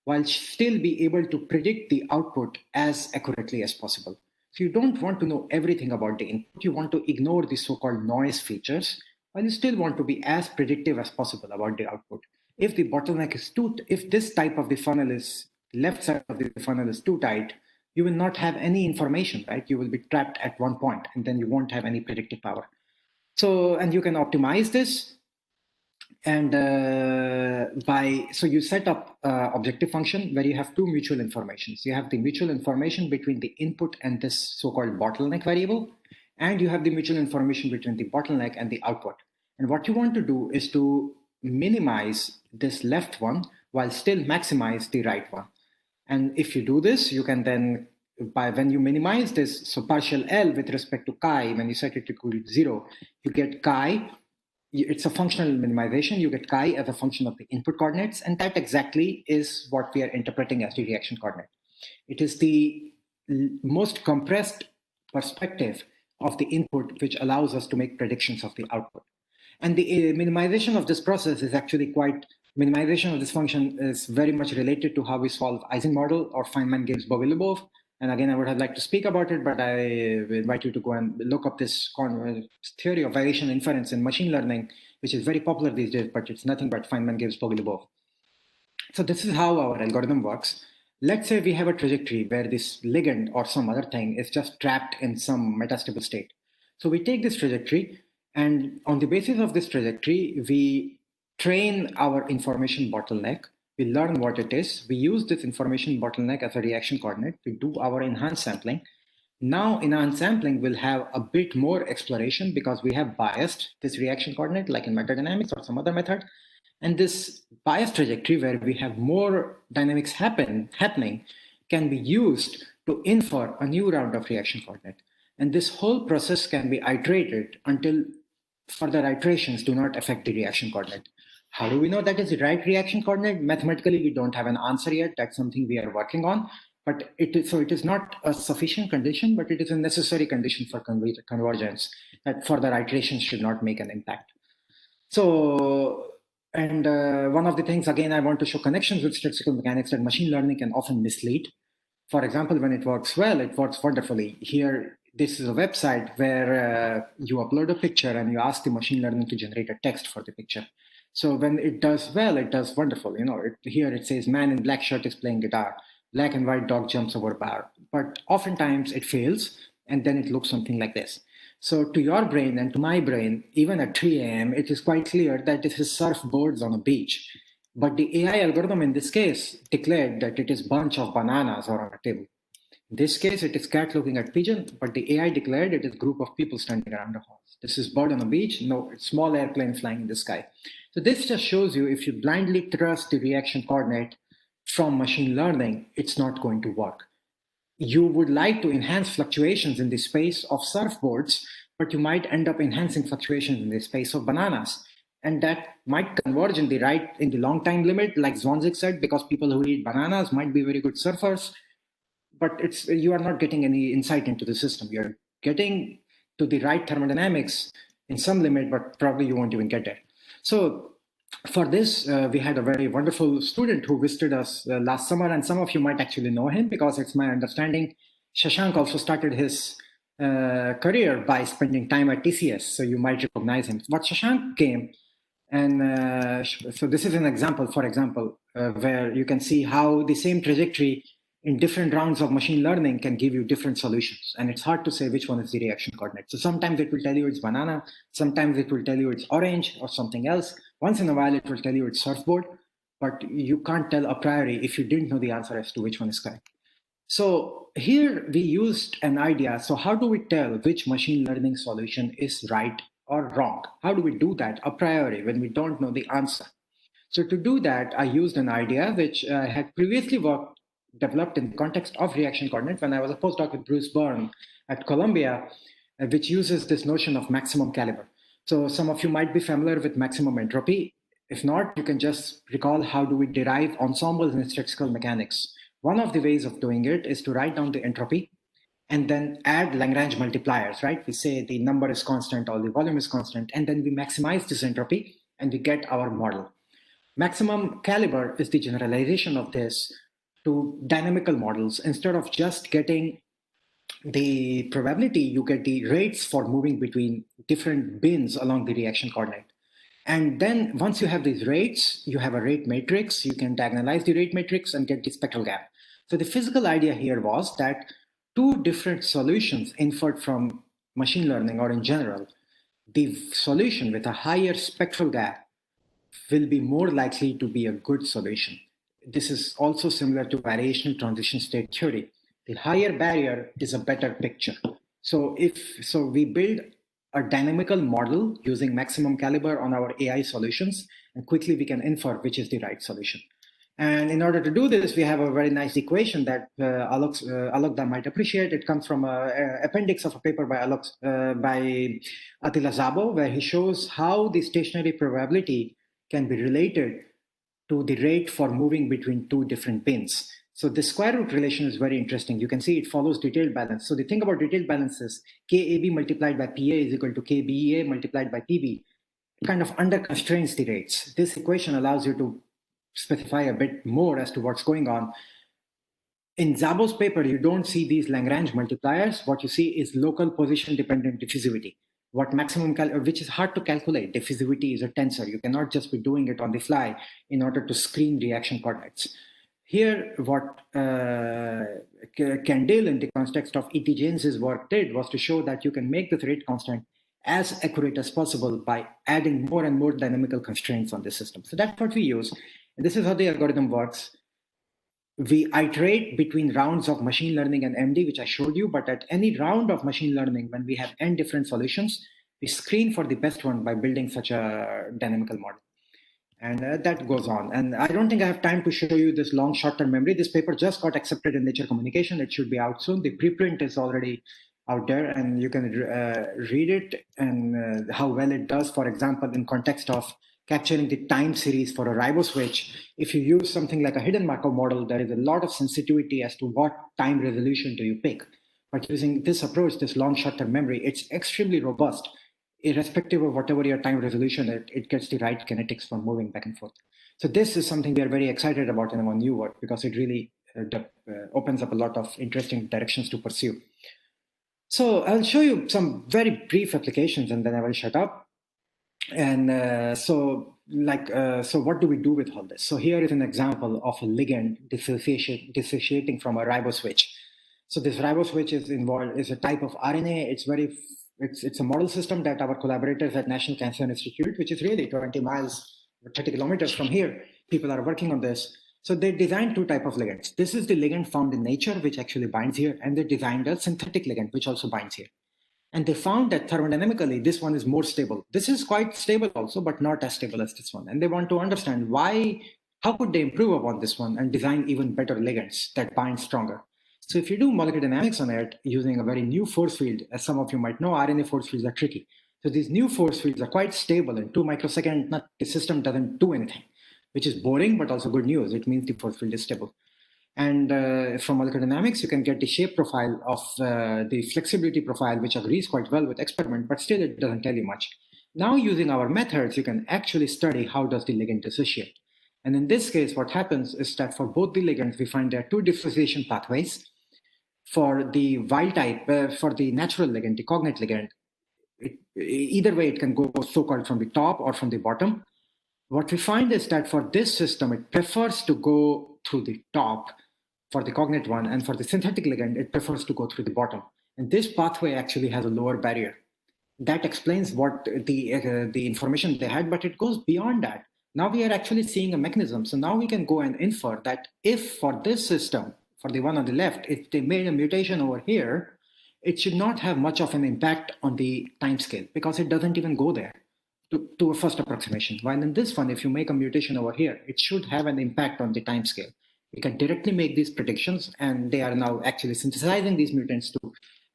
Speaker 8: while still be able to predict the output as accurately as possible. So you don't want to know everything about the input. You want to ignore the so-called noise features, while you still want to be as predictive as possible about the output. If the bottleneck is if this type of the funnel is, left side of the funnel is too tight, you will not have any information, right? You will be trapped at one point, and then you won't have any predictive power. So, and you can optimize this. And so you set up objective function where you have two mutual informations. You have the mutual information between the input and this so-called bottleneck variable, and you have the mutual information between the bottleneck and the output. And what you want to do is to minimize this left one while still maximize the right one. And if you do this, you can then, when you minimize this, so partial L with respect to chi, when you set it equal to 0, you get chi. It's a functional minimization. You get chi as a function of the input coordinates, and that exactly is what we are interpreting as the reaction coordinate. It is the most compressed perspective of the input, which allows us to make predictions of the output. And the minimization of this process is actually minimization of this function is very much related to how we solve Ising model or Feynman-Gibbs-Bogoliubov. And again, I would have liked to speak about it, but I invite you to go and look up this theory of variation inference in machine learning, which is very popular these days, but it's nothing but Feynman-Gibbs-Bogoliubov. So this is how our algorithm works. Let's say we have a trajectory where this ligand or some other thing is just trapped in some metastable state. So we take this trajectory, and on the basis of this trajectory, we train our information bottleneck. We learn what it is. We use this information bottleneck as a reaction coordinate. We do our enhanced sampling. Now, enhanced sampling will have a bit more exploration because we have biased this reaction coordinate, like in metadynamics or some other method. And this biased trajectory, where we have more dynamics happening, can be used to infer a new round of reaction coordinate. And this whole process can be iterated until further iterations do not affect the reaction coordinate. How do we know that is the right reaction coordinate? Mathematically, we don't have an answer yet. That's something we are working on. But it is not a sufficient condition, but it is a necessary condition for convergence, that further iterations should not make an impact. So, and one of the things, again, I want to show connections with statistical mechanics that machine learning can often mislead. For example, when it works well, it works wonderfully. Here, this is a website where you upload a picture and you ask the machine learning to generate a text for the picture. So when it does well, it does wonderful. You know, here it says man in black shirt is playing guitar, black and white dog jumps over bar. But oftentimes it fails, and then it looks something like this. So to your brain and to my brain, even at 3 a.m., it is quite clear that this is surfboards on a beach. But the AI algorithm in this case declared that it is bunch of bananas or on a table. In this case, it is cat looking at pigeon, but the AI declared it is a group of people standing around a house. This is bird on a beach. No, it's small airplane flying in the sky. So this just shows you, if you blindly trust the reaction coordinate from machine learning, it's not going to work. you would like to enhance fluctuations in the space of surfboards, but you might end up enhancing fluctuations in the space of bananas. And that might converge in the long time limit, like Zwanzig said, because people who eat bananas might be very good surfers, but you are not getting any insight into the system. You're getting to the right thermodynamics in some limit, but probably you won't even get there. So for this, we had a very wonderful student who visited us last summer, and some of you might actually know him because it's my understanding Shashank also started his career by spending time at TCS, so you might recognize him. But Shashank came, and so this is an example, for example, where you can see how the same trajectory in different rounds of machine learning can give you different solutions. And it's hard to say which one is the reaction coordinate. So sometimes it will tell you it's banana, sometimes it will tell you it's orange or something else. Once in a while, it will tell you it's surfboard, but you can't tell a priori if you didn't know the answer as to which one is correct. So here we used an idea. So how do we tell which machine learning solution is right or wrong? How do we do that a priori when we don't know the answer? So to do that, I used an idea which I had previously developed in the context of reaction coordinate when I was a postdoc with Bruce Byrne at Columbia, which uses this notion of maximum caliber. So some of you might be familiar with maximum entropy. If not, you can just recall how do we derive ensembles in statistical mechanics. One of the ways of doing it is to write down the entropy and then add Lagrange multipliers, right? We say the number is constant or the volume is constant, and then we maximize this entropy and we get our model. Maximum caliber is the generalization of this to dynamical models. Instead of just getting the probability, you get the rates for moving between different bins along the reaction coordinate. And then once you have these rates, you have a rate matrix, you can diagonalize the rate matrix and get the spectral gap. So the physical idea here was that two different solutions inferred from machine learning or in general, the solution with a higher spectral gap will be more likely to be a good solution. This is also similar to variational transition state theory. The higher barrier is a better picture. So we build a dynamical model using maximum caliber on our AI solutions, and quickly we can infer which is the right solution. And in order to do this, we have a very nice equation that Alok might appreciate. It comes from an appendix of a paper by Attila Szabo, where he shows how the stationary probability can be related to the rate for moving between two different bins. So the square root relation is very interesting. You can see it follows detailed balance. So the thing about detailed balance is KAB multiplied by PA is equal to KBA multiplied by PB. It kind of under constrains the rates. This equation allows you to specify a bit more as to what's going on. In Szabo's paper, you don't see these Lagrange multipliers. What you see is local position dependent diffusivity. What maximum, which is hard to calculate. Diffusivity is a tensor. You cannot just be doing it on the fly in order to screen reaction coordinates. Here, what Kendall in the context of E.T. James's work did was to show that you can make this rate constant as accurate as possible by adding more and more dynamical constraints on the system. So that's what we use. And this is how the algorithm works. We iterate between rounds of machine learning and MD, which I showed you, but at any round of machine learning, when we have n different solutions, we screen for the best one by building such a dynamical model. And that goes on. And I don't think I have time to show you this long short-term memory. This paper just got accepted in Nature Communication. It should be out soon. The preprint is already out there, and you can read it and how well it does, for example, in context of capturing the time series for a riboswitch. If you use something like a hidden Markov model, there is a lot of sensitivity as to what time resolution do you pick. But using this approach, this long short-term memory, it's extremely robust. Irrespective of whatever your time resolution, it gets the right kinetics for moving back and forth. So this is something we are very excited about in our new work because it really opens up a lot of interesting directions to pursue. So I'll show you some very brief applications and then I will shut up. And so what do we do with all this? So here is an example of a ligand dissociating from a riboswitch. So this riboswitch is a type of RNA. It's a model system that our collaborators at National Cancer Institute, which is really 20 miles, 30 kilometers from here, people are working on this. So they designed two types of ligands. This is the ligand found in nature, which actually binds here, and they designed a synthetic ligand, which also binds here. And they found that thermodynamically, this one is more stable. This is quite stable also, but not as stable as this one. And they want to understand how could they improve upon this one and design even better ligands that bind stronger. So if you do molecular dynamics on it using a very new force field, as some of you might know, RNA force fields are tricky. So these new force fields are quite stable. In 2 microseconds, the system doesn't do anything, which is boring, but also good news. It means the force field is stable. And from molecular dynamics, you can get the shape profile of the flexibility profile, which agrees quite well with experiment, but still it doesn't tell you much. Now using our methods, you can actually study how does the ligand dissociate. And in this case, what happens is that for both the ligands, we find there are 2 dissociation pathways. For the wild type, for the natural ligand, the cognate ligand, either way, it can go so-called from the top or from the bottom. What we find is that for this system, it prefers to go through the top for the cognate one, and for the synthetic ligand, it prefers to go through the bottom. And this pathway actually has a lower barrier. That explains what the information they had, but it goes beyond that. Now we are actually seeing a mechanism. So now we can go and infer that if for this system, for the one on the left, if they made a mutation over here, it should not have much of an impact on the time scale because it doesn't even go there to a first approximation. While in this one, if you make a mutation over here, it should have an impact on the time scale. We can directly make these predictions, and they are now actually synthesizing these mutants to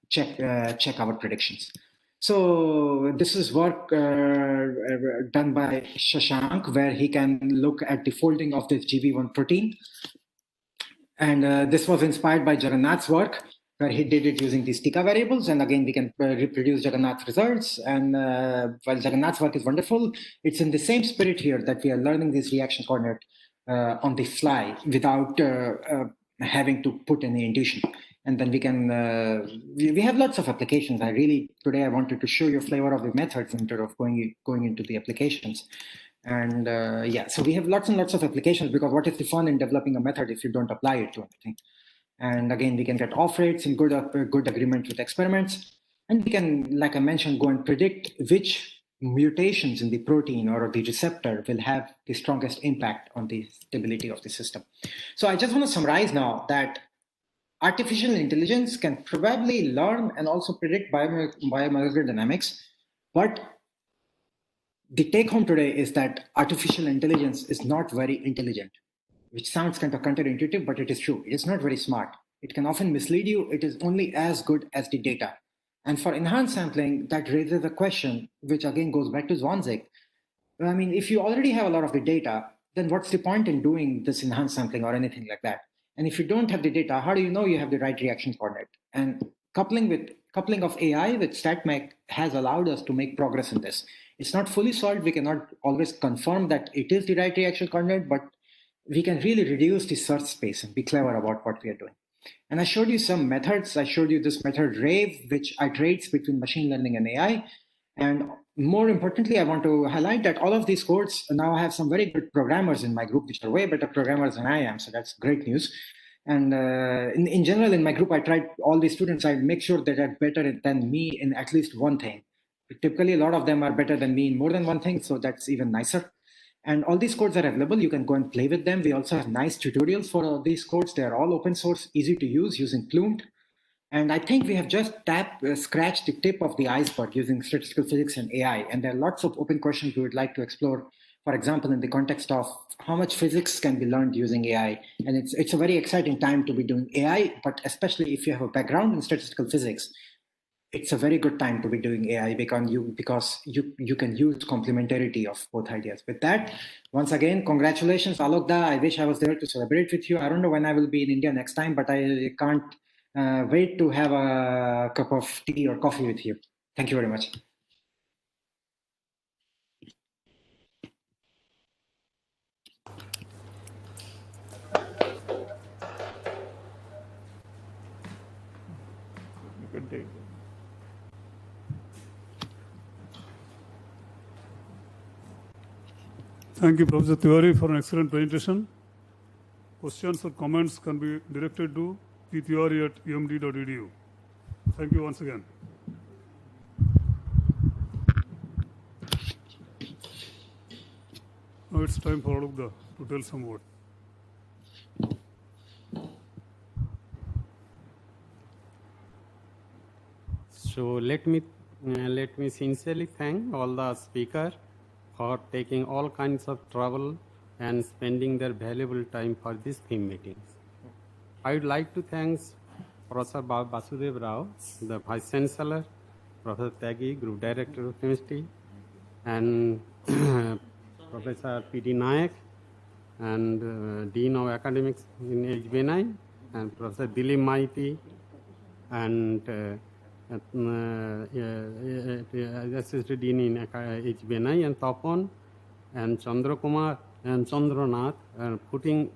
Speaker 8: check our predictions. So this is work done by Shashank, where he can look at the folding of this GB1 protein. And this was inspired by Jagannath's work, where he did it using these Tika variables. And again, we can reproduce Jagannath's results. And while Jagannath's work is wonderful, it's in the same spirit here that we are learning this reaction coordinate on the fly without having to put any intuition. And then we can, we have lots of applications. Today I wanted to show you a flavor of the methods instead of going into the applications. And yeah, so we have lots and lots of applications, because what is the fun in developing a method if you don't apply it to anything? And again, we can get off rates in good agreement with experiments. And we can, like I mentioned, go and predict which mutations in the protein or the receptor will have the strongest impact on the stability of the system. So I just want to summarize now that artificial intelligence can probably learn and also predict biomolecular dynamics, but the take home today is that artificial intelligence is not very intelligent, which sounds kind of counterintuitive, but it is true. It is not very smart. It can often mislead you. It is only as good as the data. And for enhanced sampling, that raises a question, which again goes back to Zwanzig. I mean, if you already have a lot of the data, then what's the point in doing this enhanced sampling or anything like that? And if you don't have the data, how do you know you have the right reaction coordinate? And coupling of AI with StatMech has allowed us to make progress in this. It's not fully solved. We cannot always confirm that it is the right reaction coordinate, but we can really reduce the search space and be clever about what we are doing. And I showed you some methods. I showed you this method RAVE, which iterates between machine learning and AI. And more importantly, I want to highlight that all of these codes now have some very good programmers in my group, which are way better programmers than I am. So that's great news. And in general, in my group, I tried all the students, I make sure that they're better than me in at least one thing. Typically, a lot of them are better than me in more than one thing. So that's even nicer. And all these codes are available. You can go and play with them. We also have nice tutorials for all these codes. They're all open source, easy to use using Plumed. And I think we have just scratched the tip of the iceberg using statistical physics and AI. And there are lots of open questions we would like to explore, for example, in the context of how much physics can be learned using AI. And it's a very exciting time to be doing AI, but especially if you have a background in statistical physics, it's a very good time to be doing AI because you can use complementarity of both ideas. With that, once again, congratulations, Alokda. I wish I was there to celebrate with you. I don't know when I will be in India next time, but I can't wait to have a cup of tea or coffee with you. Thank you very much.
Speaker 2: Good day.
Speaker 1: Thank you, Professor Tiwari, for an excellent presentation. Questions or comments can be directed to ptiwari@umd.edu. Thank you once again. Now it's time for Alokda to tell some word.
Speaker 9: So let me sincerely thank all the speakers for taking all kinds of trouble and spending their valuable time for these theme meetings. I would like to thank Professor Basudev Rao, the Vice Chancellor, Professor Tyagi, Group Director of Chemistry, and Professor P.D. Nayak, and Dean of Academics in HBNI, and Professor Dilip Maiti, and Assistant Dean in HBNI, and Tapon, and Chandra Kumar and Chandranath, putting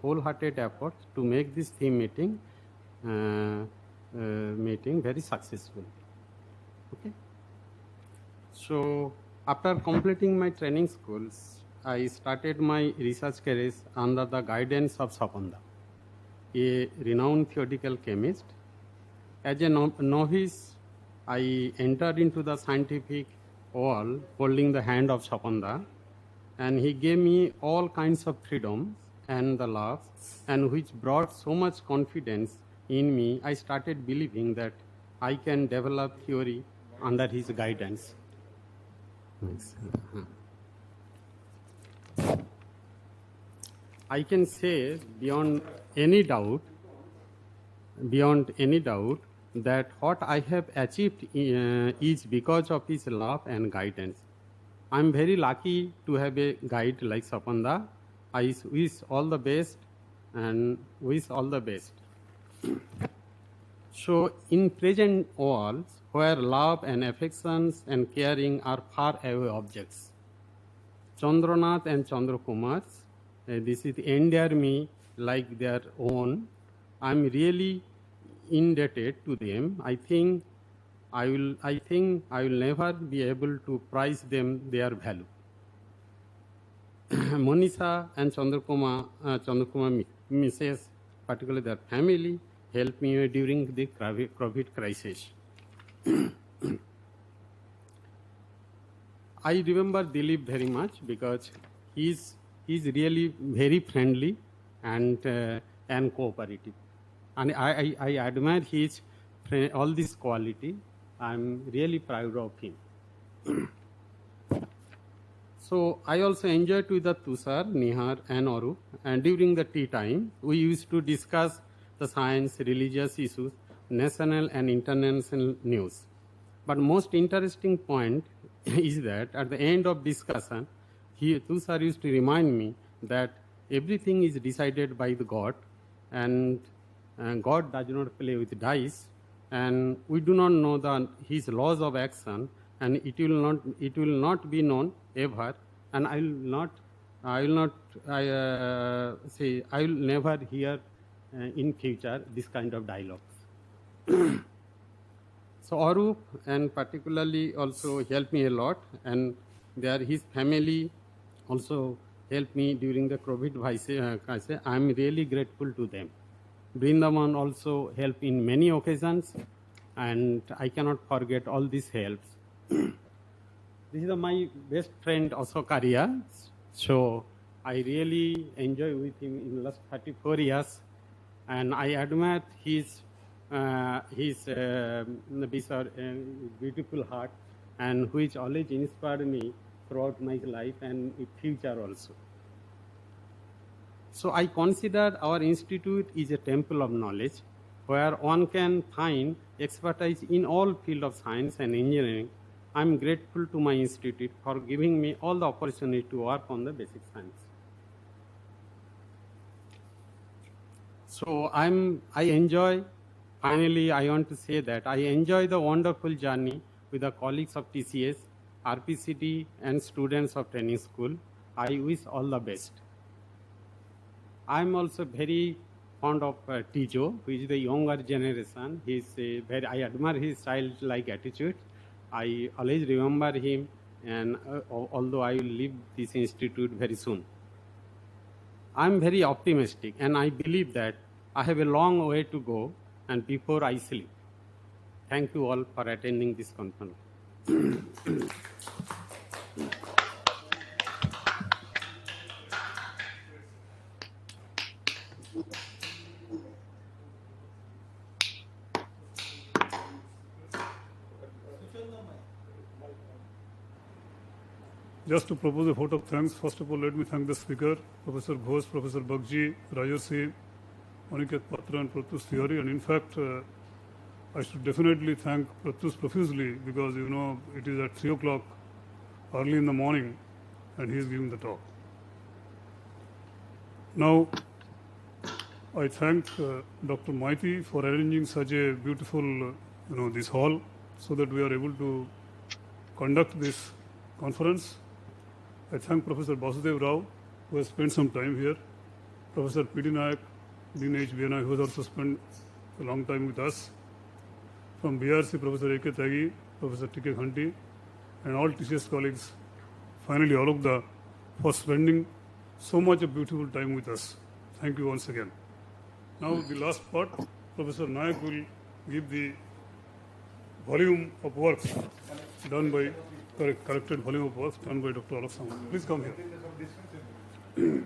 Speaker 9: wholehearted efforts to make this theme meeting very successful. Okay. So after completing my training schools, I started my research career under the guidance of Sapanda, a renowned theoretical chemist. As a novice, I entered into the scientific world holding the hand of Sapanda, and he gave me all kinds of freedoms and the love, and which brought so much confidence in me. I started believing that I can develop theory under his guidance. I can say beyond any doubt that what I have achieved is because of his love and guidance. I am very lucky to have a guide like Sapanda. I wish all the best and wish all the best. So in present world, where love and affections and caring are far away objects, Chandranath and Chandrakumar, this is endear me like their own. I am really indebted to them. I think I will never be able to price them their value. Monisha and Chandrakumar Mrs., particularly their family, helped me during the COVID crisis. I remember Dilip very much because he's really very friendly and cooperative, and I admire his all this quality. I'm really proud of him. So I also enjoyed with the Tushar, Nihar, and Arup, and during the tea time, we used to discuss the science, religious issues, national and international news. But most interesting point is that at the end of discussion, Tushar used to remind me that everything is decided by the God, and God does not play with dice, and we do not know his laws of action, and it will not be known ever, and I will never hear in future this kind of dialogues. So Arup and particularly also helped me a lot, and his family also helped me during the COVID crisis. I am really grateful to them. Brindaman also helped in many occasions, and I cannot forget all these helps. This is my best friend also Karia. So I really enjoy with him in the last 34 years, and I admire his beautiful heart, and which always inspired me throughout my life and in future also. So I consider our institute is a temple of knowledge, where one can find expertise in all fields of science and engineering. I am grateful to my institute for giving me all the opportunity to work on the basic science. So finally I want to say that I enjoy the wonderful journey with the colleagues of TCS, RPCT, and students of training school. I wish all the best. I am also very fond of Tijo, who is the younger generation. I admire his childlike attitude. I always remember him, and although I will leave this institute very soon. I am very optimistic, and I believe that I have a long way to go and before I sleep. Thank you all for attending this conference.
Speaker 1: Just to propose a vote of thanks, first of all, let me thank the speaker, Professor Ghosh, Professor Bagji, Rajarsi, Aniket Patra and Pratyush theory. And in fact, I should definitely thank Pratyush profusely because, you know, it is at 3 o'clock early in the morning and he is giving the talk. Now, I thank Dr. Maiti for arranging such a beautiful, this hall so that we are able to conduct this conference. I thank Professor Basudev Rao, who has spent some time here, Professor P.D. Nayak, Dean HBNI, who has also spent a long time with us, from BRC, Professor A.K. Tyagi, Professor T.K. Khanti, and all TCS colleagues, finally Alokda, for spending so much of beautiful time with us. Thank you once again. Now the last part, Professor Nayak will give the volume of works done by, corrected volume of works done by Dr. Alok Samant. Please come here.